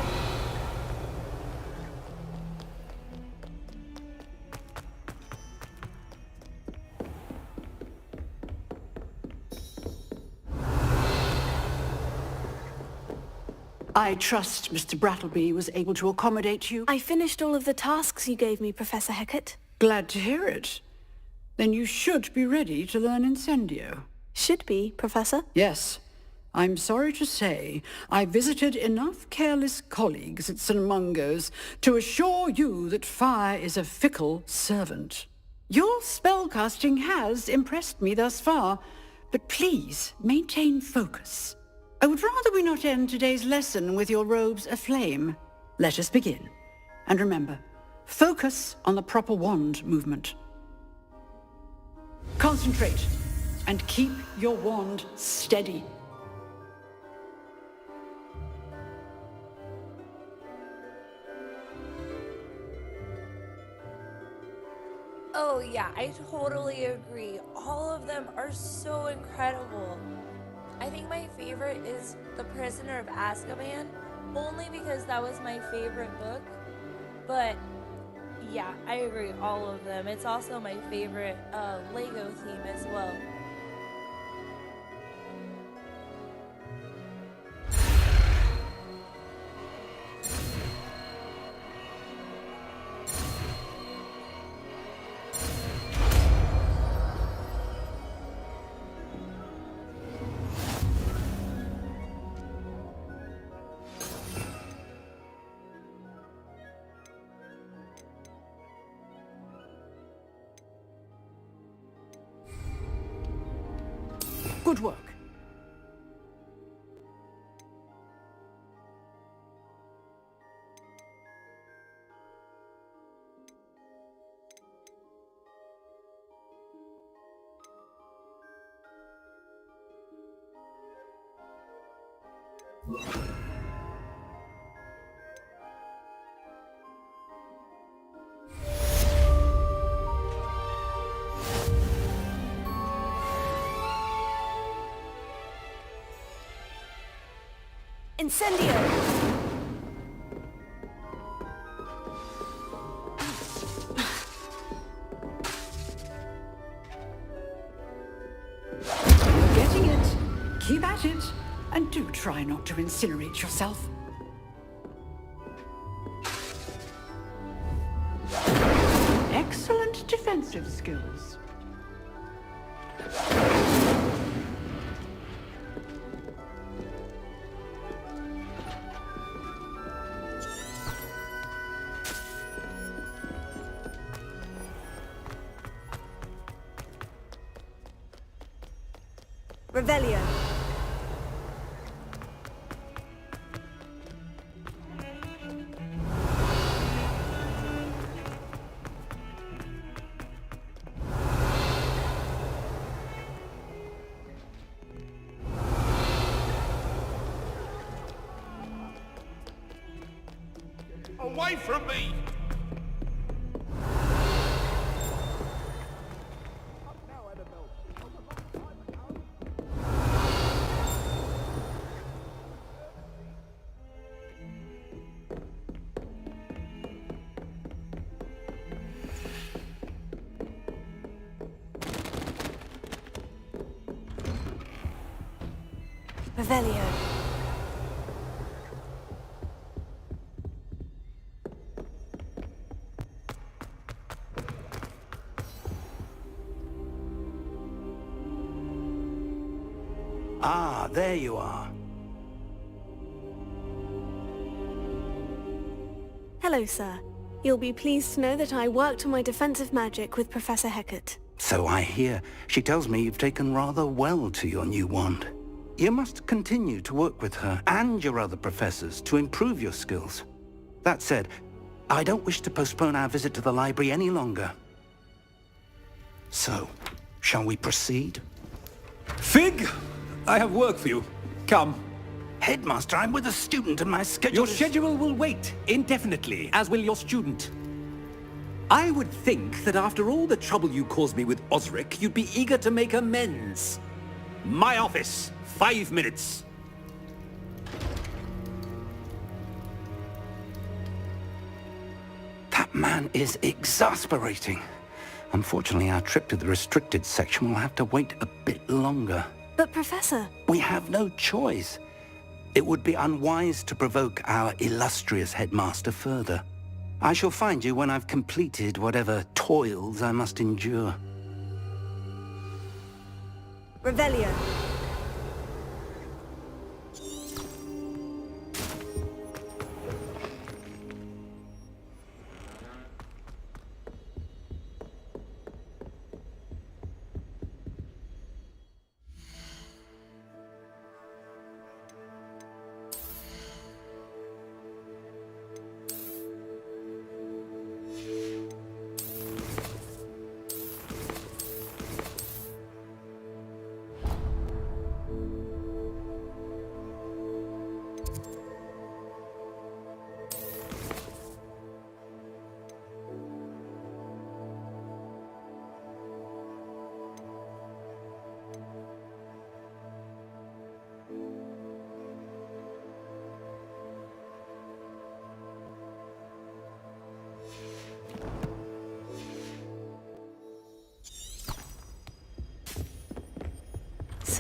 I trust Mr. Brattleby was able to accommodate you. I finished all of the tasks you gave me, Professor Hecat. Glad to hear it. Then you should be ready to learn Incendio. Should be, Professor? Yes. I'm sorry to say I visited enough careless colleagues at St. Mungo's to assure you that fire is a fickle servant. Your spellcasting has impressed me thus far, but please maintain focus. I would rather we not end today's lesson with your robes aflame. Let us begin. And remember, focus on the proper wand movement. Concentrate and keep your wand steady. Oh yeah, I totally agree. All of them are so incredible. I think my favorite is the Prisoner of Azkaban, only because that was my favorite book. But yeah, I agree, all of them. It's also my favorite Lego theme as well. Good work. Incendio! You're getting it. Keep at it. And do try not to incinerate yourself. Excellent defensive skills. Revelio. Away from me! Revelio. Ah, there you are. Hello, sir. You'll be pleased to know that I worked on my defensive magic with Professor Hecat. So I hear. She tells me you've taken rather well to your new wand. You must continue to work with her and your other professors to improve your skills. That said, I don't wish to postpone our visit to the library any longer. So, shall we proceed? Fig! I have work for you. Come. Headmaster, I'm with a student and my schedule Your schedule will wait indefinitely, as will your student. I would think that after all the trouble you caused me with Osric, you'd be eager to make amends. My office, 5 minutes. That man is exasperating. Unfortunately, our trip to the restricted section will have to wait a bit longer. But Professor... We have no choice. It would be unwise to provoke our illustrious headmaster further. I shall find you when I've completed whatever toils I must endure. Revelio.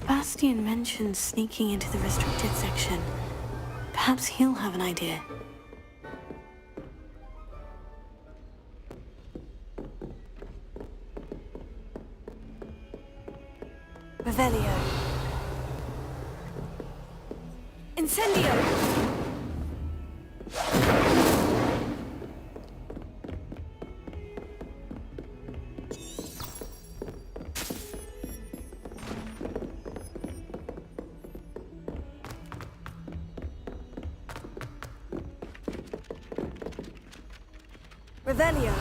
Sebastian mentioned sneaking into the restricted section. Perhaps he'll have an idea. Revelio. Incendio! Revelio.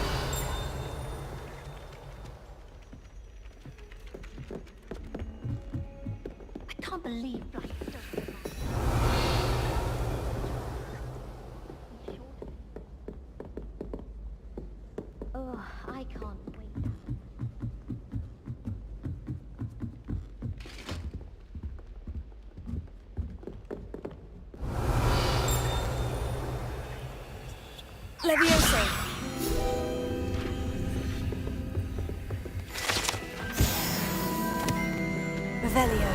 I can't believe Black does. Oh, I can't wait. Levioso. Revelio.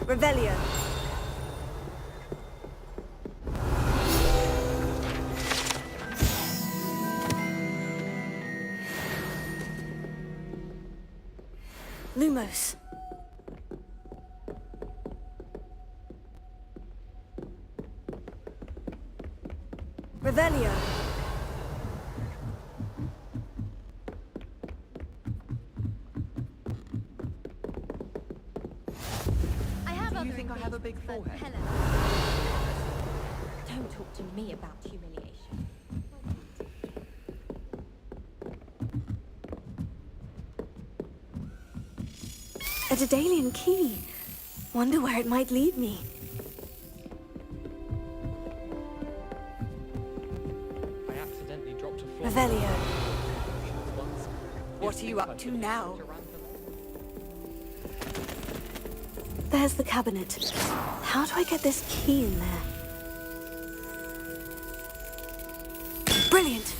Revelio. Lumos. Revelio. Do you think I have a big forehead? Hello. Don't talk to me about humiliation. A Daedalian key. Wonder where it might lead me. I accidentally dropped a floor. Revelio. Once. What are you up to now? There's the cabinet. How do I get this key in there? Brilliant!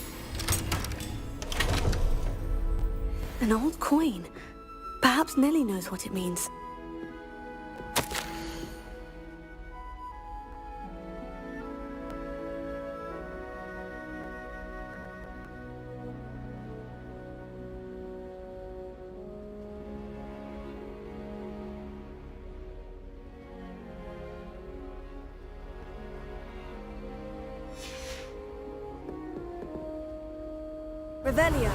An old coin. Perhaps Nellie knows what it means. Revelio.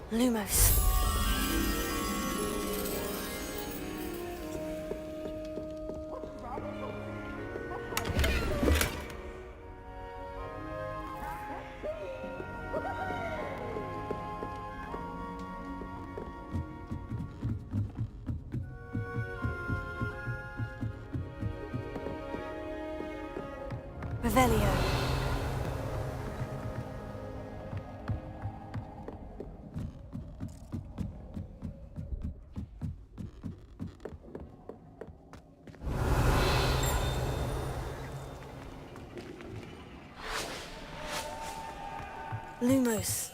Lumos. Revelio. Lumos.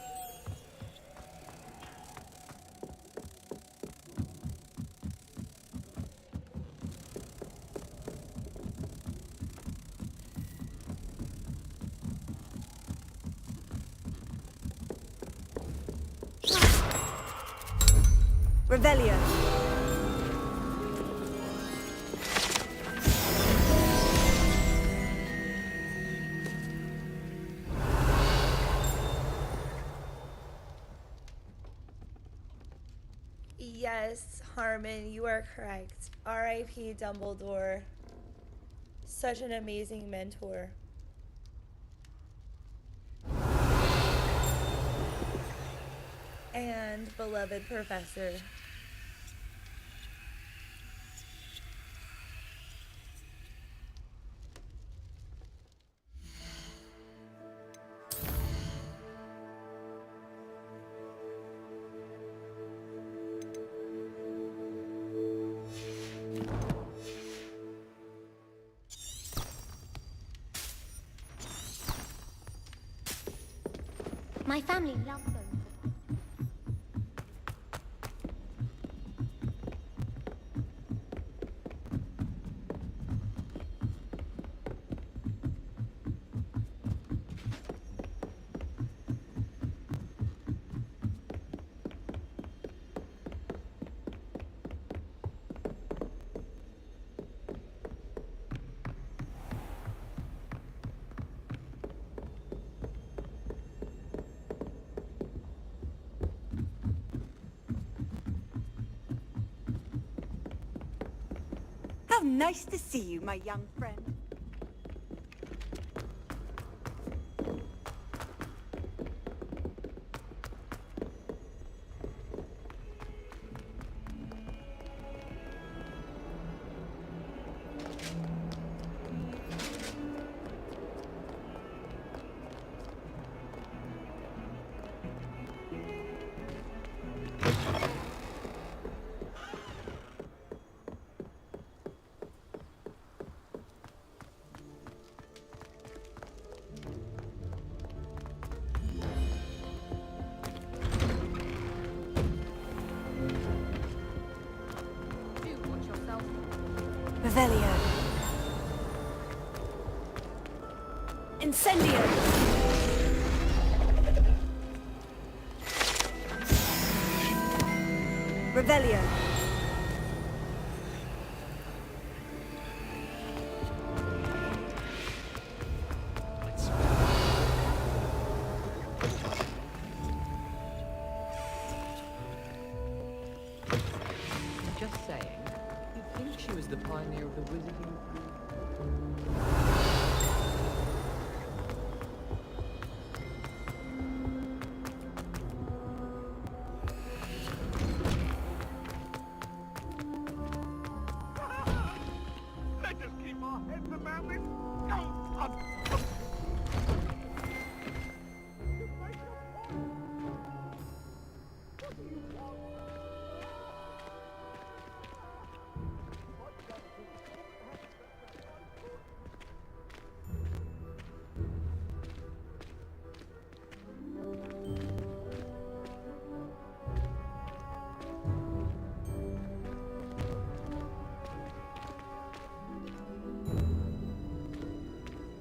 Revelio. Yes, Harmon, you are correct. R.I.P. Dumbledore. Such an amazing mentor. And beloved professor. My family loves them. How nice to see you, my young friend. Revelio. Incendio. Revelio. Just saying, you'd think she was the pioneer of the wizarding. Let us keep our heads about this.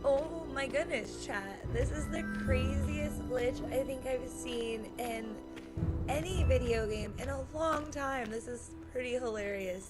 Oh my goodness, chat. This is the craziest glitch I think I've seen in any video game in a long time. This is pretty hilarious.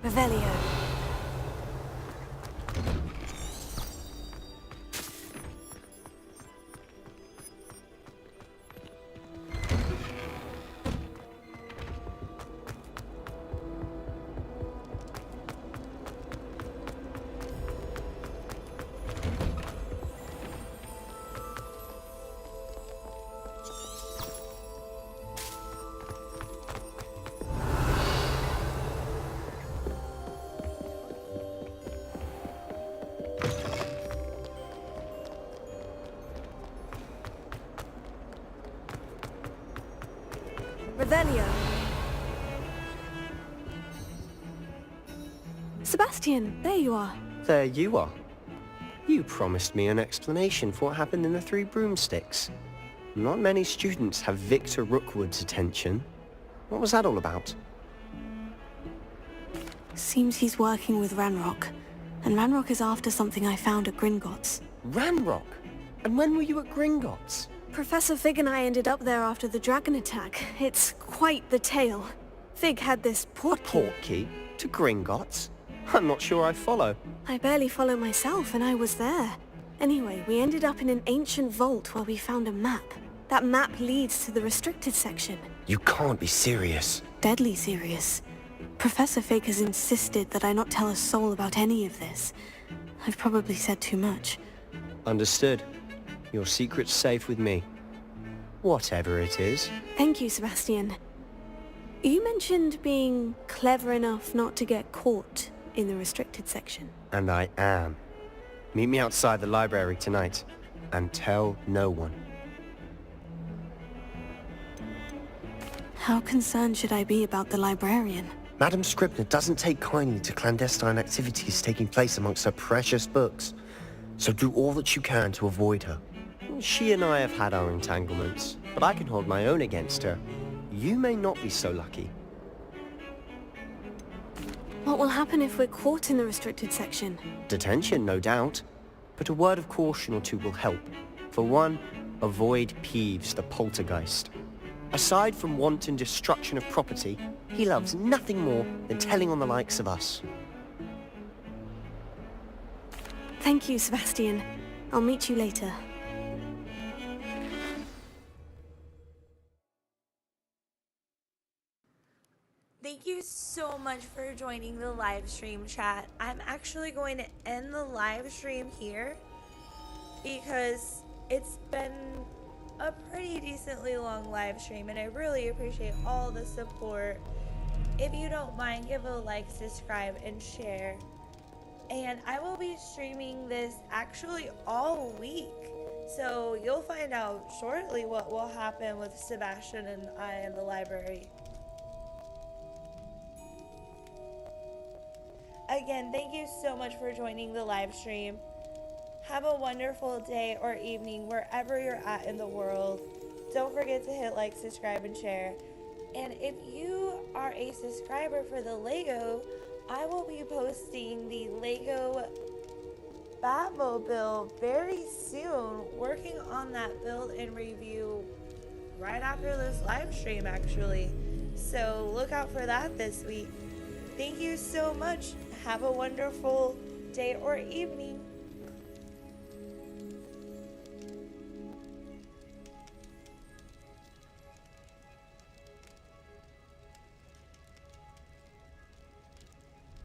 Revelio. Revelio. Sebastian, there you are. There you are. You promised me an explanation for what happened in the Three Broomsticks. Not many students have Victor Rookwood's attention. What was that all about? Seems he's working with Ranrock. And Ranrock is after something I found at Gringotts. Ranrock? And when were you at Gringotts? Professor Fig and I ended up there after the dragon attack. It's quite the tale. Fig had this portkey to Gringotts? I'm not sure I follow. I barely follow myself, and I was there. Anyway, we ended up in an ancient vault where we found a map. That map leads to the restricted section. You can't be serious. Deadly serious. Professor Fig has insisted that I not tell a soul about any of this. I've probably said too much. Understood. Your secret's safe with me. Whatever it is. Thank you, Sebastian. You mentioned being clever enough not to get caught in the restricted section. And I am. Meet me outside the library tonight. And tell no one. How concerned should I be about the librarian? Madam Scribner doesn't take kindly to clandestine activities taking place amongst her precious books. So do all that you can to avoid her. She and I have had our entanglements, but I can hold my own against her. You may not be so lucky. What will happen if we're caught in the restricted section? Detention, no doubt. But a word of caution or two will help. For one, avoid Peeves, the poltergeist. Aside from wanton destruction of property, he loves nothing more than telling on the likes of us. Thank you, Sebastian. I'll meet you later. Thank you so much for joining the live stream, chat. I'm actually going to end the live stream here because it's been a pretty decently long live stream and I really appreciate all the support. If you don't mind, give a like, subscribe, and share. And I will be streaming this actually all week. So you'll find out shortly what will happen with Sebastian and I in the library. Again, thank you so much for joining the live stream. Have a wonderful day or evening wherever you're at in the world. Don't forget to hit like, subscribe, and share. And if you are a subscriber for the Lego, I will be posting the Lego Batmobile very soon. Working on that build and review right after this live stream, actually. So look out for that this week. Thank you so much. Have a wonderful day or evening.